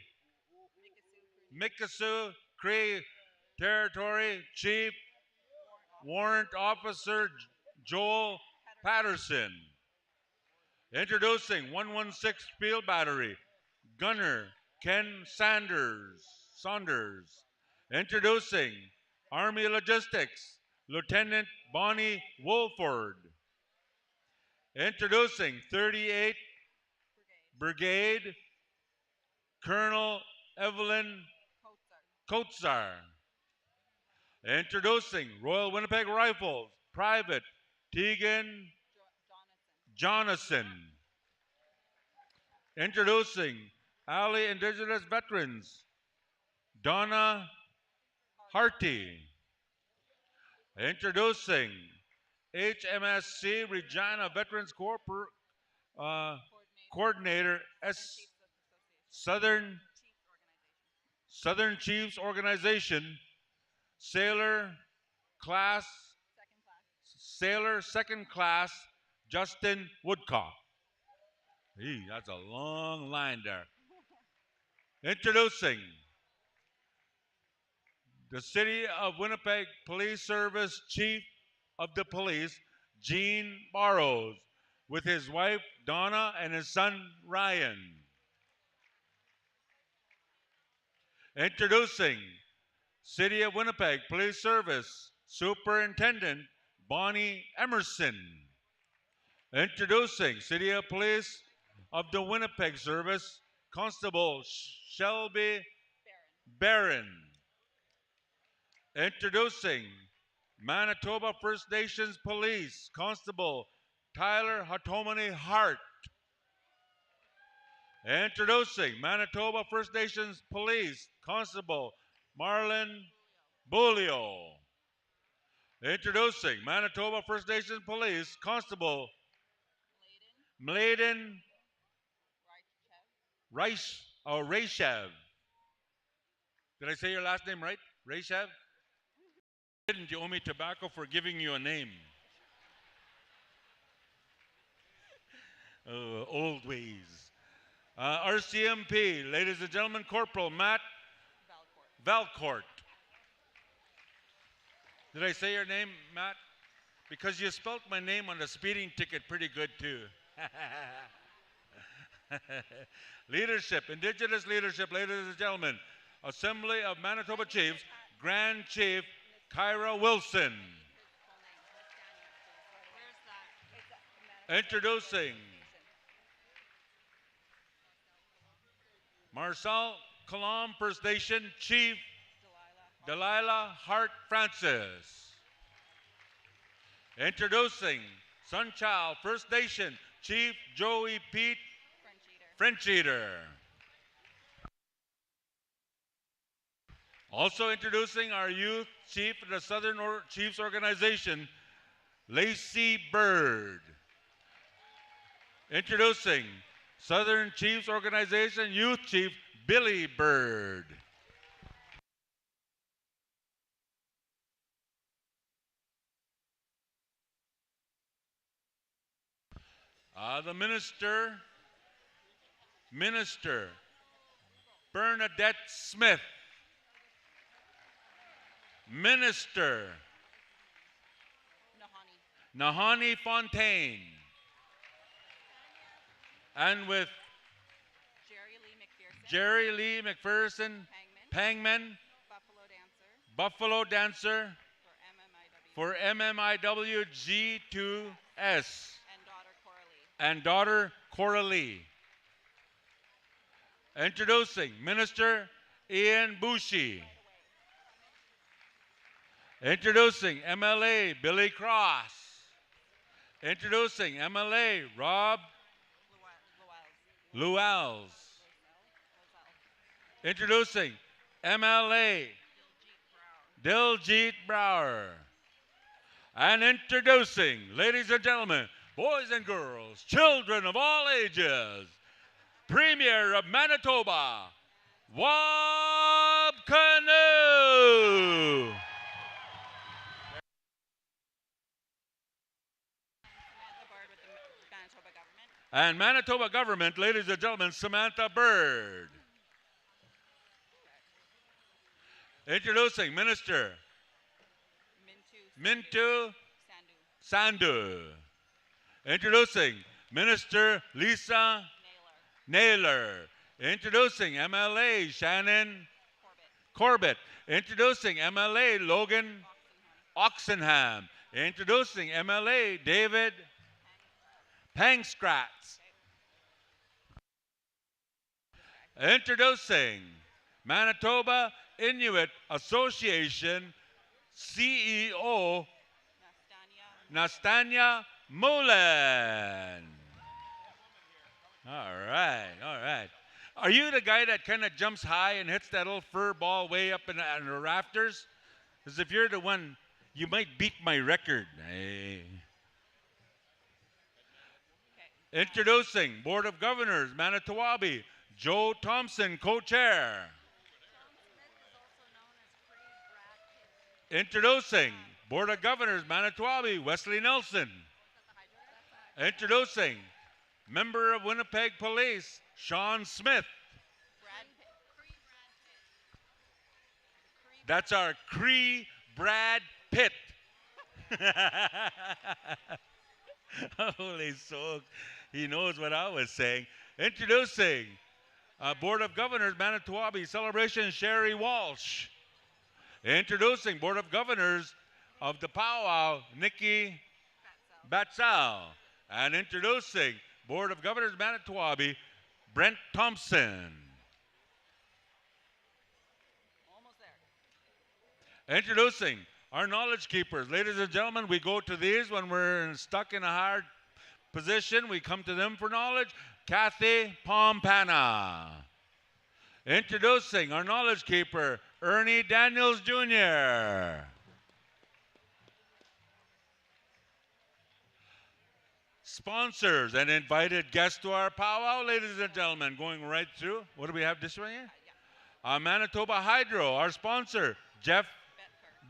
Mikisew Cree Territory Chief Warrant Officer Joel Patterson. Introducing 116th Field Battery, Gunner Ken Saunders. Introducing Army Logistics, Lieutenant Bonnie Wolford. Introducing 38th Brigade, Colonel Evelyn Kotzar. Introducing Royal Winnipeg Rifles, Private Tegan Jonathan. Introducing Alley Indigenous Veterans, Donna Harty. Introducing HMSC Regina Veterans Corps Coordinator Southern Chiefs Organization, Sailor Second Class Justin Woodcock. Hey, that's a long line there. Introducing the City of Winnipeg Police Service Chief of the Police, Gene Barrows, with his wife Donna and his son Ryan. Introducing City of Winnipeg Police Service Superintendent Bonnie Emerson. Introducing City of Police of the Winnipeg Service Constable Shelby Barron. Introducing Manitoba First Nations Police Constable Tyler Hatomani Hart. Introducing Manitoba First Nations Police Constable Marlon Bulio. Introducing Manitoba First Nations Police Constable Mladen Rayshev. Did I say your last name right? Rayshev? Didn't you owe me tobacco for giving you a name? Old ways. RCMP, ladies and gentlemen, Corporal Matt Valcourt. Did I say your name, Matt? Because you spelt my name on the speeding ticket pretty good, too. Leadership, Indigenous leadership, ladies and gentlemen. Assembly of Manitoba Chiefs, Grand Chief Kyra Wilson. Introducing Marcel Kalam First Nation Chief Delilah Hart Francis. Introducing Sunchild First Nation Chief Joey Pete French Eater. Also introducing our youth chief of the Southern Chiefs Organization, Lacey Bird. Introducing Southern Chiefs Organization Youth Chief Billy Bird. The Minister Bernadette Smith. Minister Nahani Fontaine. And with Jerry Lee McPherson, Pangman, Buffalo Dancer for MMIW G2S, and daughter Coralie. Introducing Minister Ian Bushy. Introducing MLA Billy Cross. Introducing MLA Rob Luels. Introducing MLA Diljit Brower. And introducing, ladies and gentlemen, boys and girls, children of all ages, Premier of Manitoba, Wab Canoe. And Manitoba government, ladies and gentlemen, Samantha Bird. Introducing Minister Mintu Sandu. Introducing Minister Lisa Naylor. Introducing MLA Shannon Corbett. Introducing MLA Logan Oxenham. Introducing MLA David Pangskratz. Introducing Manitoba Inuit Association CEO Nastanya Mullen. All right, all right. Are you the guy that kind of jumps high and hits that little fur ball way up in the rafters? Because if you're the one, you might beat my record. Hey. Introducing Board of Governors, Manito Ahbee, Joe Thompson, co-chair. Introducing Board of Governors, Manito Ahbee, Wesley Nelson. Introducing Member of Winnipeg Police, Sean Smith. That's our Cree Brad Pitt. Holy smokes. He knows what I was saying. Introducing Board of Governors, Manito Ahbee Celebration, Sherry Walsh. Introducing Board of Governors of the Pow Wow, Nikki Batsal. And introducing Board of Governors, Manito Ahbee, Brent Thompson. Introducing our knowledge keepers. Ladies and gentlemen, we go to these when we're stuck in a hard position. We come to them for knowledge. Kathy Pompana. Introducing our knowledge keeper, Ernie Daniels Jr. Sponsors and invited guests to our powwow, ladies and gentlemen, going right through. What do we have this way here? Manitoba Hydro, our sponsor, Jeff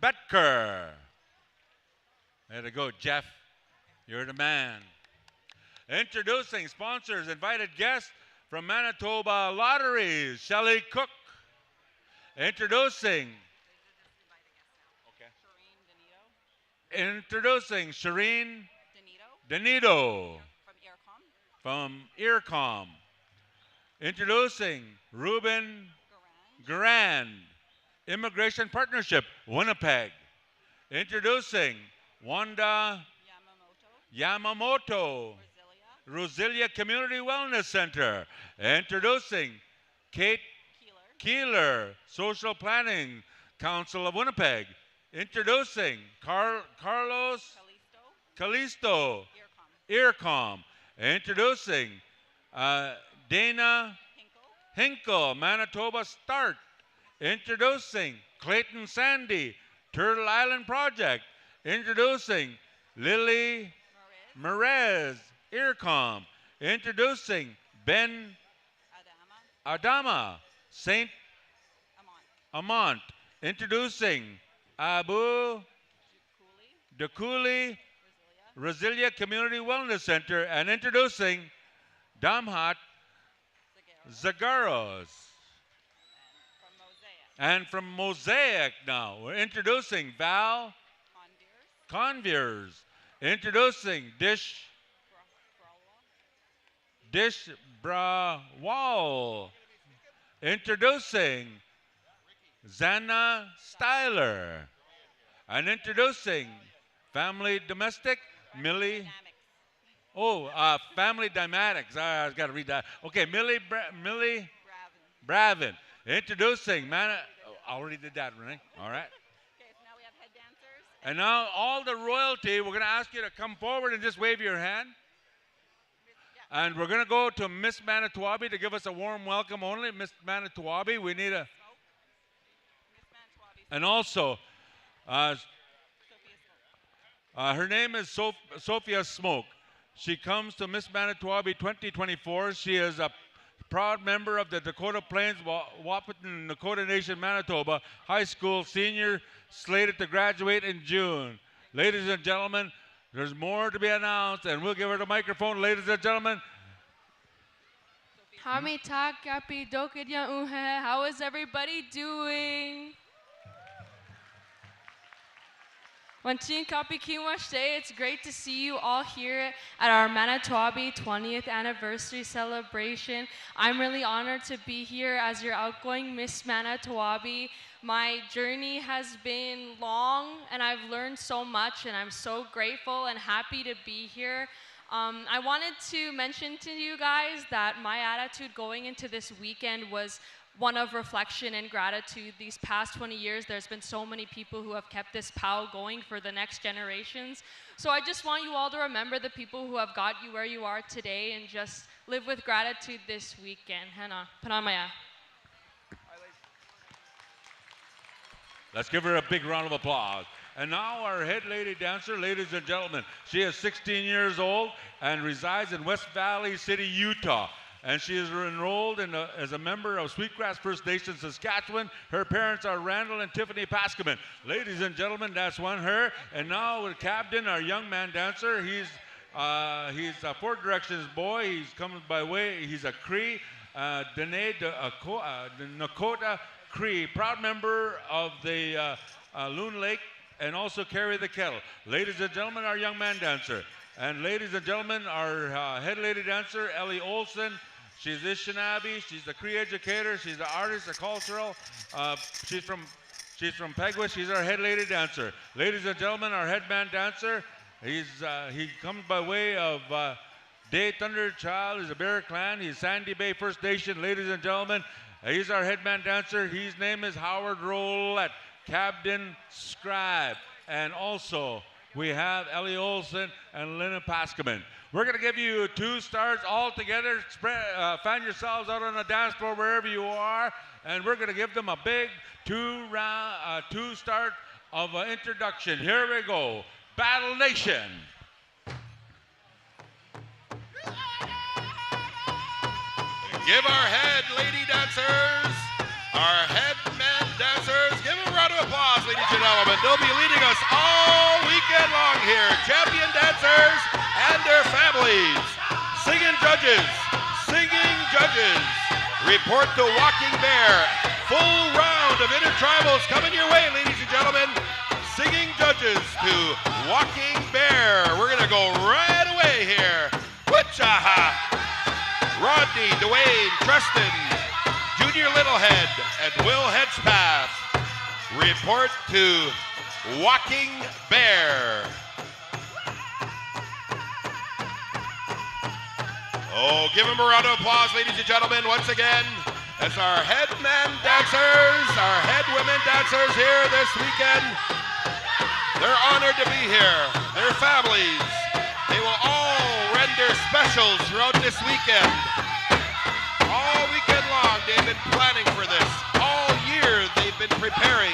Betker. There to go, Jeff. You're the man. Introducing sponsors, invited guests from Manitoba Lotteries, Shelley Cook. Introducing Shireen Danito from Ecamm. Introducing Ruben Garand, Immigration Partnership, Winnipeg. Introducing Wanda Yamamoto, Rosilia Community Wellness Center. Introducing Kate Keeler, Social Planning Council of Winnipeg. Introducing Carlos Calisto, Ecamm. Introducing Dana Hinkle, Manitoba Start. Introducing Clayton Sandy, Turtle Island Project. Introducing Lily Merez, Ecamm. Introducing Ben Adama, Saint Amant. Introducing Abu Dakuli, Rosilia Community Wellness Center. And introducing Damhat Zagaros. And from Mosaic now, we're introducing Val Conviers. Introducing Dish Brawal. Introducing Zana Styler. And introducing Family Domestic, Millie. Oh, Family Dynamics. I got to read that. Okay, Millie Bravin. Introducing I already did that, Renee. All right. And now all the royalty, we're going to ask you to come forward and just wave your hand. And we're going to go to Miss Manito Ahbee to give us a warm welcome only. Miss Manito Ahbee, we need a... And also, her name is Sophia Smoke. She comes to Miss Manito Ahbee 2024. She is a proud member of the Dakota Plains Wahpeton Nakota Nation Manitoba High School senior, slated to graduate in June. Ladies and gentlemen, there's more to be announced, and we'll give her the microphone. Ladies and gentlemen. How is everybody doing? It's great to see you all here at our Manito Ahbee 20th anniversary celebration. I'm really honored to be here as your outgoing Miss Manito Ahbee. My journey has been long and I've learned so much, and I'm so grateful and happy to be here. I wanted to mention to you guys that my attitude going into this weekend was one of reflection and gratitude. These past 20 years, there's been so many people who have kept this POW going for the next generations. So I just want you all to remember the people who have got you where you are today and just live with gratitude this weekend. Hana, Panamaya. Let's give her a big round of applause. And now our head lady dancer, ladies and gentlemen. She is 16 years old and resides in West Valley City, Utah. And she is enrolled as a member of Sweetgrass First Nation, Saskatchewan. Her parents are Randall and Tiffany Paskaman. Ladies and gentlemen, that's her. And now with Cabden, our young man dancer. He's a Four Directions boy. He's coming by way. He's a Cree, Dene Nakota Cree, proud member of the Loon Lake, and also carry the kettle. Ladies and gentlemen, our young man dancer. And ladies and gentlemen, our head lady dancer, Ellie Olson. She's Anishinaabe. She's a Cree educator. She's an artist, a cultural. She's from Pegwa. She's our head lady dancer. Ladies and gentlemen, our headman dancer. He comes by way of Day Thunder Child. He's a Bear Clan. He's Sandy Bay First Nation. Ladies and gentlemen, he's our headman dancer. His name is Howard Rollett, Cabden Scribe. And also, we have Ellie Olson and Lynn Paskaman. We're going to give you 2 stars all together. Find yourselves out on the dance floor wherever you are, and we're going to give them a big 2-star of introduction. Here we go. Battle Nation. Give our head lady dancers, our head men dancers, give them a round of applause, ladies and gentlemen. They'll be leading us all weekend long here. Champion dancers and their families. Singing judges, report to Walking Bear. Full round of Intertribals coming your way, ladies and gentlemen. Singing judges to Walking Bear. We're gonna go right away here. Witchaha! Rodney, Dwayne, Tristan, Junior Littlehead, and Will Hedgepath report to Walking Bear. Oh, give them a round of applause, ladies and gentlemen, once again. That's our head men dancers, our head women dancers here this weekend. They're honored to be here. Their families, they will all render specials throughout this weekend. All weekend long, they've been planning for this. All year, they've been preparing.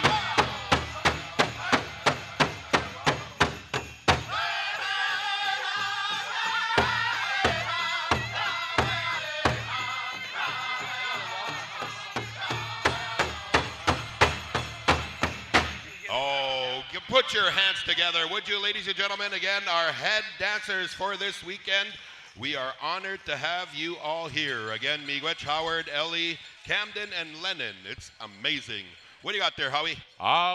Put your hands together, would you, ladies and gentlemen? Again, our head dancers for this weekend. We are honored to have you all here. Again, Miigwech, Howard, Ellie, Camden, and Lennon. It's amazing What do you got there, Howie?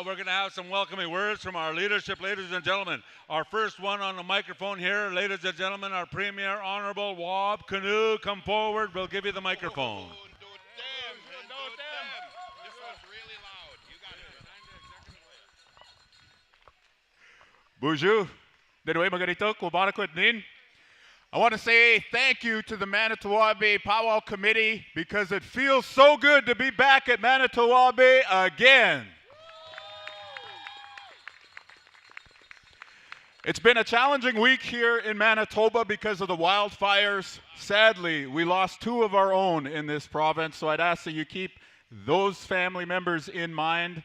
We're going to have some welcoming words from our leadership, ladies and gentlemen. Our first one on the microphone here, ladies and gentlemen, our Premier Honorable Wab Canoe, come forward. We'll give you the microphone. Bonjour. I want to say thank you to the Manito Ahbee Pow Wow Committee because it feels so good to be back at Manito Ahbee again. It's been a challenging week here in Manitoba because of the wildfires. Sadly, we lost 2 of our own in this province, so I'd ask that you keep those family members in mind.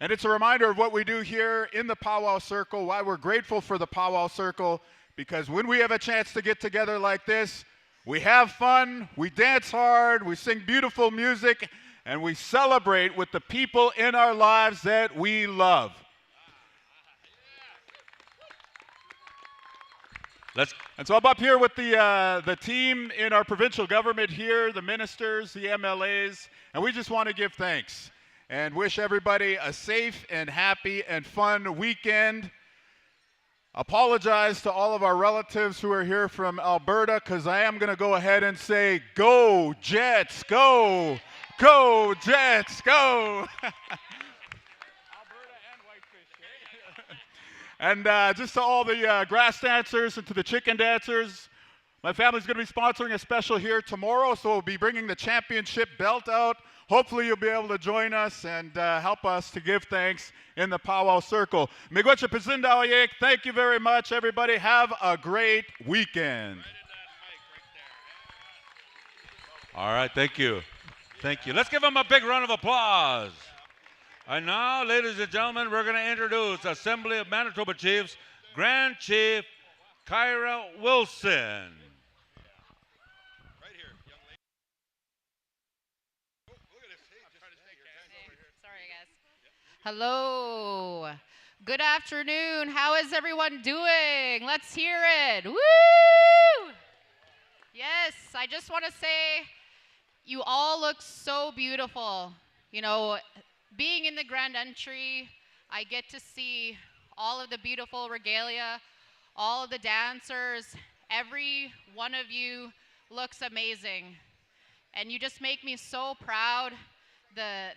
And it's a reminder of what we do here in the Pow Wow Circle, why we're grateful for the Pow Wow Circle, because when we have a chance to get together like this, we have fun, we dance hard, we sing beautiful music, and we celebrate with the people in our lives that we love. And so I'm up here with the team in our provincial government here, the ministers, the MLAs, and we just want to give thanks and wish everybody a safe and happy and fun weekend. Apologize to all of our relatives who are here from Alberta, because I am going to go ahead and say, go Jets, go! Go Jets, go! And just to all the grass dancers and to the chicken dancers, my family's going to be sponsoring a special here tomorrow, so we'll be bringing the championship belt out. Hopefully you'll be able to join us and help us to give thanks in the Pow Wow Circle. Miigwech Pizindawayek, thank you very much, everybody. Have a great weekend. All right, thank you. Thank you. Let's give them a big round of applause. And now, ladies and gentlemen, we're going to introduce Assembly of Manitoba Chiefs, Grand Chief Kyra Wilson. Hello. Good afternoon. How is everyone doing? Let's hear it. Woo! Yes, I just want to say you all look so beautiful. You know, being in the Grand Entry, I get to see all of the beautiful regalia, all of the dancers. Every one of you looks amazing. And you just make me so proud.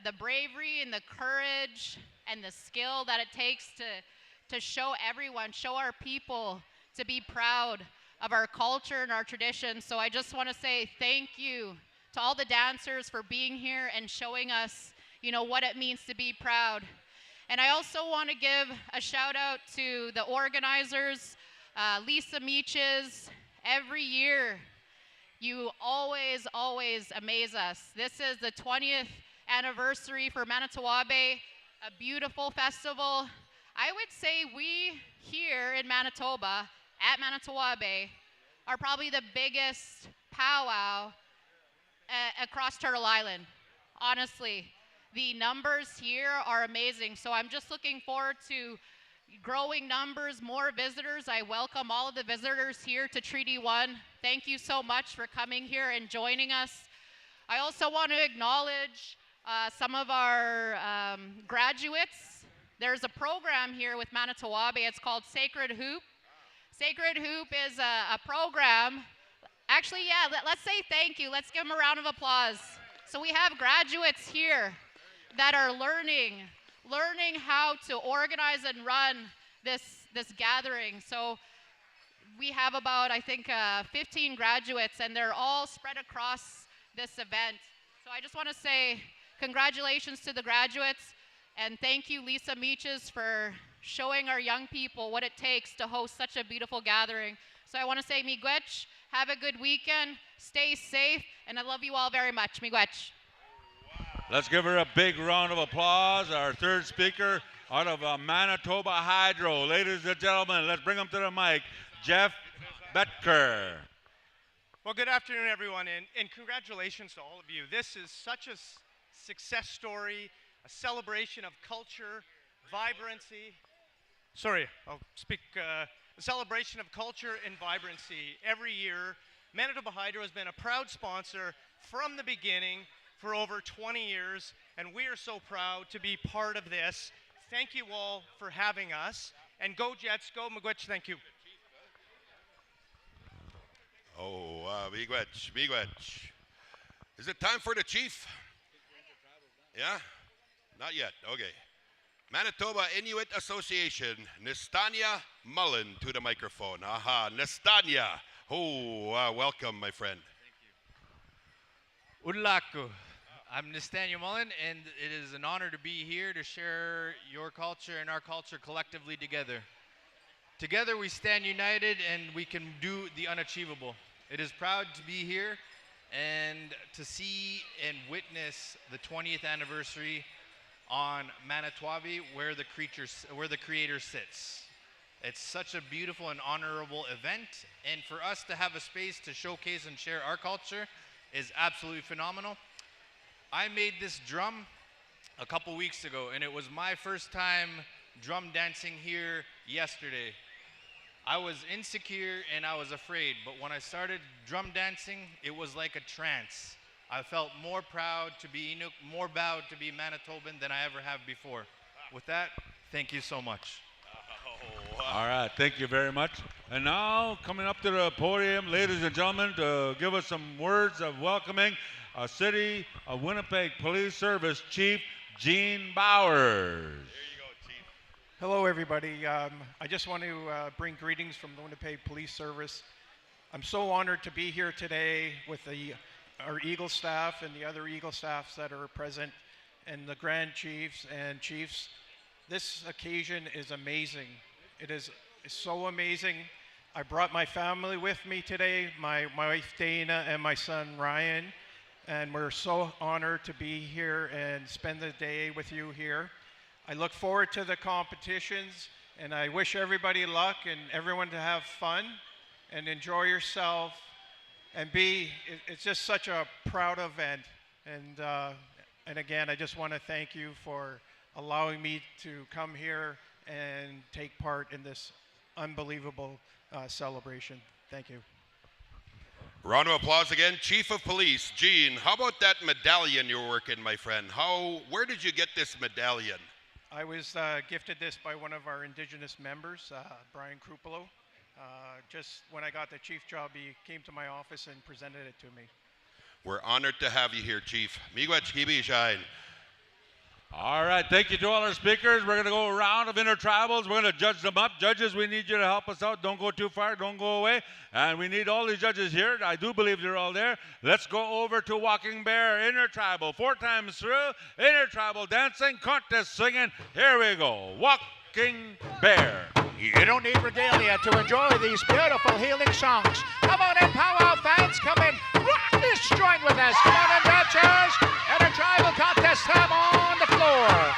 The bravery and the courage and the skill that it takes to show everyone, show our people, to be proud of our culture and our traditions. So I just want to say thank you to all the dancers for being here and showing us, you know, what it means to be proud. And I also want to give a shout out to the organizers, Lisa Meaches. Every year, you always amaze us. This is the 20th anniversary for Manito Ahbee, a beautiful festival. I would say we here in Manitoba, at Manito Ahbee, are probably the biggest powwow across Turtle Island. Honestly, the numbers here are amazing. So I'm just looking forward to growing numbers, more visitors. I welcome all of the visitors here to Treaty 1. Thank you so much for coming here and joining us. I also want to acknowledge some of our graduates. There's a program here with Manito Ahbee. It's called Sacred Hoop. Sacred Hoop is a program. Actually, yeah, let's say thank you. Let's give them a round of applause. So we have graduates here that are learning how to organize and run this gathering. So we have about, I think, 15 graduates, and they're all spread across this event. So I just want to say congratulations to the graduates, and thank you, Lisa Meaches, for showing our young people what it takes to host such a beautiful gathering. So I want to say miigwech, have a good weekend, stay safe, and I love you all very much. Miigwech. Let's give her a big round of applause. Our third speaker out of Manitoba Hydro. Ladies and gentlemen, let's bring him to the mic, Jeff Betker. Well, good afternoon, everyone, and congratulations to all of you. This is such a success story, a celebration of culture, vibrancy. Sorry, I'll speak. A celebration of culture and vibrancy. Every year, Manitoba Hydro has been a proud sponsor from the beginning for over 20 years, and we are so proud to be part of this. Thank you all for having us. And go Jets, go Miigwech, thank you. Oh, miigwech, miigwech. Is it time for the chief? Yeah? Not yet. Okay. Manitoba Inuit Association, Nestanya Mullen to the microphone. Aha, Nestanya. Oh, welcome, my friend. Udlaku. I'm Nestanya Mullen, and it is an honor to be here to share your culture and our culture collectively together. Together we stand united, and we can do the unachievable. It is proud to be here and to see and witness the 20th anniversary on Manito Ahbee, where the creator sits. It's such a beautiful and honorable event, and for us to have a space to showcase and share our culture is absolutely phenomenal. I made this drum a couple weeks ago, and it was my first time drum dancing here yesterday. I was insecure and I was afraid, but when I started drum dancing, it was like a trance. I felt more proud to be Inuk, more proud to be Manitoban than I ever have before. With that, thank you so much. All right, thank you very much. And now, coming up to the podium, ladies and gentlemen, to give us some words of welcoming, City of Winnipeg Police Service Chief Gene Bowers. Hello, everybody. I just want to bring greetings from the Winnipeg Police Service. I'm so honored to be here today with our Eagle staff and the other Eagle staffs that are present, and the Grand Chiefs and Chiefs. This occasion is amazing. It is so amazing. I brought my family with me today, my wife Dana and my son Ryan, and we're so honored to be here and spend the day with you here. I look forward to the competitions, and I wish everybody luck and everyone to have fun and enjoy yourself and it's just such a proud event. And again, I just want to thank you for allowing me to come here and take part in this unbelievable celebration. Thank you. Round of applause again. Chief of Police, Gene, how about that medallion you're working, my friend? Where did you get this medallion? I was gifted this by one of our Indigenous members, Brian Krupalo. Just when I got the chief job, he came to my office and presented it to me. We're honored to have you here, Chief. Miigwech, kibi shine. All right, thank you to all our speakers. We're going to go a round of intertribals. We're going to judge them up. Judges, we need you to help us out. Don't go too far. Don't go away. And we need all these judges here. I do believe they're all there. Let's go over to Walking Bear Intertribal. 4 times through. Intertribal dancing, contest singing. Here we go. Walking Bear. You don't need regalia to enjoy these beautiful healing songs. Come on in, Pow Wow fans. Come in, rock this joint with us. Come on in, dancers. Intertribal contest time on the floor.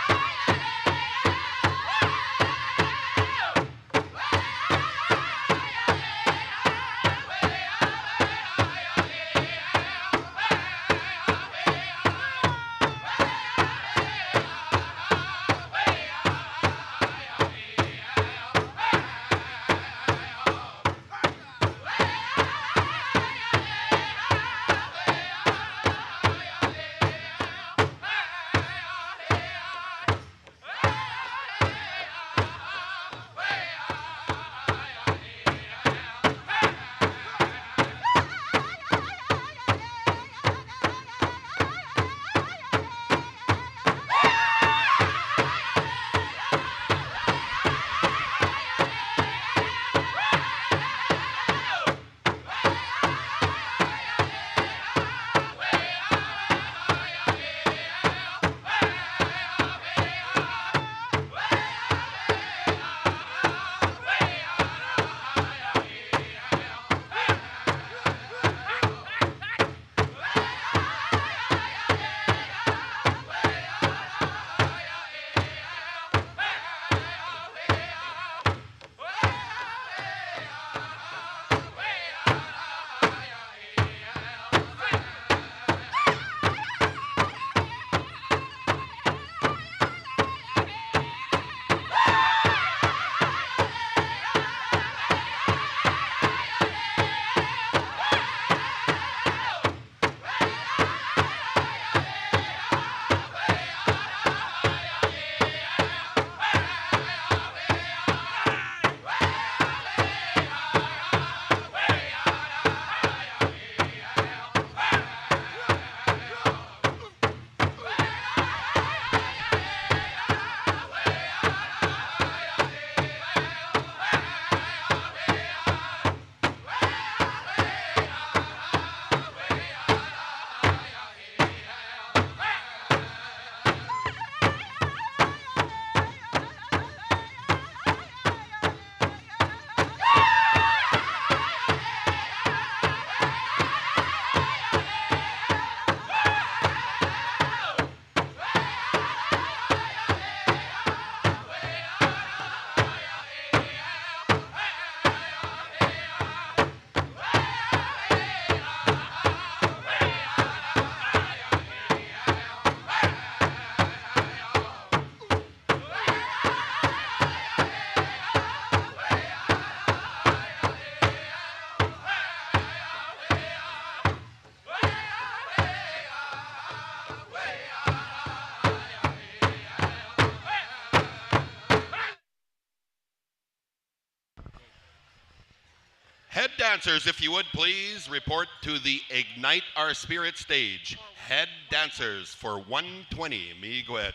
Head dancers, if you would please report to the Ignite Our Spirit stage. Head dancers for 120 Miigwech.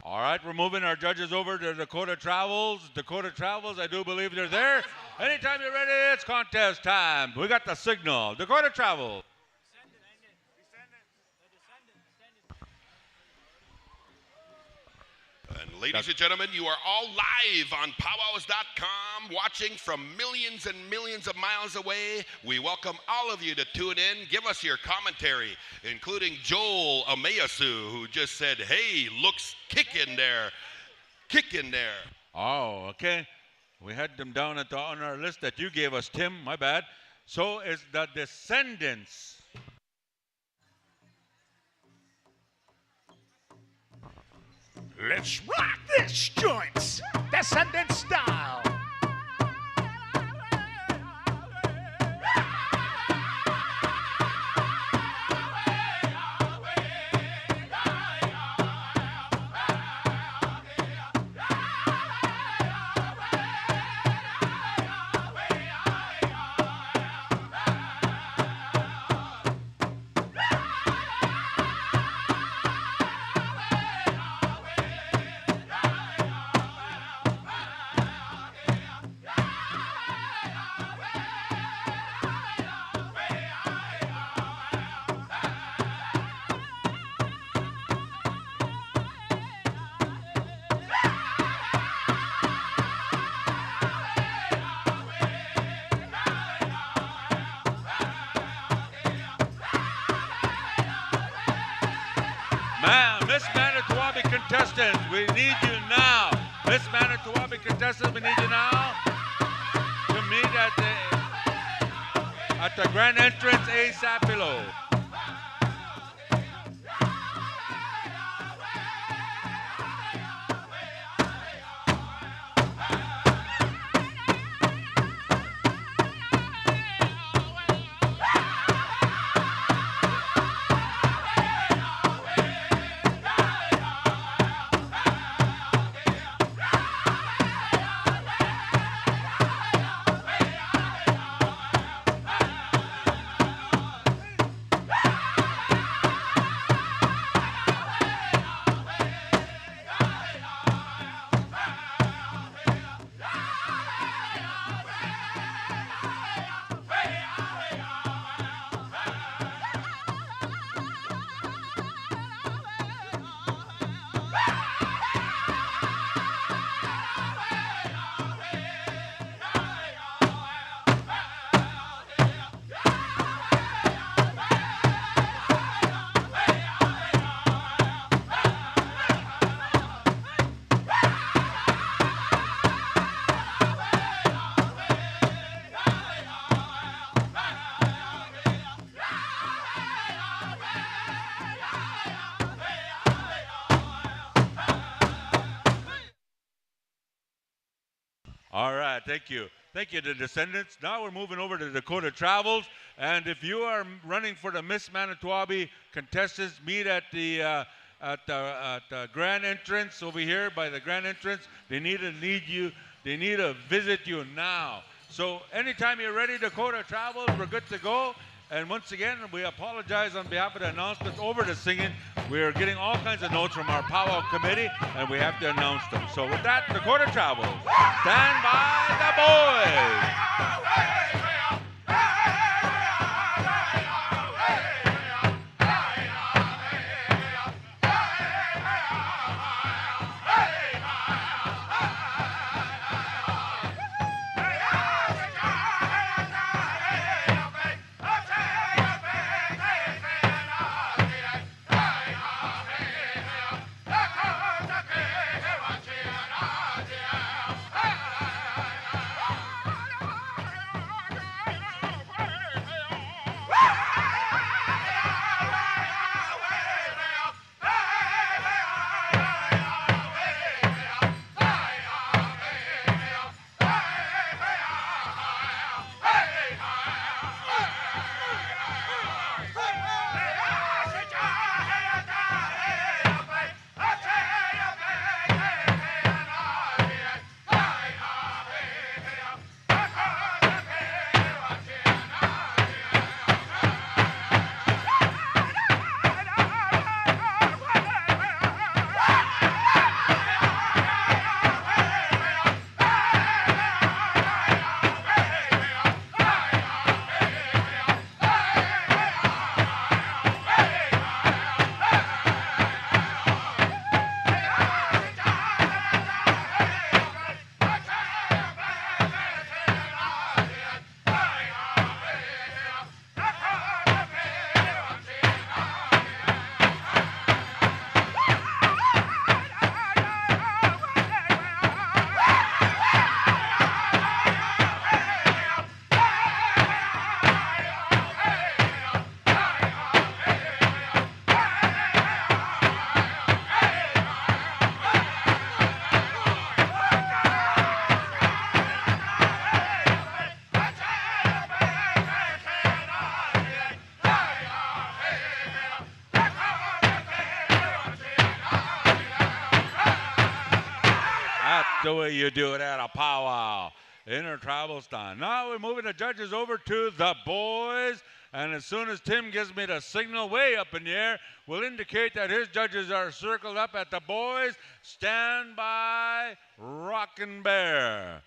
All right, we're moving our judges over to Dakota Travels. Dakota Travels, I do believe they're there. Anytime you're ready, it's contest time. We got the signal. Dakota Travels. And ladies and gentlemen, you are all live on PowWows.com, watching from millions and millions of miles away. We welcome all of you to tune in. Give us your commentary, including Joel Ameyasu, who just said, hey, looks kick in there. Kick in there. Oh, okay. We had them down on our list that you gave us, Tim. My bad. So is the Descendants. Let's rock this joint, Descendant style. Miss Manito Ahbee contestants, we need you now. Miss Manito Ahbee contestants, we need you now to meet at the grand entrance ASAP below. All right, thank you. Thank you to Descendants. Now we're moving over to Dakota Travels. And if you are running for the Miss Manito Ahbee contestants, meet at the grand entrance over here by the grand entrance. They need to visit you now. So anytime you're ready, Dakota Travels, we're good to go. And once again, we apologize on behalf of the announcements over the singing. We are getting all kinds of notes from our powwow committee, and we have to announce them. So with that, Dakota Travels, stand by the boys. you do it at a powwow. Intertribal style. Now we're moving the judges over to the boys. And as soon as Tim gives me the signal way up in the air, will indicate that his judges are circled up at the boys. Stand by, Rockin' Bear.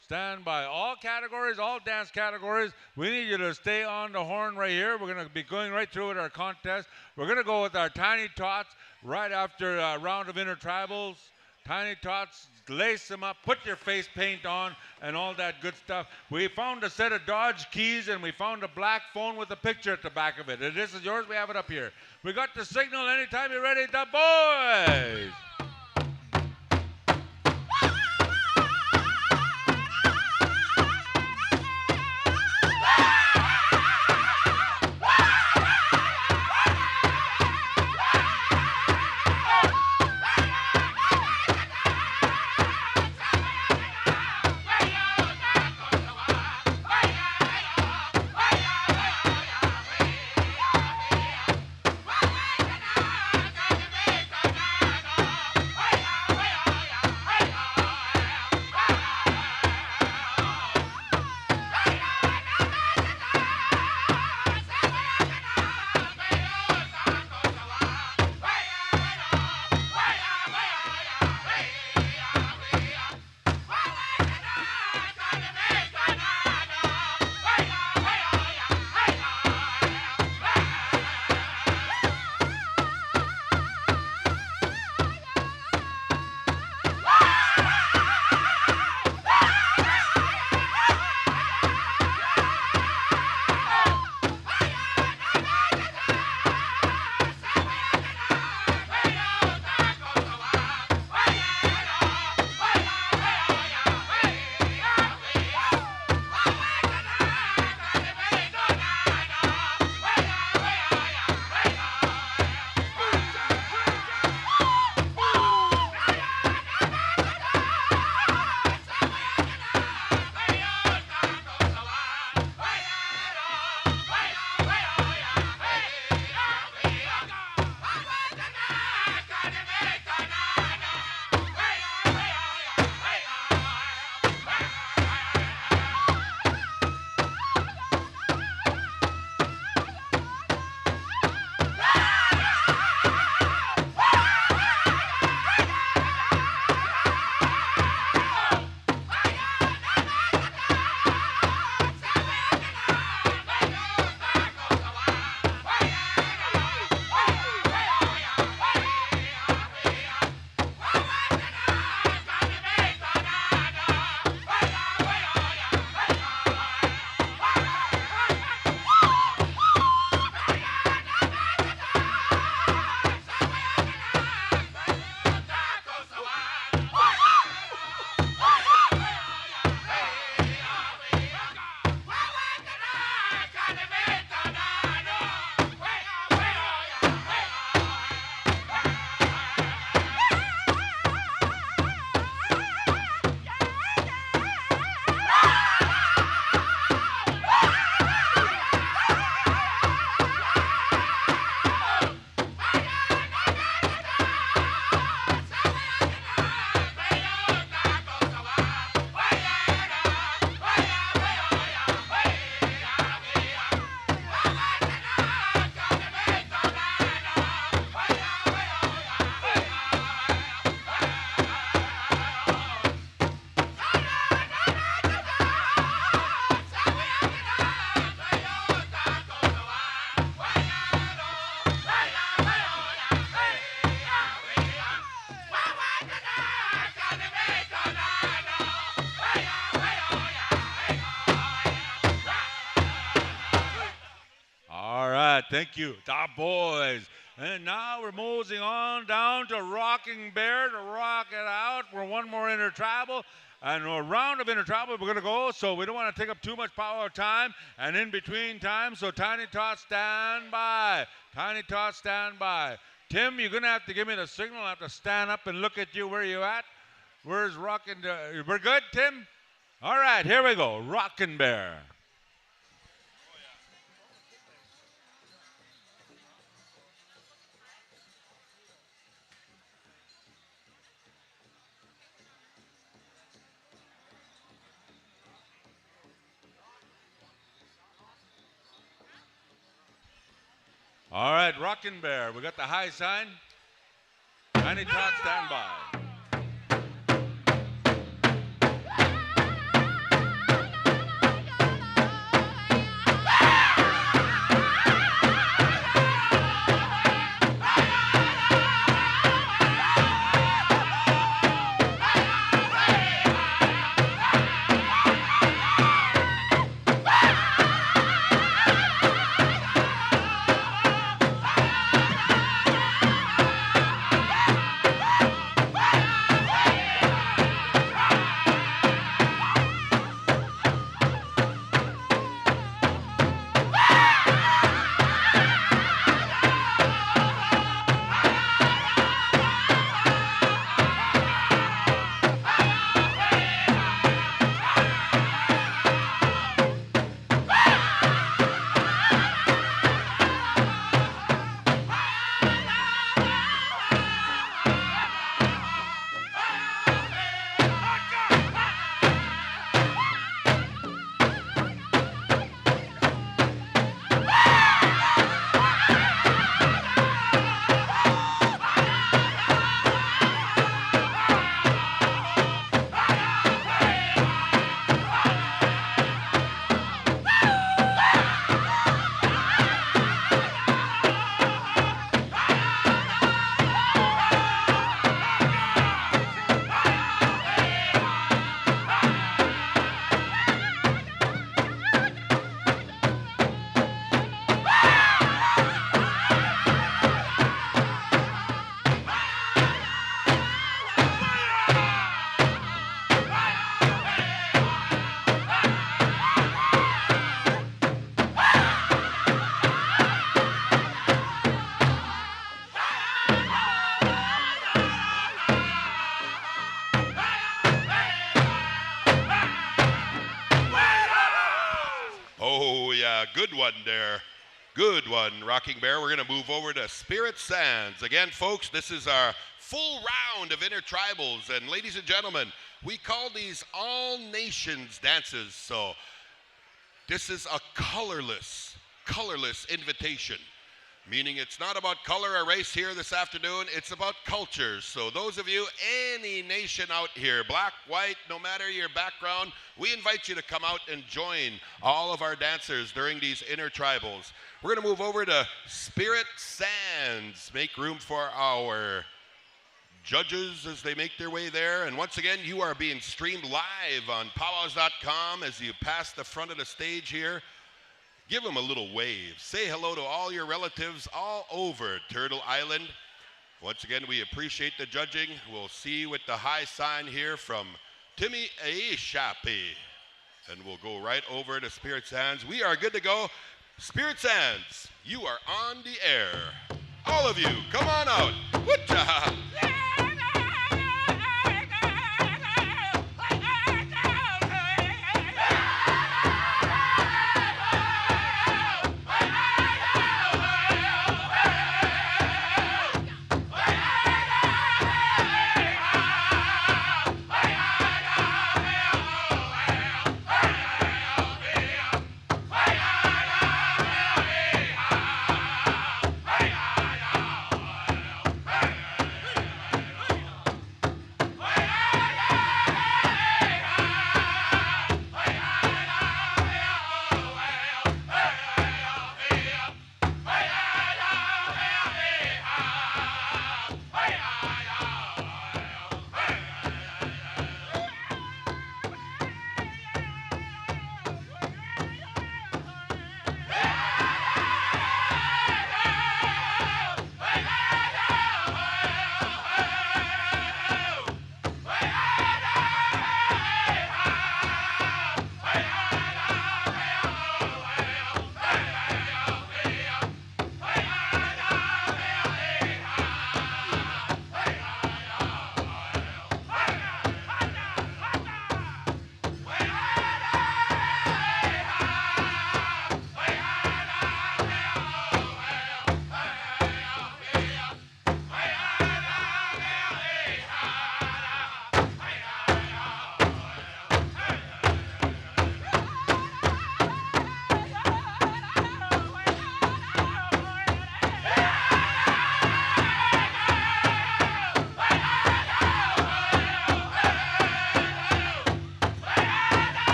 Stand by. All categories, all dance categories. We need you to stay on the horn right here. We're going to be going right through with our contest. We're going to go with our Tiny Tots right after a round of intertribals. Tiny Tots, lace them up, put your face paint on, and all that good stuff. We found a set of Dodge keys, and we found a black phone with a picture at the back of it. And this is yours. We have it up here. We got the signal anytime you're ready. The boys! Thank you, the boys. And now we're moseying on down to Rocking Bear to rock it out. We're one more intertribal. And a round of intertribal we're going to go, so we don't want to take up too much power time. And in between time, so Tiny Tots stand by. Tiny Tots stand by. Tim, you're going to have to give me the signal. I have to stand up and look at you. Where you at? Where's Rocking? We're good, Tim? All right, here we go. Rocking Bear. All right, Rockin' Bear, we got the high sign. Tiny Tot, stand by. Oh, yeah, good one there. Good one, Rocking Bear. We're going to move over to Spirit Sands. Again, folks, this is our full round of intertribals. And ladies and gentlemen, we call these all nations dances. So this is a colorless invitation. Meaning it's not about color or race here this afternoon, it's about cultures. So those of you, any nation out here, black, white, no matter your background, we invite you to come out and join all of our dancers during these intertribals. We're gonna move over to Spirit Sands, make room for our judges as they make their way there. And once again, you are being streamed live on PowWows.com as you pass the front of the stage here. Give them a little wave. Say hello to all your relatives all over Turtle Island. Once again, we appreciate the judging. We'll see you with the high sign here from Timmy Aishapi. And we'll go right over to Spirit Sands. We are good to go. Spirit Sands, you are on the air. All of you, come on out. Woo-cha!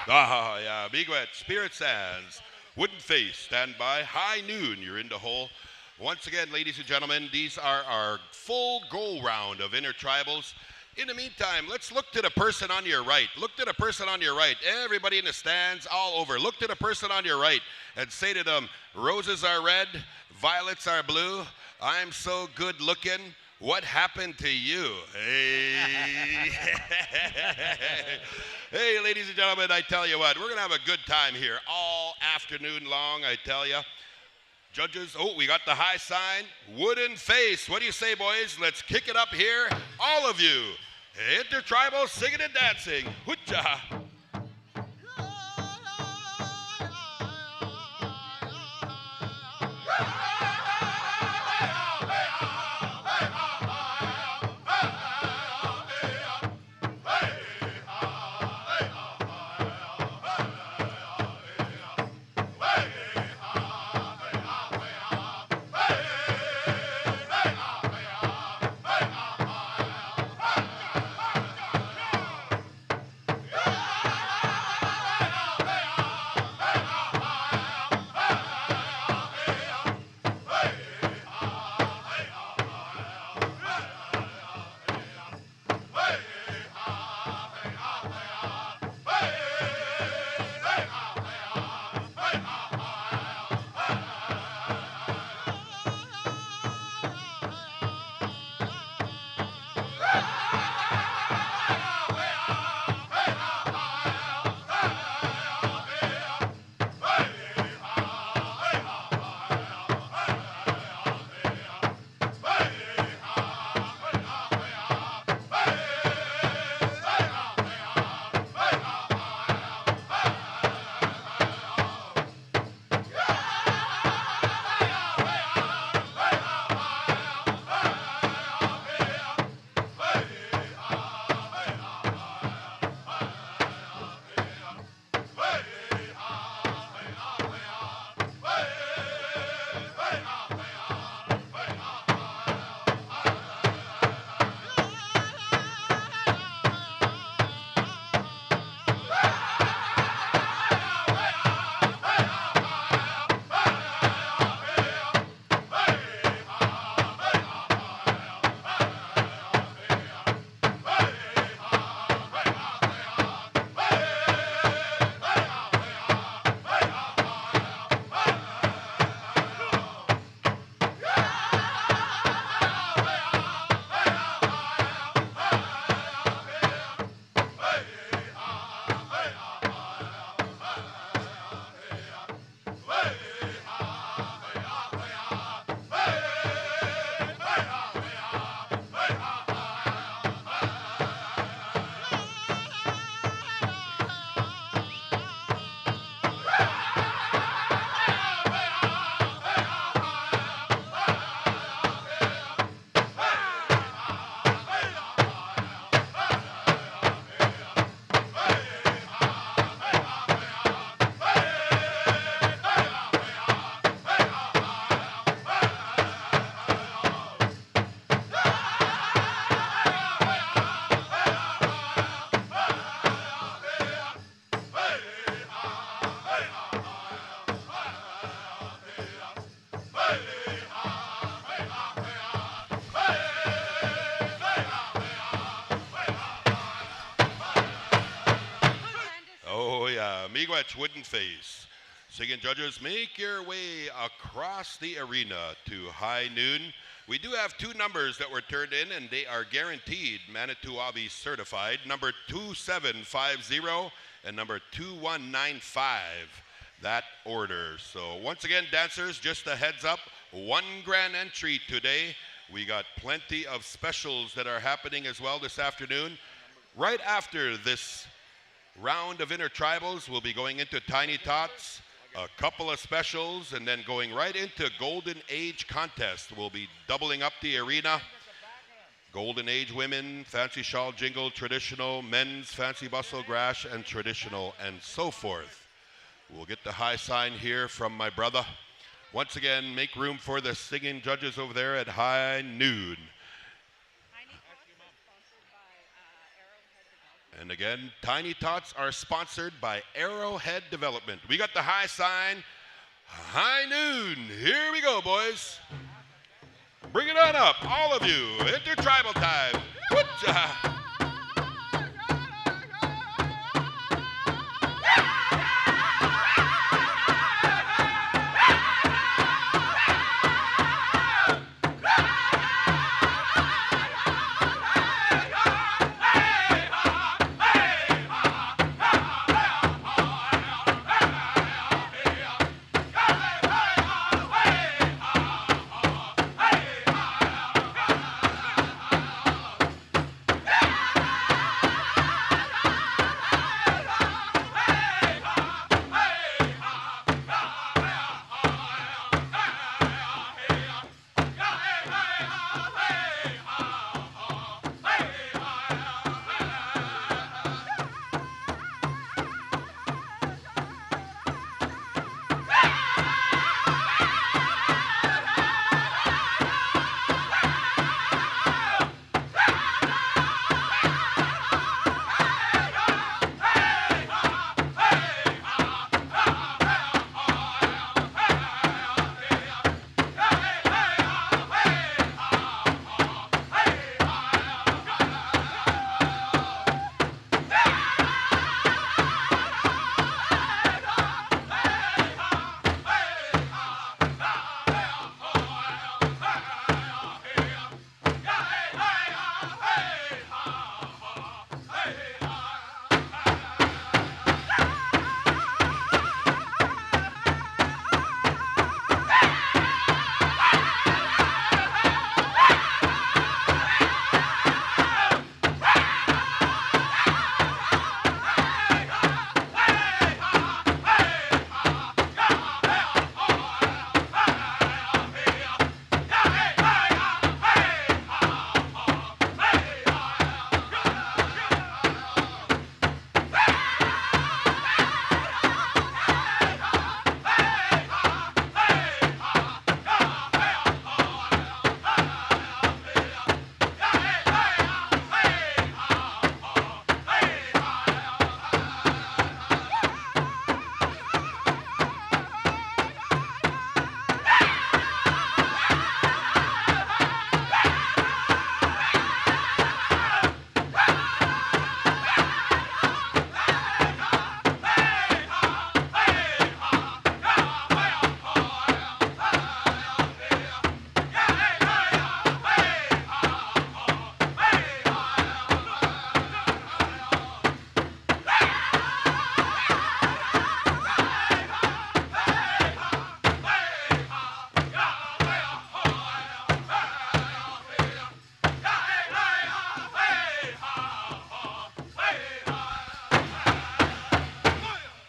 Yeah, Miigwech, Spirit Sands, Wooden Face, stand by. High Noon, you're in the hole. Once again, ladies and gentlemen, these are our full go round of intertribals. In the meantime, let's look to the person on your right. Look to the person on your right. Everybody in the stands, all over. Look to the person on your right and say to them, roses are red, violets are blue. I'm so good looking. What happened to you? Hey. Hey, ladies and gentlemen, I tell you what, we're going to have a good time here all afternoon long, I tell you. Judges, oh, we got the high sign. Wooden Face. What do you say, boys? Let's kick it up here. All of you. Intertribal singing and dancing. Hoocha. Miigwech, Wooden Face. Singing judges, make your way across the arena to High Noon. We do have two numbers that were turned in, and they are guaranteed Manito Ahbee certified. Number 2750 and number 2195. That order. So once again, dancers, just a heads up, one grand entry today. We got plenty of specials that are happening as well this afternoon. Right after this round of intertribals, we'll be going into Tiny Tots, a couple of specials, and then going right into Golden Age contest. We'll be doubling up the arena. Golden Age women, fancy shawl jingle, traditional, men's fancy bustle grash, and traditional, and so forth. We'll get the high sign here from my brother. Once again, make room for the singing judges over there at High Noon. And again, Tiny Tots are sponsored by Arrowhead Development. We got the high sign, high noon. Here we go, boys. Bring it on up, all of you. Intertribal time. Woo-cha.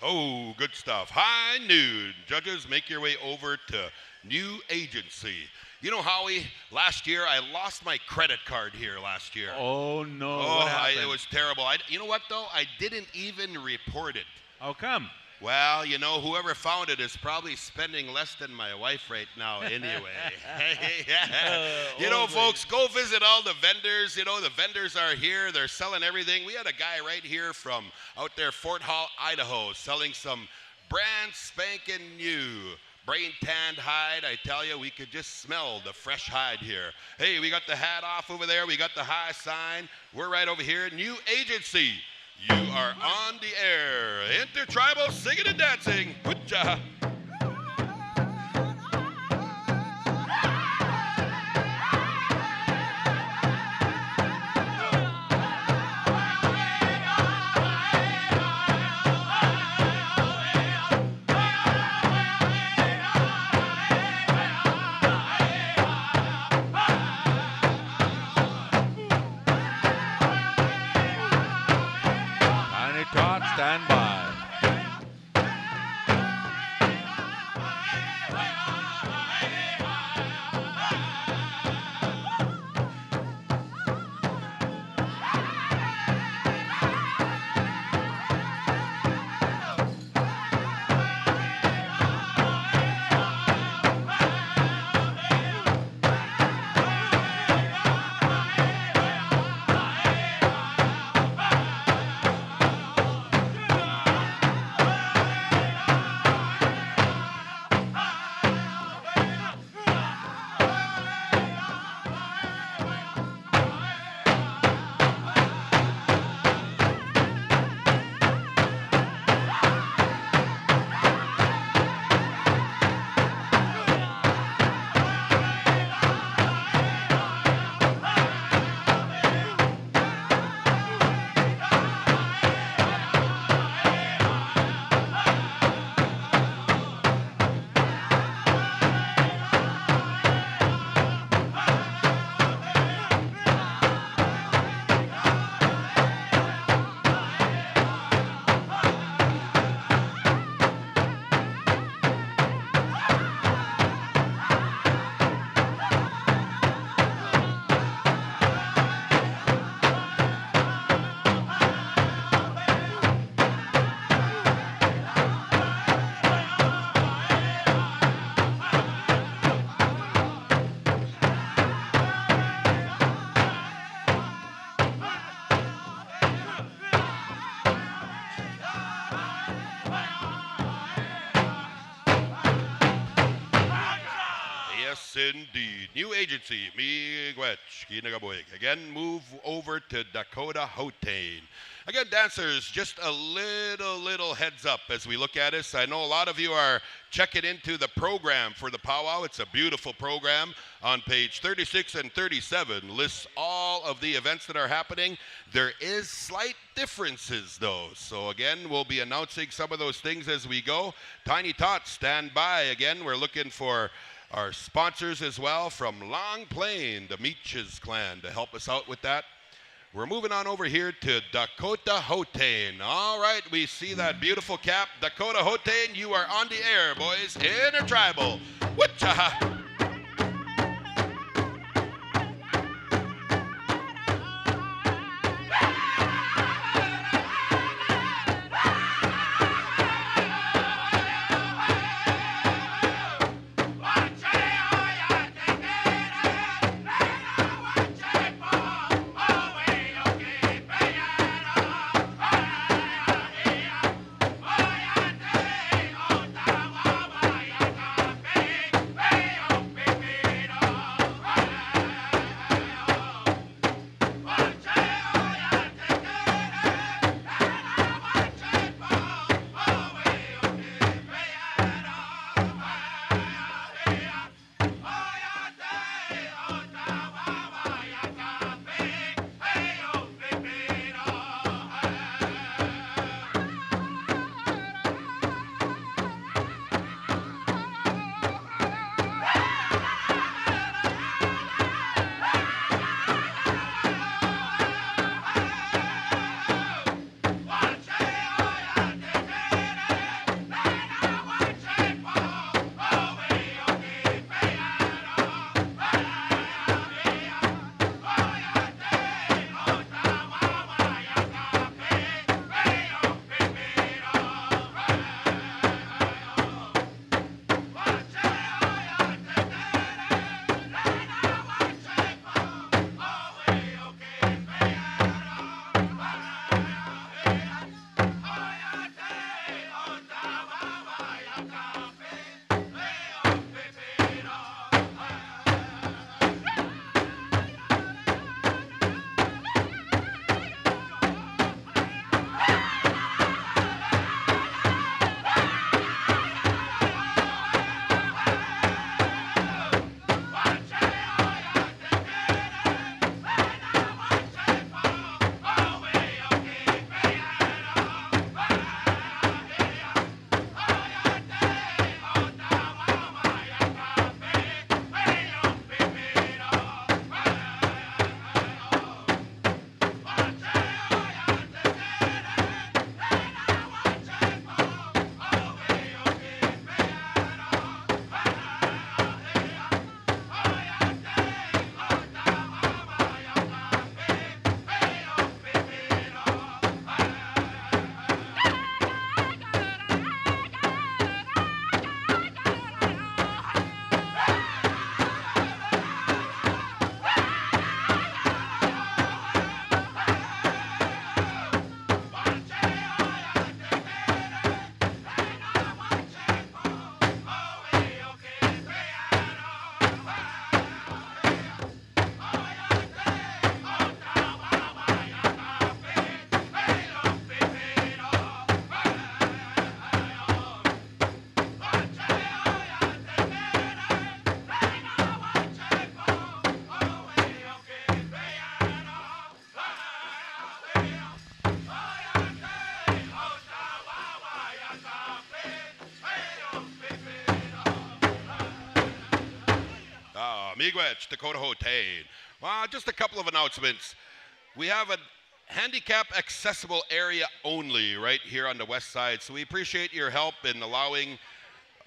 Oh, good stuff. High noon. Judges, make your way over to new agency. You know, Howie, last year I lost my credit card here last year. Oh, no. Oh, What happened? it was terrible. You know what, though? I didn't even report it. How come? Well, you know, whoever found it is probably spending less than my wife right now anyway. You know, folks, go visit all the vendors. You know, the vendors are here. They're selling everything. We had a guy right here from out there, Fort Hall, Idaho, selling some brand spanking new brain tanned hide. I tell you, we could just smell the fresh hide here. Hey, we got the hat off over there. We got the high sign. We're right over here. New agency. You are on the air. Intertribal singing and dancing. Woo-cha. Stand by. Yes, indeed. New agency, Miigwech, Kinagabuig. Again, move over to Dakota Hotane. Again, dancers, just a little heads up as we look at this. I know a lot of you are checking into the program for the powwow. It's a beautiful program. On page 36 and 37 lists all of the events that are happening. There is slight differences, though. So again, we'll be announcing some of those things as we go. Tiny Tots, stand by. Again, we're looking for our sponsors as well from Long Plain, the Meaches clan, to help us out with that. We're moving on over here to Dakota Hotane. All right, we see that beautiful cap. Dakota Hotane, you are on the air, boys. Intertribal. Whatcha? Miigwech, Dakota Hotane. Well, just a couple of announcements. We have a handicap accessible area only right here on the west side, so we appreciate your help in allowing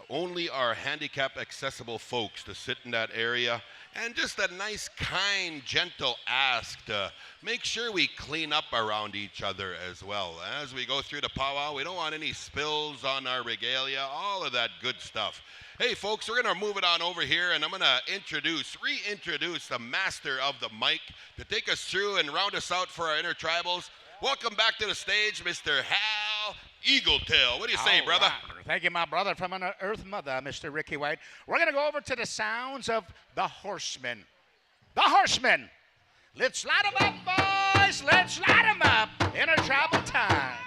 only our handicap accessible folks to sit in that area. And just a nice, kind, gentle ask to make sure we clean up around each other as well. As we go through the powwow, we don't want any spills on our regalia, all of that good stuff. Hey folks, we're gonna move it on over here, and I'm gonna reintroduce the master of the mic to take us through and round us out for our intertribals. Welcome back to the stage, Mr. Hal Eagletail. What do you say, brother? Right. Thank you, my brother from an Earth Mother, Mr. Ricky White. We're going to go over to the sounds of the Horsemen. The Horsemen. Let's light 'em up, boys. Let's light 'em up. Intertribal time.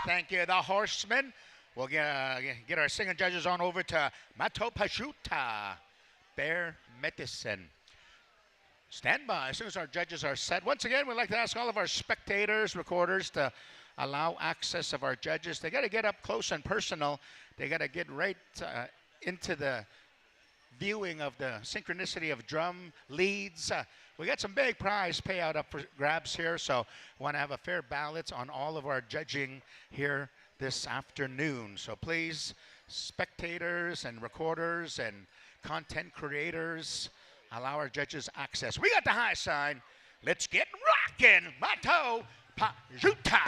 Thank you, the Horsemen. We'll get our singing judges on over to Matopashuta, Bear Medicine. Stand by as soon as our judges are set. Once again, we'd like to ask all of our spectators, recorders, to allow access of our judges. They got to get up close and personal. They got to get right into the viewing of the synchronicity of drum leads. We got some big prize payout up for grabs here, so we want to have a fair balance on all of our judging here this afternoon. So please, spectators and recorders and content creators, allow our judges access. We got the high sign. Let's get rockin'. Mato Pajuta.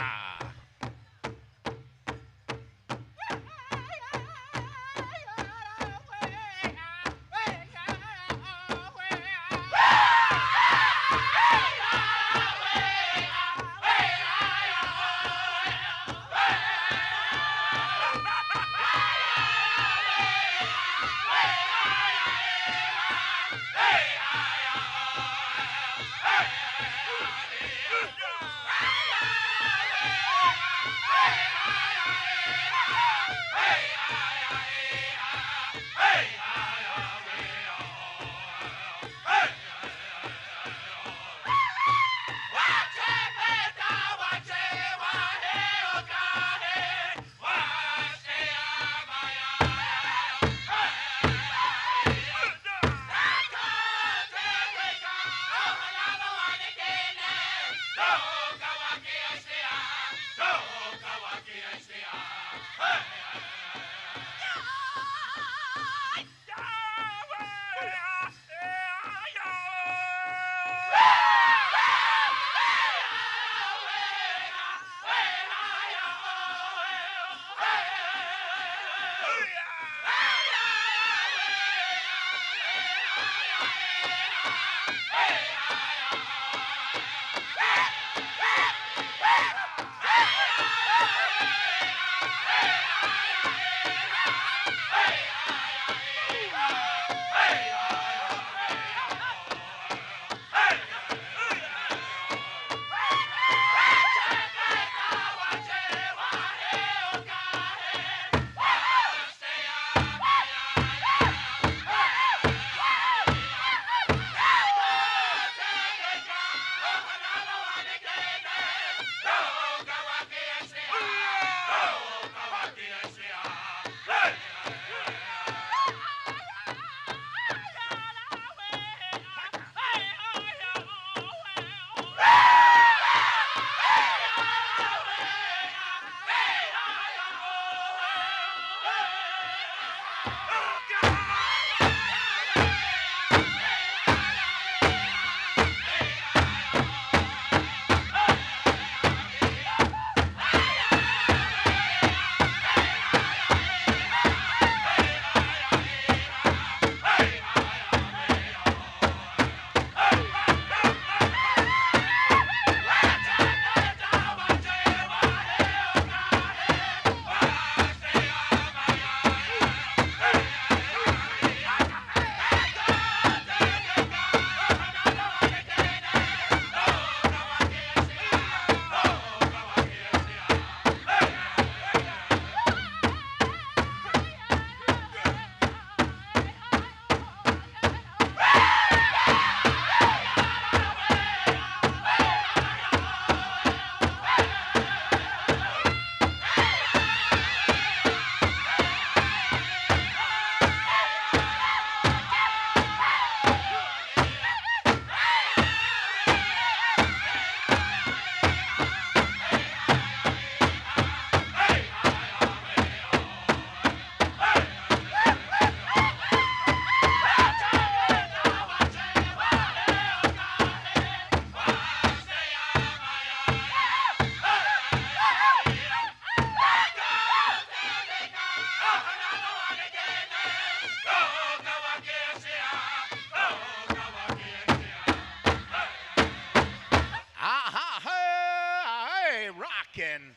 Hey, rockin',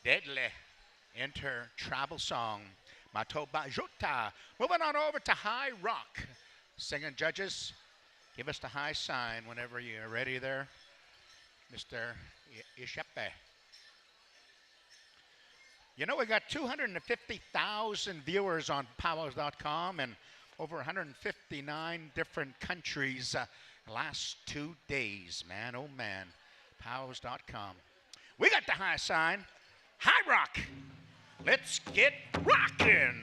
deadly, intertribal song. Manitoba Jota. Moving on over to high rock. Singing judges, give us the high sign whenever you're ready there, Mr. Ishepe. You know, we got 250,000 viewers on PowWows.com and over 159 different countries last 2 days. Man, oh man, PowWows.com. We got the high sign, high rock. Let's get rockin'.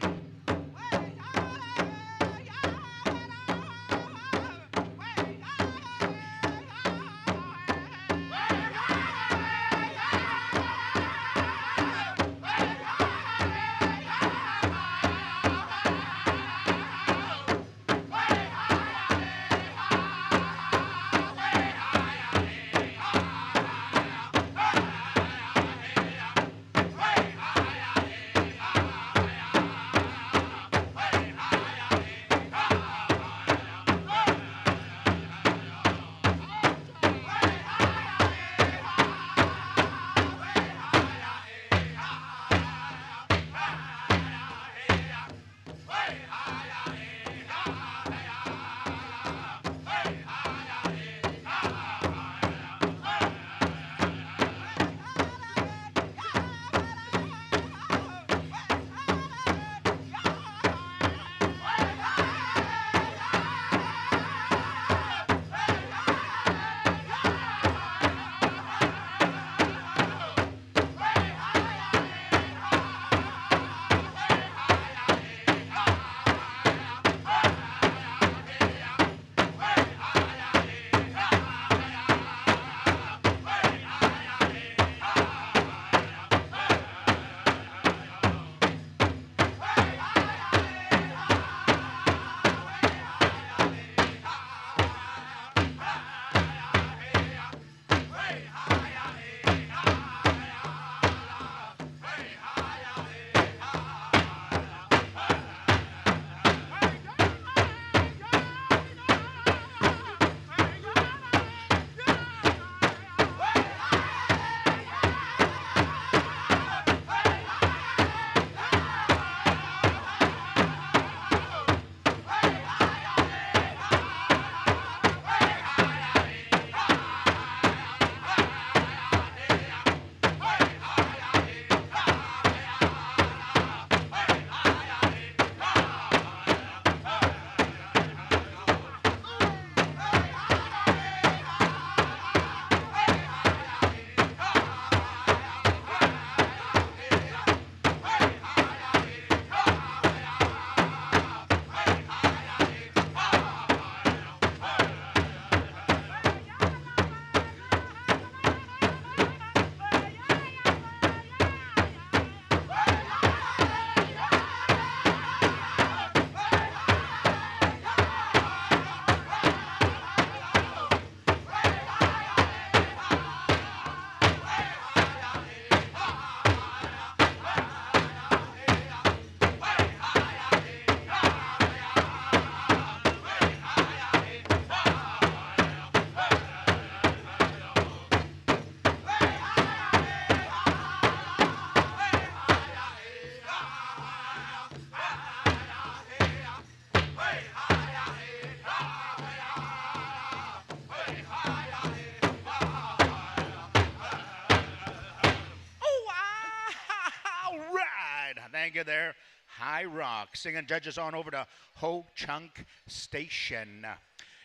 Thank you there. High Rock. Singing judges on over to Ho Chunk Station.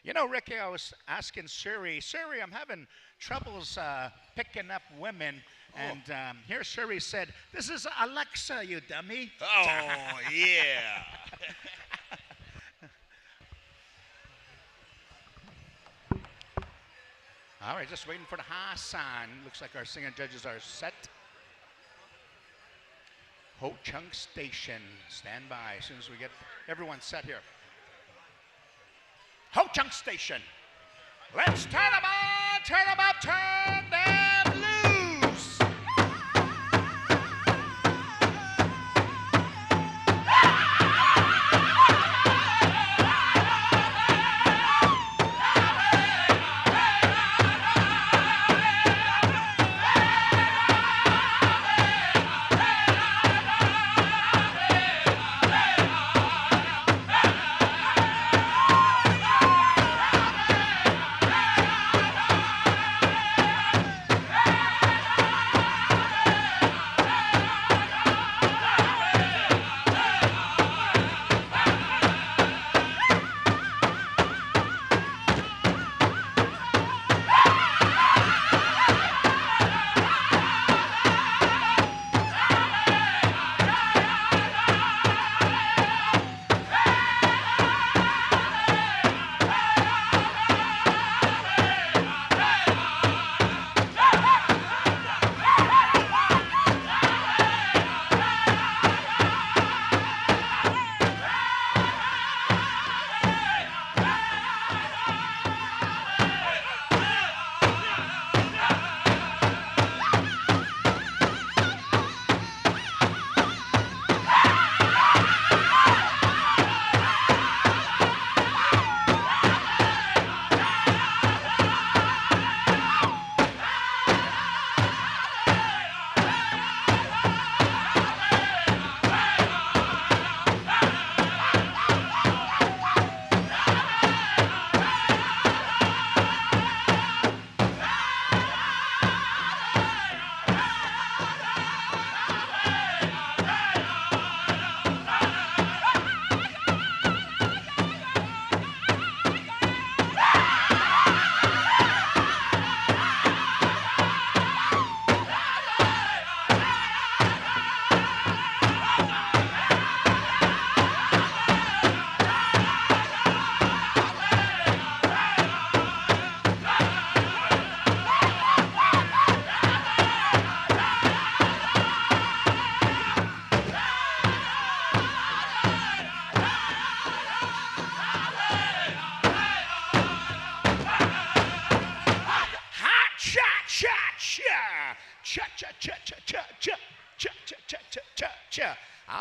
You know, Ricky, I was asking Suri, I'm having troubles picking up women. And here Suri said, "This is Alexa, you dummy." Oh, yeah. All right, just waiting for the high sign. Looks like our singing judges are set. Ho Chunk Station, stand by as soon as we get everyone set here. Ho Chunk Station, let's turn them on, turn them up, turn them loose.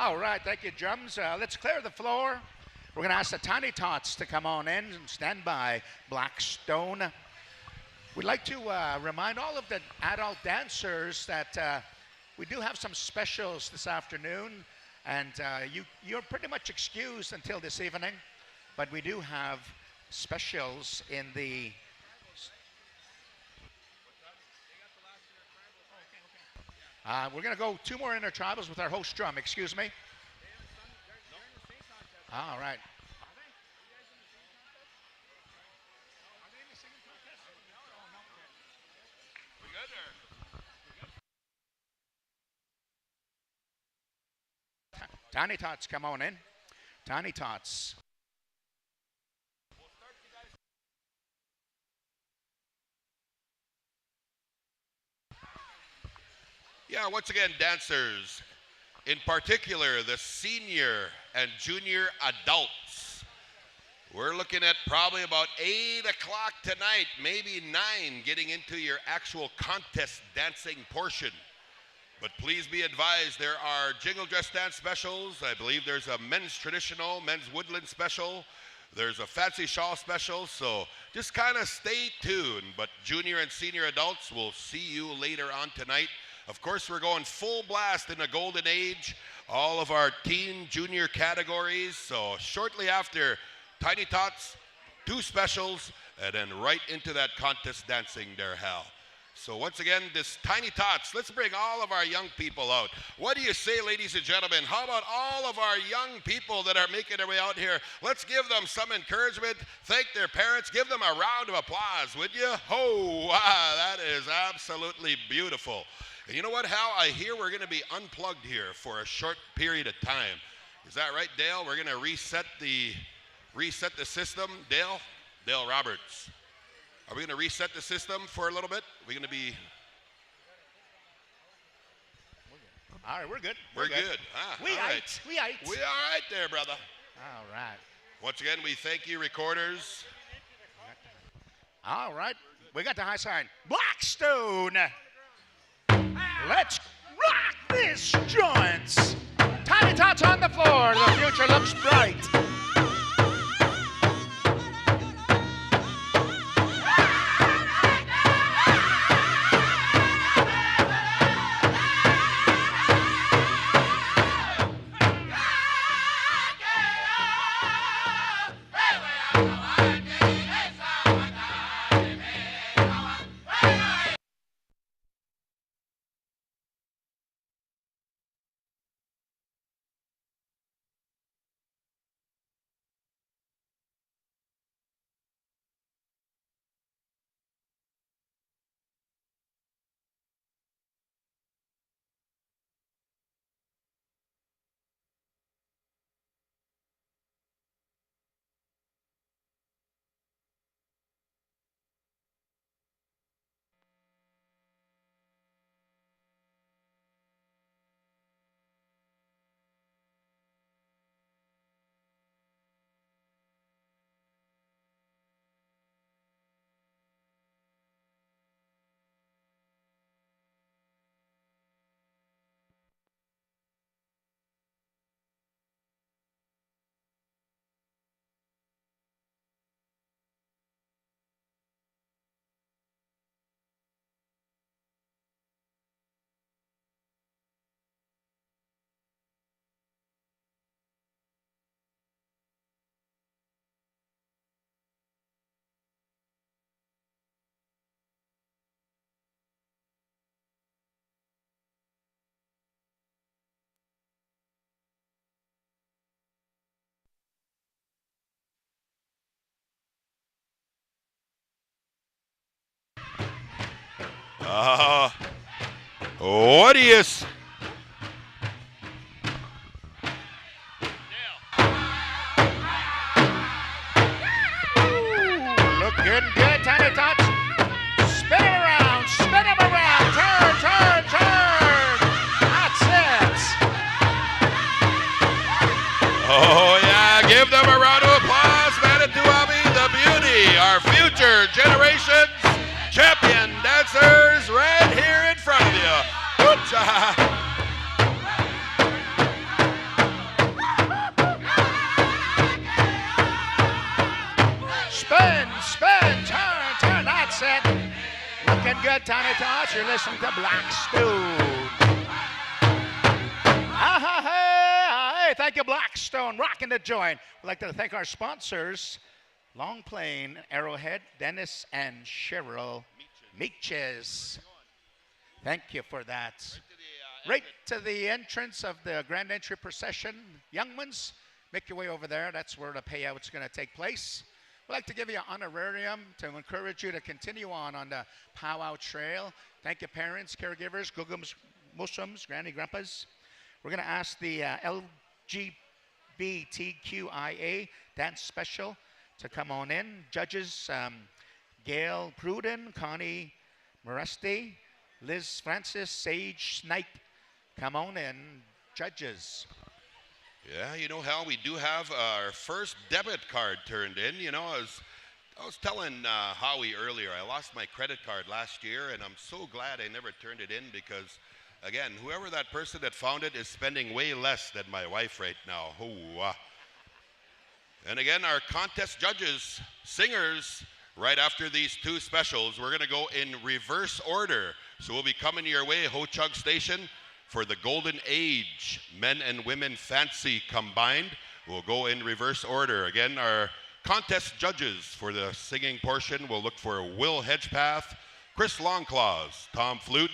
All right, thank you, drums. Let's clear the floor. We're going to ask the Tiny Tots to come on in and stand by Blackstone. We'd like to remind all of the adult dancers that we do have some specials this afternoon, and you're pretty much excused until this evening, but we do have specials in the... we're going to go 2 more intertribals with our host drum. Excuse me. All right. Tiny Tots, come on in. Tiny Tots. Yeah, once again, dancers, in particular, the senior and junior adults. We're looking at probably about 8 o'clock tonight, maybe 9, getting into your actual contest dancing portion. But please be advised, there are jingle dress dance specials. I believe there's a men's traditional, men's woodland special. There's a fancy shawl special, so just kind of stay tuned. But junior and senior adults, we'll see you later on tonight. Of course, we're going full blast in the golden age, all of our teen, junior categories. So shortly after Tiny Tots, 2 specials, and then right into that contest dancing there, Hal. So once again, this Tiny Tots, let's bring all of our young people out. What do you say, ladies and gentlemen? How about all of our young people that are making their way out here? Let's give them some encouragement. Thank their parents. Give them a round of applause, would you? Oh, wow, that is absolutely beautiful. And you know what, Hal? I hear we're going to be unplugged here for a short period of time. Is that right, Dale? We're going to reset the system. Dale Roberts. Are we going to reset the system for a little bit? Are we going to be... All right, we're good. We're good. We all right. We all right there, brother. All right. Once again, we thank you, recorders. All right. We got the high sign. Blackstone. Let's rock this joint. Tiny Tots on the floor. The future looks bright. What do you... Looking good, Tiny Tots. Spin him around, spin him around. Turn, turn, turn. That's it. Oh, yeah, give them a round of applause. Manito Ahbee, the beauty, our future generations champion dancers right here in front of you. Looking good, Tiny Tots. You're listening to Blackstone. Hey, thank you, Blackstone. Rocking the joint. We'd like to thank our sponsors, Long Plain, Arrowhead, Dennis, and Cheryl Meeches. Thank you for that. Right to the entrance of the Grand Entry Procession. Young ones, make your way over there. That's where the payout's going to take place. We'd like to give you an honorarium to encourage you to continue on the Pow Wow Trail. Thank you, parents, caregivers, gugums, musums, granny, grandpas. We're going to ask the LGBTQIA dance special to come on in. Judges, Gail Pruden, Connie Moresti, Liz Francis, Sage Snipe. Come on in, judges. Yeah, you know, Hal, we do have our first debit card turned in. You know, I was telling Howie earlier, I lost my credit card last year, and I'm so glad I never turned it in because, again, whoever that person that found it is spending way less than my wife right now. Oh, and again, our contest judges, singers, right after these two specials, we're going to go in reverse order. So we'll be coming your way, Ho Chug Station, for the Golden Age, men and women fancy combined. We'll go in reverse order. Again, our contest judges for the singing portion will look for Will Hedgepath, Chris Longclaws, Tom Flute,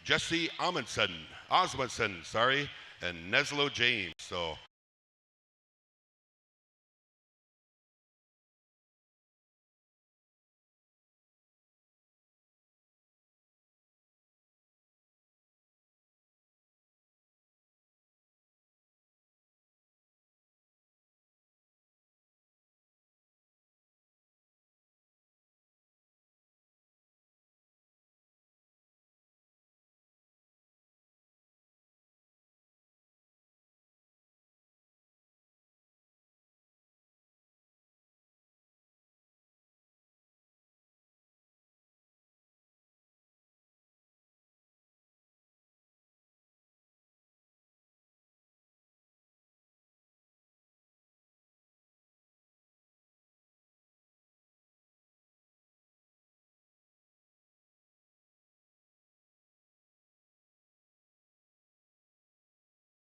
Jesse Osmondson, and Neslo James. So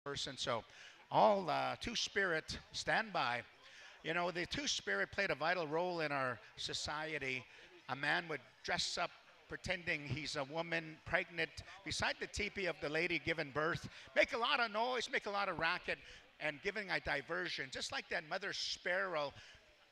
person. So all Two-Spirit standby. You know, the Two-Spirit played a vital role in our society. A man would dress up pretending he's a woman pregnant beside the teepee of the lady giving birth, make a lot of noise, make a lot of racket, and giving a diversion. Just like that mother sparrow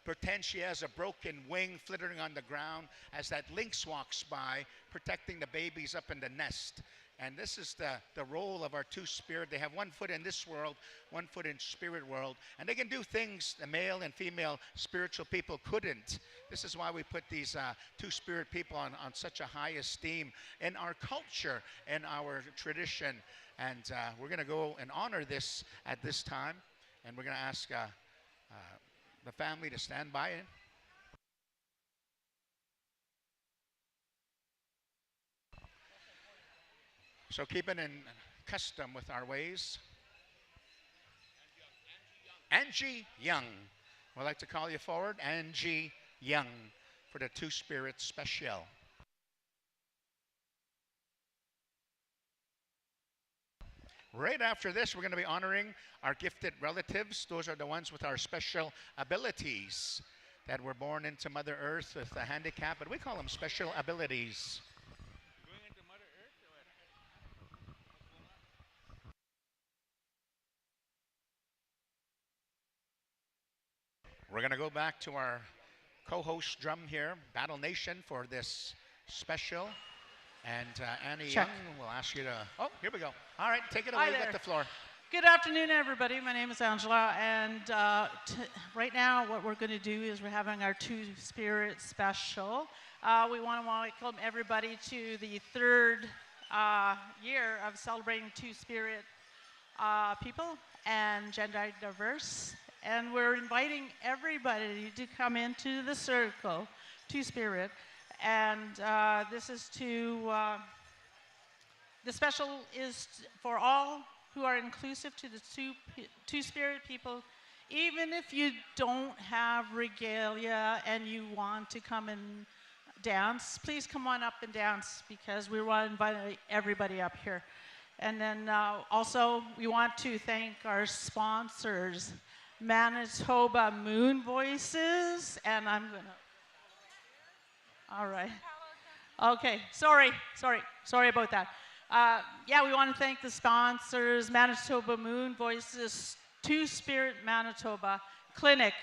pretends she has a broken wing flittering on the ground as that lynx walks by, protecting the babies up in the nest. And this is the role of our Two-Spirit. They have one foot in this world, one foot in spirit world. And they can do things the male and female spiritual people couldn't. This is why we put these Two-Spirit people on such a high esteem in our culture and our tradition. And we're going to go and honor this at this time. And we're going to ask the family to stand by it. So keeping in custom with our ways. Angie Young. We'd like to call you forward. Angie Young for the Two-Spirit special. Right after this, we're going to be honoring our gifted relatives. Those are the ones with our special abilities that were born into Mother Earth with a handicap, but we call them special abilities. We're going to go back to our co-host drum here, Battle Nation, for this special. And Annie Check. Young will ask you to... Oh, here we go. All right, take it Hi away. You there. got the floor. Good afternoon, everybody. My name is Angela, and right now what we're going to do is we're having our Two-Spirit special. We want to welcome everybody to the third year of celebrating Two-Spirit people and gender diverse. And we're inviting everybody to come into the circle, Two-Spirit. And this is the special is for all who are inclusive to the Two-Spirit people. Even if you don't have regalia and you want to come and dance, please come on up and dance because we want to invite everybody up here. And then also we want to thank our sponsors, Manitoba Moon Voices, and I'm going to, all right. Okay, sorry about that. Yeah, we want to thank the sponsors, Manitoba Moon Voices, Two Spirit Manitoba, Clinic,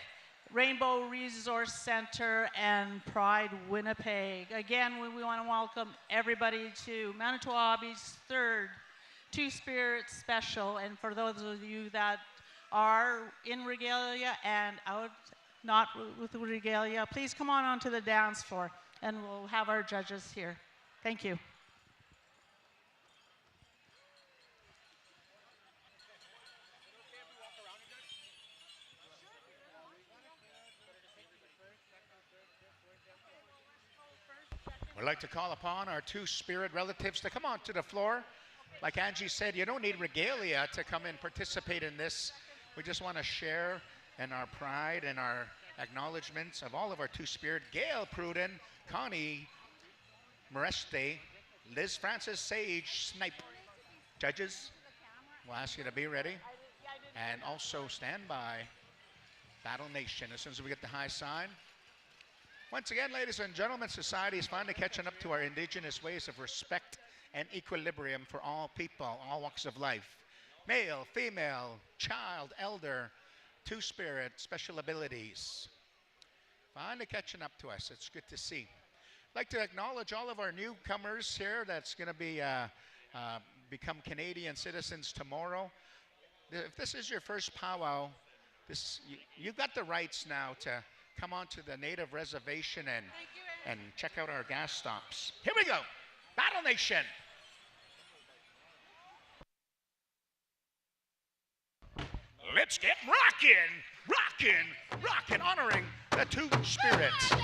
Rainbow Resource Center, and Pride Winnipeg. Again, we want to welcome everybody to Manito Ahbee's third Two Spirit special. And for those of you that are in regalia and out not with regalia, please come on onto the dance floor and we'll have our judges here. Thank you. We'd like to call upon our Two Spirit relatives to come onto the floor. Like Angie said, you don't need regalia to come and participate in this. We just want to share in our pride and our acknowledgements of all of our Two Spirit. Gail Pruden, Connie Moreste, Liz Francis, Sage Snipe. Judges, we'll ask you to be ready. And also stand by. Battle Nation, as soon as we get the high sign. Once again, ladies and gentlemen, society is finally catching up to our indigenous ways of respect and equilibrium for all people, all walks of life. Male, female, child, elder, Two Spirit, special abilities. Finally catching up to us. It's good to see. I'd like to acknowledge all of our newcomers here that's going to be become Canadian citizens tomorrow. If this is your first powwow, you've got the rights now to come onto the native reservation and check out our gas stops. Here we go. Battle Nation. Let's get rockin', honoring the Two Spirits.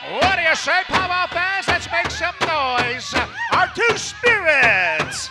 What do you say, Pow Wow fans? Let's make some noise. Our Two Spirits.